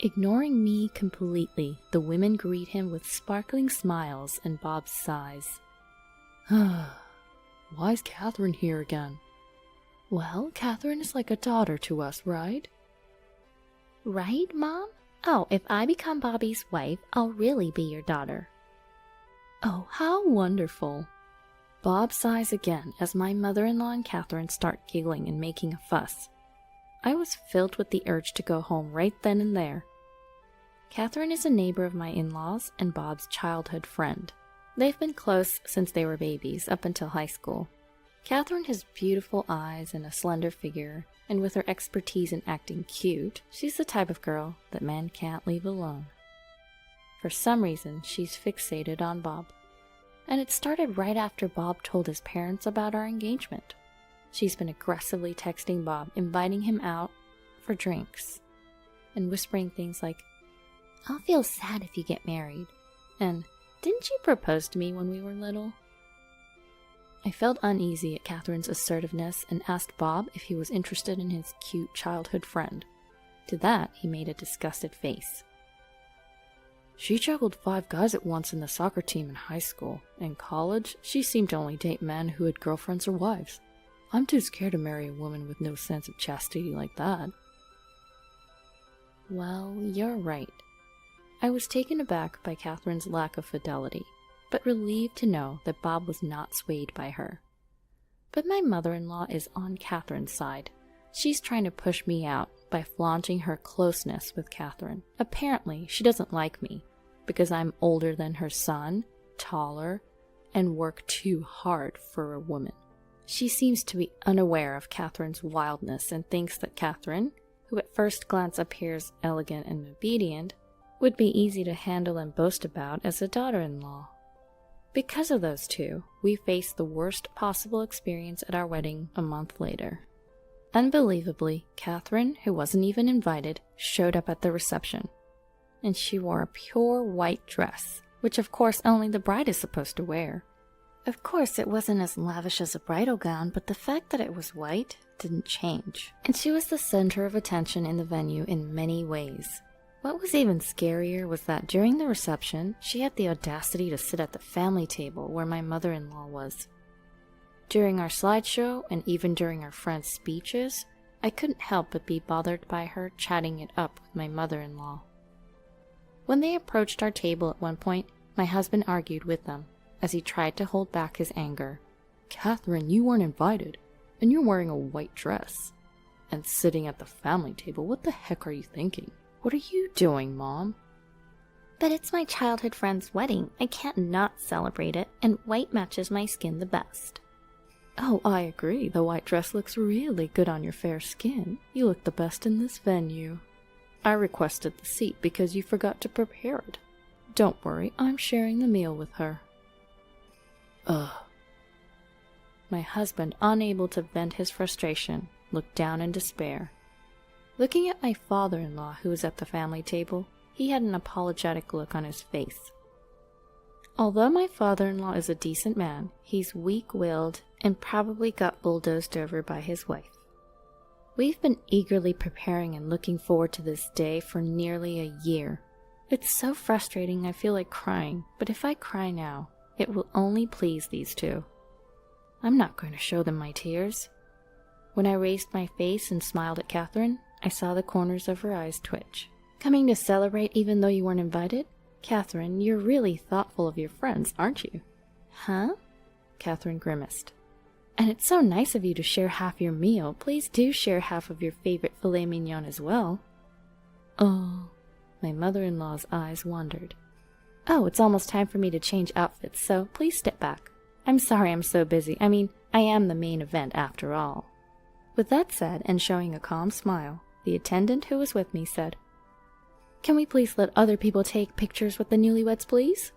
Ignoring me completely, the women greet him with sparkling smiles and Bob sighs. Why is Catherine here again? "Well, Catherine is like a daughter to us, right?" Right, Mom? Oh, if I become Bobby's wife, I'll really be your daughter. "Oh, how wonderful." Bob sighs again as my mother-in-law and Catherine start giggling and making a fuss. I was filled with the urge to go home right then and there. Catherine is a neighbor of my in-laws and Bob's childhood friend. They've been close since they were babies, up until high school. Catherine has beautiful eyes and a slender figure, and with her expertise in acting cute, she's the type of girl that men can't leave alone. For some reason, she's fixated on Bob. And it started right after Bob told his parents about our engagement. She's been aggressively texting Bob, inviting him out for drinks, and whispering things like, "I'll feel sad if you get married," and "Didn't you propose to me when we were little?" I felt uneasy at Catherine's assertiveness and asked Bob if he was interested in his cute childhood friend. To that, he made a disgusted face. "She juggled 5 guys at once in the soccer team in high school. In college, she seemed to only date men who had girlfriends or wives. I'm too scared to marry a woman with no sense of chastity like that." Well, you're right. I was taken aback by Catherine's lack of fidelity, but relieved to know that Bob was not swayed by her. But my mother-in-law is on Catherine's side. She's trying to push me out by flaunting her closeness with Catherine. Apparently, she doesn't like me because I'm older than her son, taller, and work too hard for a woman. She seems to be unaware of Catherine's wildness and thinks that Catherine, who at first glance appears elegant and obedient, would be easy to handle and boast about as a daughter-in-law. Because of those two, we faced the worst possible experience at our wedding a month later. Unbelievably, Catherine, who wasn't even invited, showed up at the reception. And she wore a pure white dress, which of course only the bride is supposed to wear. Of course, it wasn't as lavish as a bridal gown, but the fact that it was white didn't change. And she was the center of attention in the venue in many ways. What was even scarier was that during the reception, she had the audacity to sit at the family table where my mother-in-law was. During our slideshow, and even during our friends' speeches, I couldn't help but be bothered by her chatting it up with my mother-in-law. When they approached our table at one point, my husband argued with them, as he tried to hold back his anger. "Catherine, you weren't invited, and you're wearing a white dress. And sitting at the family table, what the heck are you thinking? What are you doing, Mom?" "But it's my childhood friend's wedding. I can't not celebrate it, and white matches my skin the best." "Oh, I agree. The white dress looks really good on your fair skin. You look the best in this venue. I requested the seat because you forgot to prepare it. Don't worry, I'm sharing the meal with her." Ugh. My husband, unable to vent his frustration, looked down in despair. Looking at my father-in-law, who was at the family table, he had an apologetic look on his face. Although my father-in-law is a decent man, he's weak-willed and probably got bulldozed over by his wife. We've been eagerly preparing and looking forward to this day for nearly a year. It's so frustrating I feel like crying, but if I cry now, it will only please these two. I'm not going to show them my tears. When I raised my face and smiled at Catherine, I saw the corners of her eyes twitch. "Coming to celebrate even though you weren't invited? Catherine, you're really thoughtful of your friends, aren't you?" "Huh?" Catherine grimaced. "And it's so nice of you to share half your meal. Please do share half of your favorite filet mignon as well." "Oh." My mother-in-law's eyes wandered. "Oh, it's almost time for me to change outfits, so please step back. I'm sorry I'm so busy. I mean, I am the main event after all." With that said, and showing a calm smile, the attendant who was with me said, "Can we please let other people take pictures with the newlyweds, please?"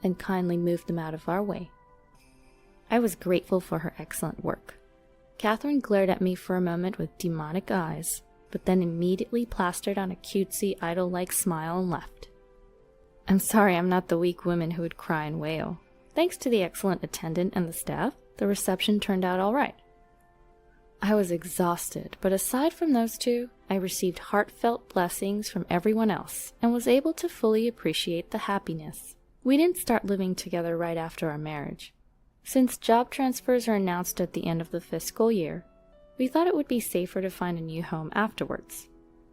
and kindly moved them out of our way. I was grateful for her excellent work. Catherine glared at me for a moment with demonic eyes, but then immediately plastered on a cutesy, idol-like smile and left. I'm sorry I'm not the weak woman who would cry and wail. Thanks to the excellent attendant and the staff, the reception turned out all right. I was exhausted, but aside from those two, I received heartfelt blessings from everyone else and was able to fully appreciate the happiness. We didn't start living together right after our marriage. Since job transfers are announced at the end of the fiscal year, we thought it would be safer to find a new home afterwards.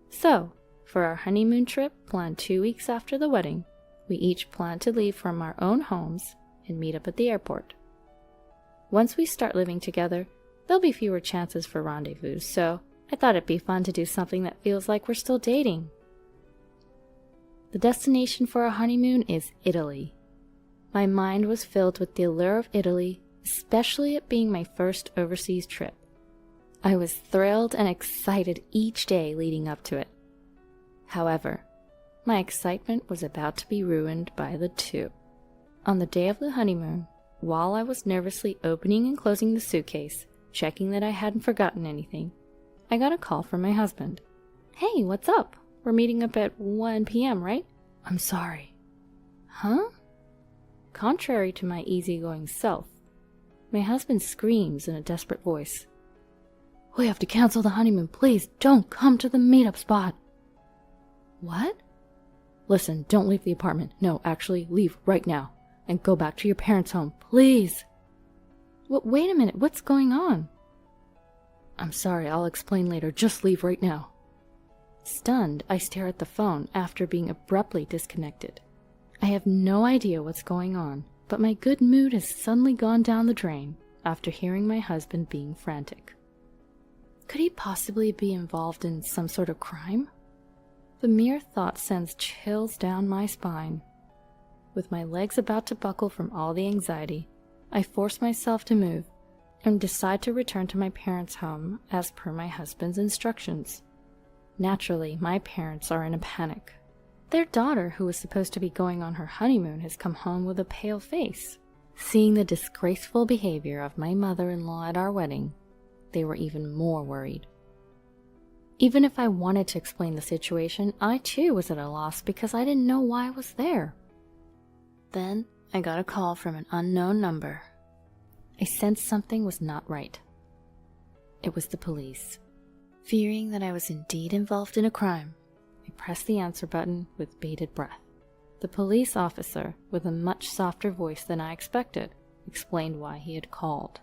So, for our honeymoon trip planned 2 weeks after the wedding, we each planned to leave from our own homes and meet up at the airport. Once we start living together, there'll be fewer chances for rendezvous, so I thought it'd be fun to do something that feels like we're still dating. The destination for our honeymoon is Italy. My mind was filled with the allure of Italy, especially it being my first overseas trip. I was thrilled and excited each day leading up to it. However, my excitement was about to be ruined by the two. On the day of the honeymoon, while I was nervously opening and closing the suitcase, checking that I hadn't forgotten anything, I got a call from my husband. "Hey, what's up? We're meeting up at 1 p.m., right?" "I'm sorry." "Huh?" Contrary to my easygoing self, my husband screams in a desperate voice, "We have to cancel the honeymoon. Please don't come to the meetup spot." "What?" "Listen, don't leave the apartment. No, actually, leave right now and go back to your parents' home, please." Wait a minute, what's going on?" "I'm sorry, I'll explain later. Just leave right now." Stunned, I stare at the phone after being abruptly disconnected. I have no idea what's going on, but my good mood has suddenly gone down the drain after hearing my husband being frantic. Could he possibly be involved in some sort of crime? The mere thought sends chills down my spine. With my legs about to buckle from all the anxiety, I force myself to move and decide to return to my parents' home as per my husband's instructions. Naturally, my parents are in a panic. Their daughter, who was supposed to be going on her honeymoon, has come home with a pale face. Seeing the disgraceful behavior of my mother-in-law at our wedding, they were even more worried. Even if I wanted to explain the situation, I too was at a loss because I didn't know why I was there. Then I got a call from an unknown number. I sensed something was not right. It was the police. Fearing that I was indeed involved in a crime, I pressed the answer button with bated breath. The police officer, with a much softer voice than I expected, explained why he had called.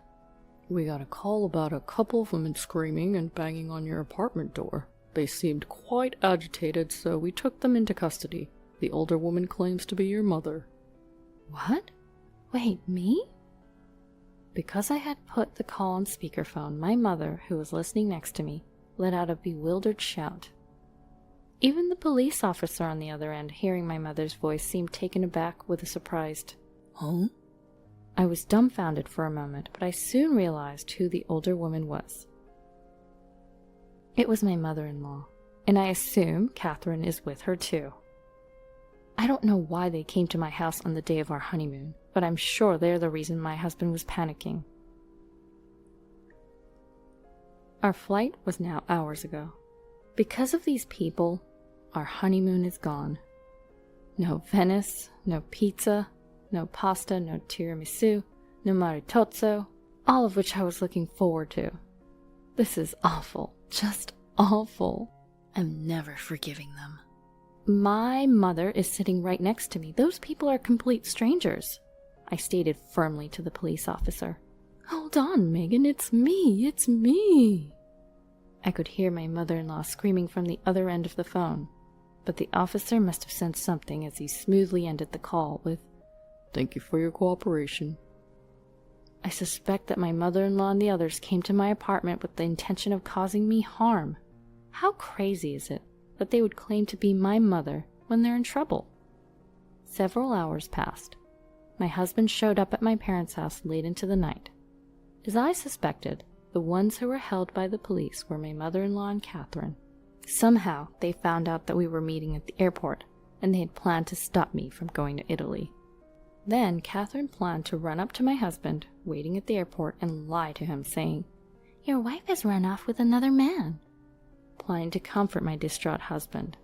We got a call about a couple of women screaming and banging on your apartment door. They seemed quite agitated, so we took them into custody. The older woman claims to be your mother. What? Wait, me? Because I had put the call on speakerphone, my mother, who was listening next to me, let out a bewildered shout. Even the police officer on the other end, hearing my mother's voice, seemed taken aback with a surprised, "Huh?" I was dumbfounded for a moment, but I soon realized who the older woman was. It was my mother-in-law, and I assume Catherine is with her too. I don't know why they came to my house on the day of our honeymoon, but I'm sure they're the reason my husband was panicking. Our flight was now hours ago. Because of these people, our honeymoon is gone. No Venice, no pizza, no pasta, no tiramisu, no maritozzo, all of which I was looking forward to. This is awful, just awful. I'm never forgiving them. My mother is sitting right next to me. Those people are complete strangers, I stated firmly to the police officer. Hold on, Megan, it's me. I could hear my mother-in-law screaming from the other end of the phone, but the officer must have sensed something as he smoothly ended the call with, "Thank you for your cooperation." I suspect that my mother-in-law and the others came to my apartment with the intention of causing me harm. How crazy is it that they would claim to be my mother when they're in trouble? Several hours passed. My husband showed up at my parents' house late into the night. As I suspected, the ones who were held by the police were my mother-in-law and Catherine. Somehow, they found out that we were meeting at the airport, and they had planned to stop me from going to Italy. Then Catherine planned to run up to my husband, waiting at the airport, and lie to him, saying, "Your wife has run off with another man," planning to comfort my distraught husband,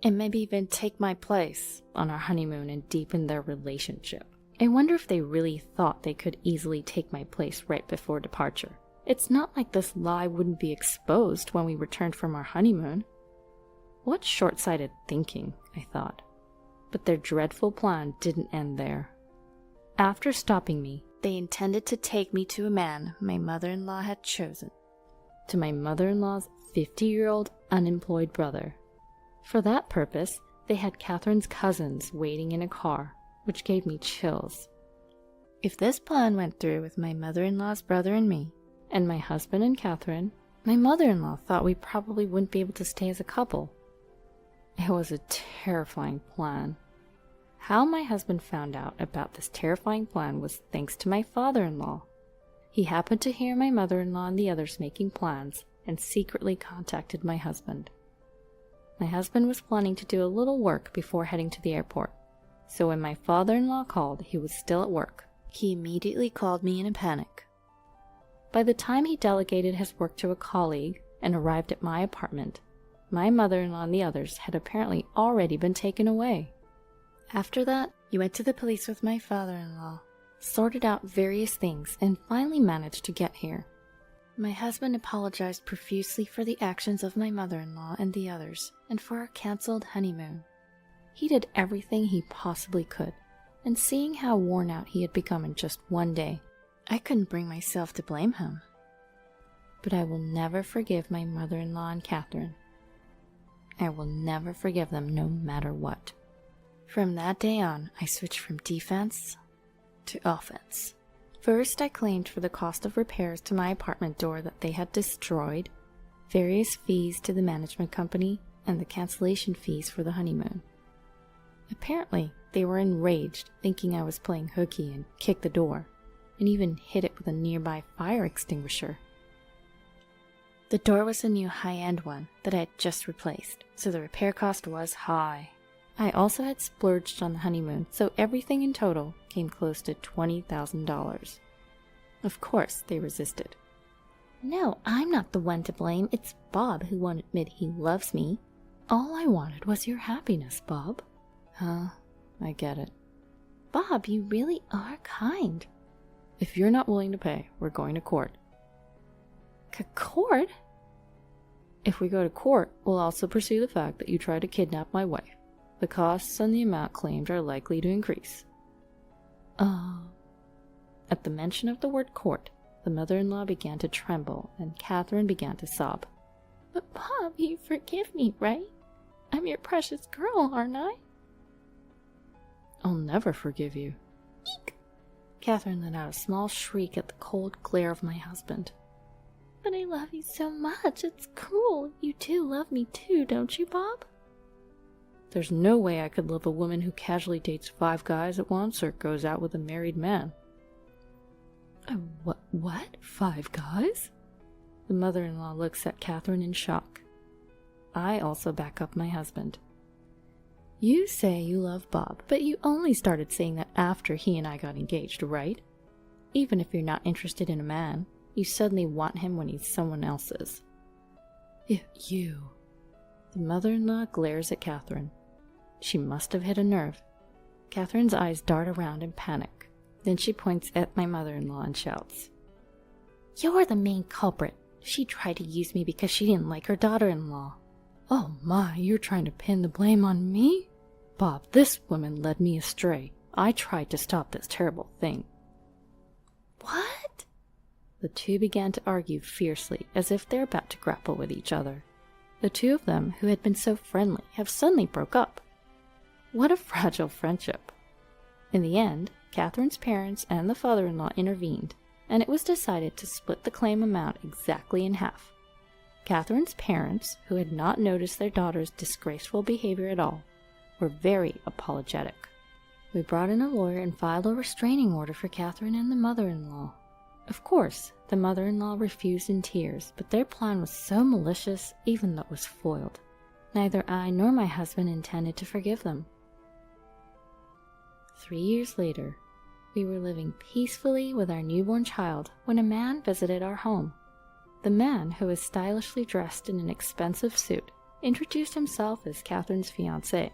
and maybe even take my place on our honeymoon and deepen their relationship. I wonder if they really thought they could easily take my place right before departure. It's not like this lie wouldn't be exposed when we returned from our honeymoon. What short-sighted thinking, I thought. But their dreadful plan didn't end there. After stopping me, they intended to take me to a man my mother-in-law had chosen. To my mother-in-law's 50-year-old unemployed brother. For that purpose, they had Catherine's cousins waiting in a car, which gave me chills. If this plan went through with my mother-in-law's brother and me, and my husband and Catherine, my mother-in-law thought we probably wouldn't be able to stay as a couple. It was a terrifying plan. How my husband found out about this terrifying plan was thanks to my father-in-law. He happened to hear my mother-in-law and the others making plans and secretly contacted my husband. My husband was planning to do a little work before heading to the airport, so when my father-in-law called, he was still at work. He immediately called me in a panic. By the time he delegated his work to a colleague and arrived at my apartment, my mother-in-law and the others had apparently already been taken away. After that, he went to the police with my father-in-law, sorted out various things, and finally managed to get here. My husband apologized profusely for the actions of my mother-in-law and the others, and for our cancelled honeymoon. He did everything he possibly could, and seeing how worn out he had become in just one day, I couldn't bring myself to blame him. But I will never forgive my mother-in-law and Catherine. I will never forgive them no matter what. From that day on, I switched from defense to offense. First, I claimed for the cost of repairs to my apartment door that they had destroyed, various fees to the management company, and the cancellation fees for the honeymoon. Apparently, they were enraged, thinking I was playing hooky, and kicked the door, and even hit it with a nearby fire extinguisher. The door was a new high-end one that I had just replaced, so the repair cost was high. I also had splurged on the honeymoon, so everything in total came close to $20,000. Of course, they resisted. No, I'm not the one to blame. It's Bob who won't admit he loves me. All I wanted was your happiness, Bob. Huh, I get it. Bob, you really are kind. If you're not willing to pay, we're going to court. Court? If we go to court, we'll also pursue the fact that you tried to kidnap my wife. The costs and the amount claimed are likely to increase. At the mention of the word court, the mother-in-law began to tremble, and Catherine began to sob. But Bob, you forgive me, right? I'm your precious girl, aren't I? I'll never forgive you. Eek! Catherine let out a small shriek at the cold glare of my husband. But I love you so much, it's cruel. You do love me too, don't you, Bob? There's no way I could love a woman who casually dates 5 guys at once or goes out with a married man. What? 5 guys? The mother-in-law looks at Catherine in shock. I also back up my husband. You say you love Bob, but you only started saying that after he and I got engaged, right? Even if you're not interested in a man, you suddenly want him when he's someone else's. You. The mother-in-law glares at Catherine. She must have hit a nerve. Catherine's eyes dart around in panic. Then she points at my mother-in-law and shouts, You're the main culprit. She tried to use me because she didn't like her daughter-in-law. Oh my, you're trying to pin the blame on me? Bob, this woman led me astray. I tried to stop this terrible thing. What? The two began to argue fiercely, as if they're about to grapple with each other. The two of them, who had been so friendly, have suddenly broke up. What a fragile friendship. In the end, Catherine's parents and the father-in-law intervened, and it was decided to split the claim amount exactly in half. Catherine's parents, who had not noticed their daughter's disgraceful behavior at all, were very apologetic. We brought in a lawyer and filed a restraining order for Catherine and the mother-in-law. Of course, the mother-in-law refused in tears, but their plan was so malicious, even though it was foiled. Neither I nor my husband intended to forgive them. 3 years later, we were living peacefully with our newborn child when a man visited our home. The man, who was stylishly dressed in an expensive suit, introduced himself as Catherine's fiancé.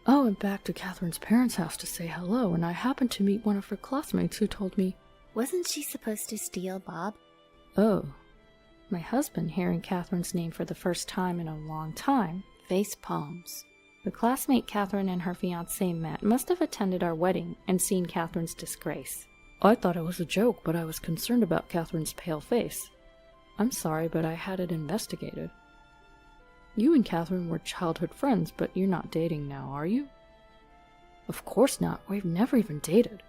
I went back to Catherine's parents' house to say hello, and I happened to meet one of her classmates who told me, Wasn't she supposed to steal, Bob? Oh. My husband, hearing Catherine's name for the first time in a long time, face palms. The classmate Catherine and her fiancé met must have attended our wedding and seen Catherine's disgrace. I thought it was a joke, but I was concerned about Catherine's pale face. I'm sorry, but I had it investigated. You and Catherine were childhood friends, but you're not dating now, are you? Of course not. We've never even dated.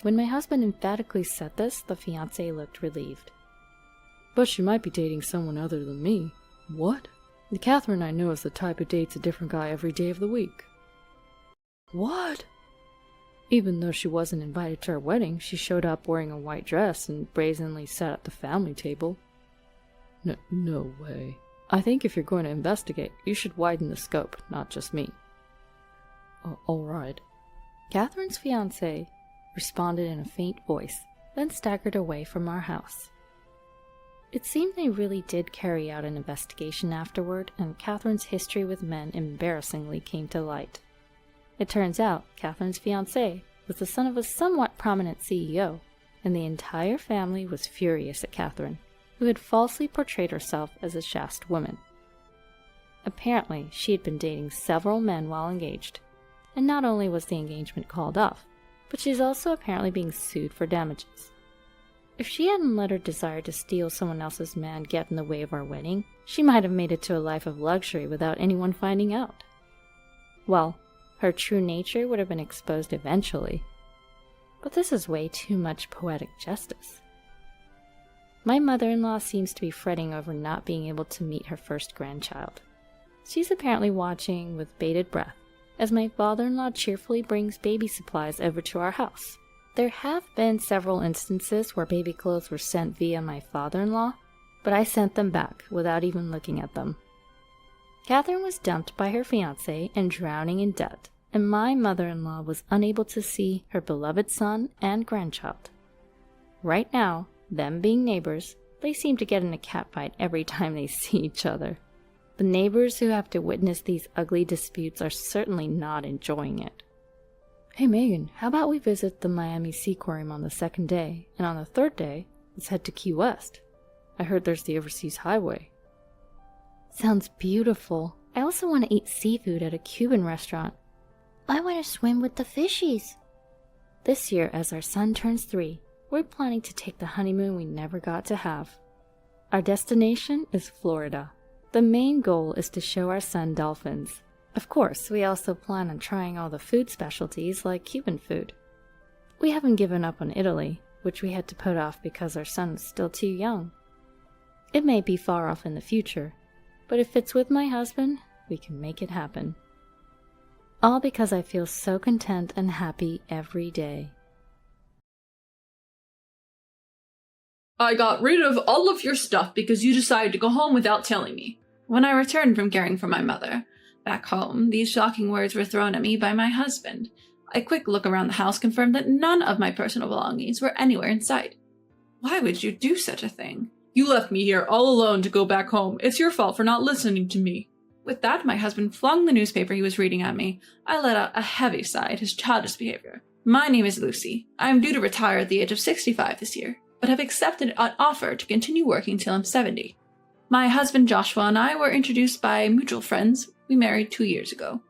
When my husband emphatically said this, the fiancé looked relieved. But she might be dating someone other than me. What? The Catherine I know is the type who dates a different guy every day of the week. What? Even though she wasn't invited to our wedding, she showed up wearing a white dress and brazenly sat at the family table. No way. I think if you're going to investigate, you should widen the scope, not just me. All right. Catherine's fiancé responded in a faint voice, then staggered away from our house. It seemed they really did carry out an investigation afterward, and Catherine's history with men embarrassingly came to light. It turns out Catherine's fiancé was the son of a somewhat prominent CEO, and the entire family was furious at Catherine, who had falsely portrayed herself as a chaste woman. Apparently, she had been dating several men while engaged, and not only was the engagement called off, but she's also apparently being sued for damages. If she hadn't let her desire to steal someone else's man get in the way of our wedding, she might have made it to a life of luxury without anyone finding out. Well, her true nature would have been exposed eventually. But this is way too much poetic justice. My mother-in-law seems to be fretting over not being able to meet her first grandchild. She's apparently watching with bated breath as my father-in-law cheerfully brings baby supplies over to our house. There have been several instances where baby clothes were sent via my father-in-law, but I sent them back without even looking at them. Catherine was dumped by her fiancé and drowning in debt, and my mother-in-law was unable to see her beloved son and grandchild. Right now, them being neighbors, they seem to get in a catfight every time they see each other. The neighbors who have to witness these ugly disputes are certainly not enjoying it. Hey Megan, how about we visit the Miami Seaquarium on the second day, and on the third day, let's head to Key West. I heard there's the Overseas Highway. Sounds beautiful. I also want to eat seafood at a Cuban restaurant. I want to swim with the fishies. This year, as our son turns 3, we're planning to take the honeymoon we never got to have. Our destination is Florida. The main goal is to show our son dolphins. Of course, we also plan on trying all the food specialties like Cuban food. We haven't given up on Italy, which we had to put off because our son is still too young. It may be far off in the future, but if it's with my husband, we can make it happen. All because I feel so content and happy every day. I got rid of all of your stuff because you decided to go home without telling me. When I returned from caring for my mother back home, these shocking words were thrown at me by my husband. A quick look around the house confirmed that none of my personal belongings were anywhere in sight. Why would you do such a thing? You left me here all alone to go back home. It's your fault for not listening to me. With that, my husband flung the newspaper he was reading at me. I let out a heavy sigh at his childish behavior. My name is Lucy. I am due to retire at the age of 65 this year, but have accepted an offer to continue working till I'm 70. My husband Joshua and I were introduced by mutual friends. We married 2 years ago.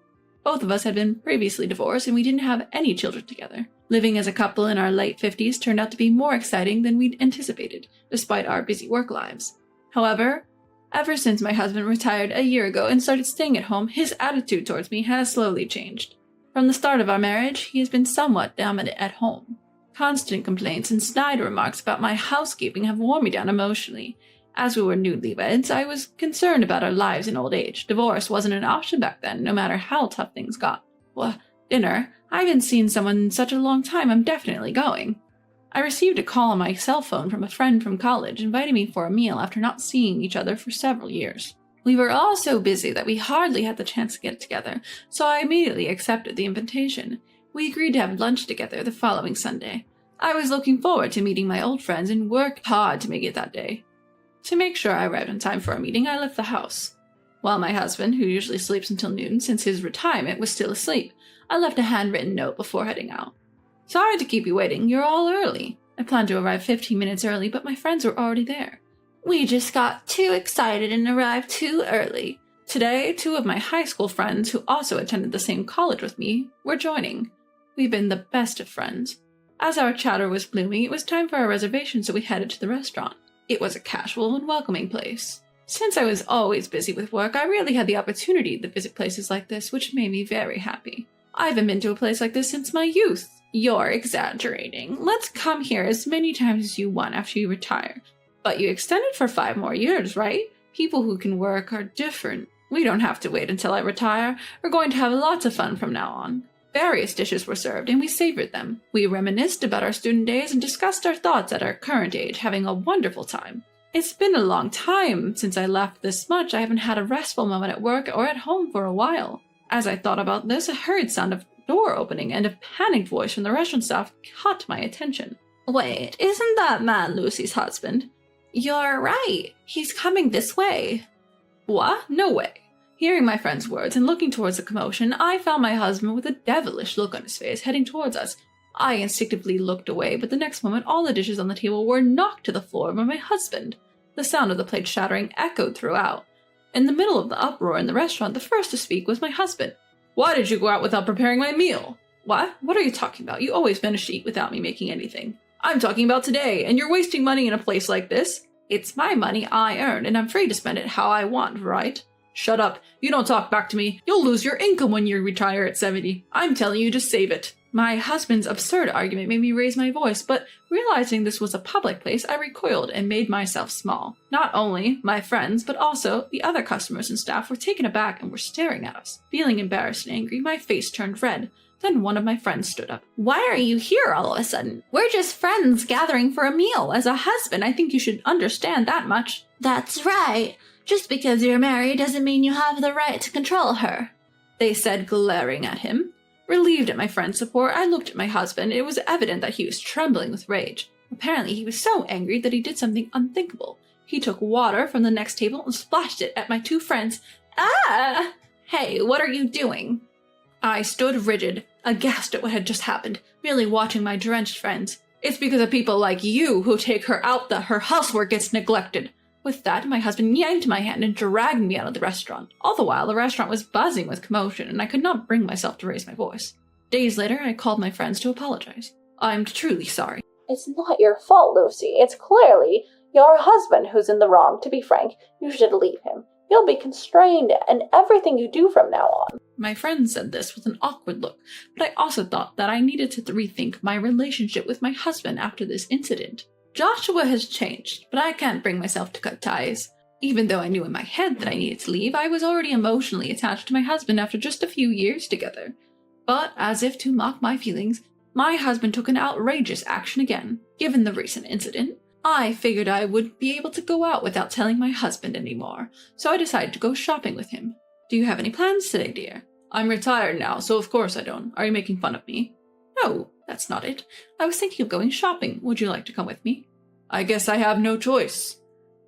Both of us had been previously divorced and we didn't have any children together. Living as a couple in our late 50s turned out to be more exciting than we'd anticipated, despite our busy work lives. However, ever since my husband retired a year ago and started staying at home, his attitude towards me has slowly changed. From the start of our marriage, he has been somewhat dominant at home. Constant complaints and snide remarks about my housekeeping have worn me down emotionally. As we were newlyweds, I was concerned about our lives in old age. Divorce wasn't an option back then, no matter how tough things got. Well, dinner? I haven't seen someone in such a long time, I'm definitely going. I received a call on my cell phone from a friend from college inviting me for a meal after not seeing each other for several years. We were all so busy that we hardly had the chance to get together, so I immediately accepted the invitation. We agreed to have lunch together the following Sunday. I was looking forward to meeting my old friends and worked hard to make it that day. To make sure I arrived in time for our meeting, I left the house. While my husband, who usually sleeps until noon since his retirement, was still asleep, I left a handwritten note before heading out. Sorry to keep you waiting, you're all early. I planned to arrive 15 minutes early, but my friends were already there. We just got too excited and arrived too early. Today, 2 of my high school friends, who also attended the same college with me, were joining. We've been the best of friends. As our chatter was blooming, it was time for our reservation, so we headed to the restaurant. It was a casual and welcoming place. Since I was always busy with work, I rarely had the opportunity to visit places like this, which made me very happy. I haven't been to a place like this since my youth. You're exaggerating. Let's come here as many times as you want after you retire. But you extended for 5 more years, right? People who can work are different. We don't have to wait until I retire. We're going to have lots of fun from now on. Various dishes were served, and we savored them. We reminisced about our student days and discussed our thoughts at our current age, having a wonderful time. It's been a long time since I laughed this much. I haven't had a restful moment at work or at home for a while. As I thought about this, a hurried sound of door opening and a panicked voice from the restaurant staff caught my attention. Wait, isn't that man Lucy's husband? You're right. He's coming this way. What? No way. Hearing my friend's words and looking towards the commotion, I found my husband with a devilish look on his face heading towards us. I instinctively looked away, but the next moment all the dishes on the table were knocked to the floor by my husband. The sound of the plate shattering echoed throughout. In the middle of the uproar in the restaurant, the first to speak was my husband. Why did you go out without preparing my meal? What? What are you talking about? You always manage to eat without me making anything. I'm talking about today, and you're wasting money in a place like this. It's my money I earned, and I'm free to spend it how I want, right? Shut up. You don't talk back to me. You'll lose your income when you retire at 70. I'm telling you to save it. My husband's absurd argument made me raise my voice, but realizing this was a public place, I recoiled and made myself small. Not only my friends, but also the other customers and staff were taken aback and were staring at us. Feeling embarrassed and angry, my face turned red. Then one of my friends stood up. Why are you here all of a sudden? We're just friends gathering for a meal. As a husband, I think you should understand that much. That's right. Just because you're married doesn't mean you have the right to control her, they said, glaring at him. Relieved at my friend's support, I looked at my husband. It was evident that he was trembling with rage. Apparently, he was so angry that he did something unthinkable. He took water from the next table and splashed it at my two friends. Ah! Hey, what are you doing? I stood rigid, aghast at what had just happened, merely watching my drenched friends. It's because of people like you who take her out that her housework gets neglected. With that, my husband yanked my hand and dragged me out of the restaurant. All the while, the restaurant was buzzing with commotion, and I could not bring myself to raise my voice. Days later, I called my friends to apologize. I'm truly sorry. It's not your fault, Lucy. It's clearly your husband who's in the wrong. To be frank, you should leave him. You'll be constrained in everything you do from now on. My friend said this with an awkward look, but I also thought that I needed to rethink my relationship with my husband after this incident. Joshua has changed, but I can't bring myself to cut ties. Even though I knew in my head that I needed to leave, I was already emotionally attached to my husband after just a few years together. But, as if to mock my feelings, my husband took an outrageous action again. Given the recent incident, I figured I wouldn't be able to go out without telling my husband anymore, so I decided to go shopping with him. Do you have any plans today, dear? I'm retired now, so of course I don't. Are you making fun of me? No, that's not it. I was thinking of going shopping. Would you like to come with me? I guess I have no choice.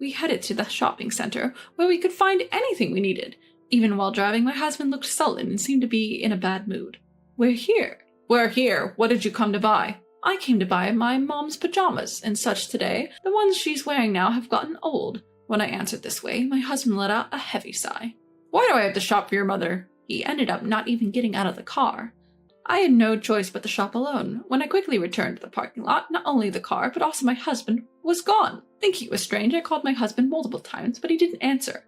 We headed to the shopping center, where we could find anything we needed. Even while driving, my husband looked sullen and seemed to be in a bad mood. We're here. We're here. What did you come to buy? I came to buy my mom's pajamas and such today. The ones she's wearing now have gotten old. When I answered this way, my husband let out a heavy sigh. Why do I have to shop for your mother? He ended up not even getting out of the car. I had no choice but to shop alone. When I quickly returned to the parking lot, not only the car, but also my husband was gone. Thinking it was strange, I called my husband multiple times, but he didn't answer.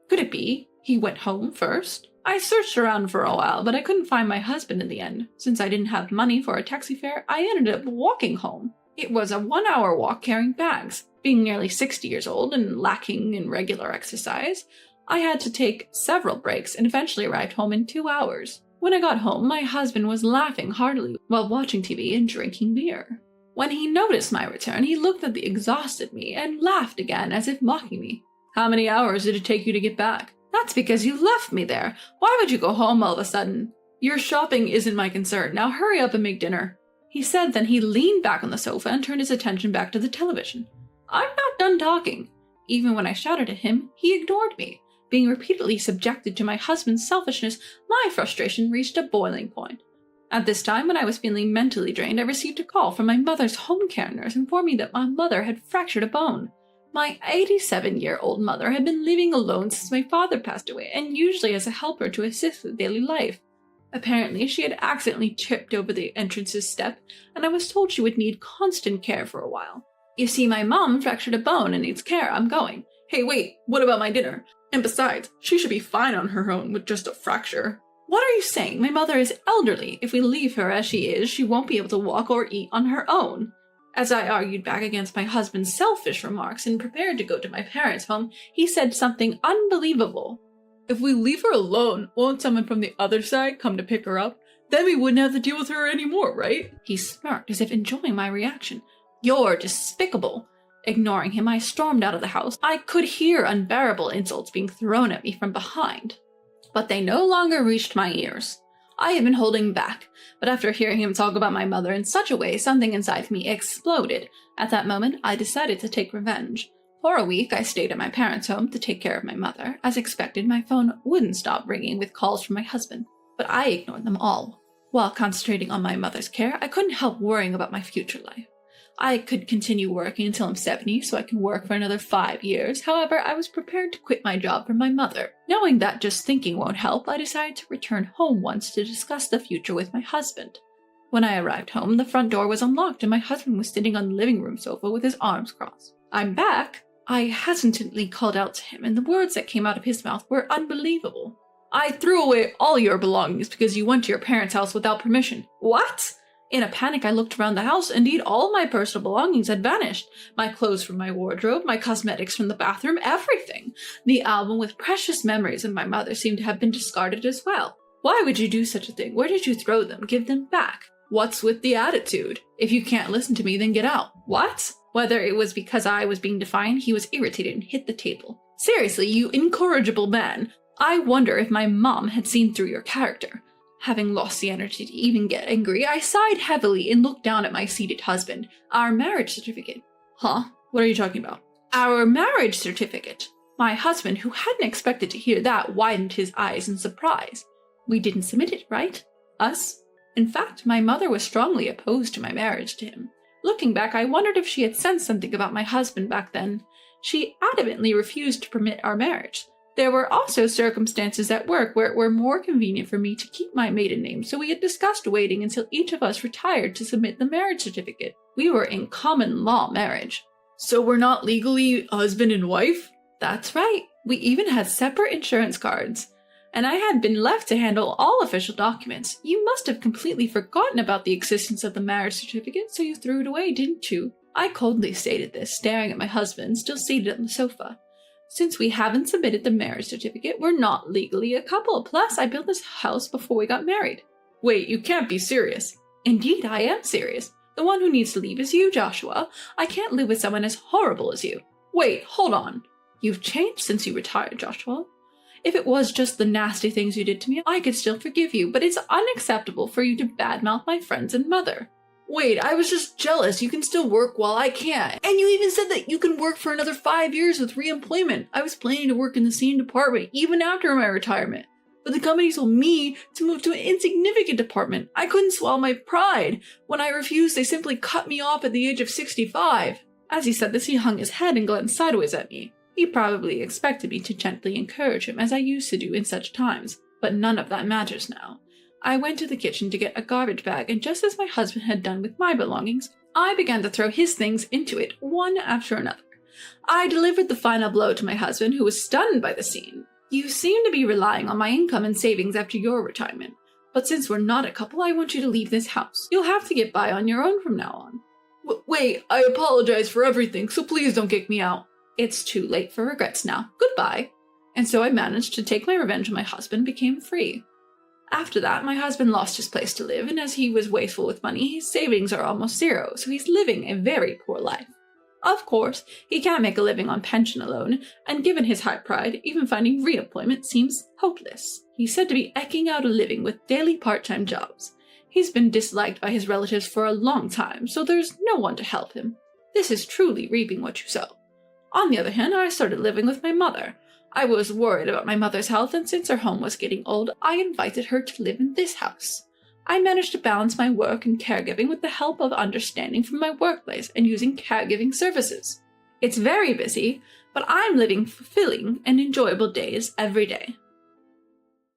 Could it be he went home first? I searched around for a while, but I couldn't find my husband in the end. Since I didn't have money for a taxi fare, I ended up walking home. It was a 1-hour walk carrying bags. Being nearly 60 years old and lacking in regular exercise, I had to take several breaks and eventually arrived home in 2 hours. When I got home, my husband was laughing heartily while watching TV and drinking beer. When he noticed my return, he looked at the exhausted me and laughed again as if mocking me. How many hours did it take you to get back? That's because you left me there. Why would you go home all of a sudden? Your shopping isn't my concern. Now hurry up and make dinner. He said, then he leaned back on the sofa and turned his attention back to the television. I'm not done talking. Even when I shouted at him, he ignored me. Being repeatedly subjected to my husband's selfishness, my frustration reached a boiling point. At this time, when I was feeling mentally drained, I received a call from my mother's home care nurse informing me that my mother had fractured a bone. My 87-year-old mother had been living alone since my father passed away, and usually as a helper to assist with daily life. Apparently, she had accidentally tripped over the entrance's step, and I was told she would need constant care for a while. You see, my mom fractured a bone and needs care. I'm going. Hey, wait, what about my dinner? And besides, she should be fine on her own with just a fracture. What are you saying? My mother is elderly. If we leave her as she is, she won't be able to walk or eat on her own. As I argued back against my husband's selfish remarks and prepared to go to my parents' home, he said something unbelievable. If we leave her alone, won't someone from the other side come to pick her up? Then we wouldn't have to deal with her anymore, right? He smirked as if enjoying my reaction. You're despicable. Ignoring him, I stormed out of the house. I could hear unbearable insults being thrown at me from behind, but they no longer reached my ears. I had been holding back, but after hearing him talk about my mother in such a way, something inside me exploded. At that moment, I decided to take revenge. For a week, I stayed at my parents' home to take care of my mother. As expected, my phone wouldn't stop ringing with calls from my husband, but I ignored them all. While concentrating on my mother's care, I couldn't help worrying about my future life. I could continue working until I'm 70, so I can work for another 5 years. However, I was prepared to quit my job for my mother. Knowing that just thinking won't help, I decided to return home once to discuss the future with my husband. When I arrived home, the front door was unlocked and my husband was sitting on the living room sofa with his arms crossed. I'm back. I hesitantly called out to him, and the words that came out of his mouth were unbelievable. I threw away all your belongings because you went to your parents' house without permission. What? In a panic, I looked around the house. Indeed, all my personal belongings had vanished. My clothes from my wardrobe, my cosmetics from the bathroom, everything. The album with precious memories of my mother seemed to have been discarded as well. Why would you do such a thing? Where did you throw them? Give them back. What's with the attitude? If you can't listen to me, then get out. What? Whether it was because I was being defiant, he was irritated and hit the table. Seriously, you incorrigible man. I wonder if my mom had seen through your character. Having lost the energy to even get angry, I sighed heavily and looked down at my seated husband. Our marriage certificate. Huh? What are you talking about? Our marriage certificate. My husband, who hadn't expected to hear that, widened his eyes in surprise. We didn't submit it, right? Us? In fact, my mother was strongly opposed to my marriage to him. Looking back, I wondered if she had sensed something about my husband back then. She adamantly refused to permit our marriage. There were also circumstances at work where it were more convenient for me to keep my maiden name, so we had discussed waiting until each of us retired to submit the marriage certificate. We were in common law marriage. So we're not legally husband and wife? That's right. We even had separate insurance cards. And I had been left to handle all official documents. You must have completely forgotten about the existence of the marriage certificate, so you threw it away, didn't you? I coldly stated this, staring at my husband, still seated on the sofa. Since we haven't submitted the marriage certificate, we're not legally a couple. Plus, I built this house before we got married. Wait, you can't be serious. Indeed, I am serious. The one who needs to leave is you, Joshua. I can't live with someone as horrible as you. Wait, hold on. You've changed since you retired, Joshua. If it was just the nasty things you did to me, I could still forgive you, but it's unacceptable for you to badmouth my friends and mother. Wait, I was just jealous. You can still work while I can't. And you even said that you can work for another 5 years with re-employment. I was planning to work in the same department even after my retirement. But the company told me to move to an insignificant department. I couldn't swallow my pride. When I refused, they simply cut me off at the age of 65. As he said this, he hung his head and glanced sideways at me. He probably expected me to gently encourage him, as I used to do in such times. But none of that matters now. I went to the kitchen to get a garbage bag, and just as my husband had done with my belongings, I began to throw his things into it, one after another. I delivered the final blow to my husband, who was stunned by the scene. You seem to be relying on my income and savings after your retirement. But since we're not a couple, I want you to leave this house. You'll have to get by on your own from now on. Wait, I apologize for everything, so please don't kick me out. It's too late for regrets now. Goodbye. And so I managed to take my revenge on my husband and became free. After that, my husband lost his place to live, and as he was wasteful with money, his savings are almost zero, so he's living a very poor life. Of course, he can't make a living on pension alone, and given his high pride, even finding re-employment seems hopeless. He's said to be eking out a living with daily part-time jobs. He's been disliked by his relatives for a long time, so there's no one to help him. This is truly reaping what you sow. On the other hand, I started living with my mother. I was worried about my mother's health, and since her home was getting old, I invited her to live in this house. I managed to balance my work and caregiving with the help of understanding from my workplace and using caregiving services. It's very busy, but I'm living fulfilling and enjoyable days every day.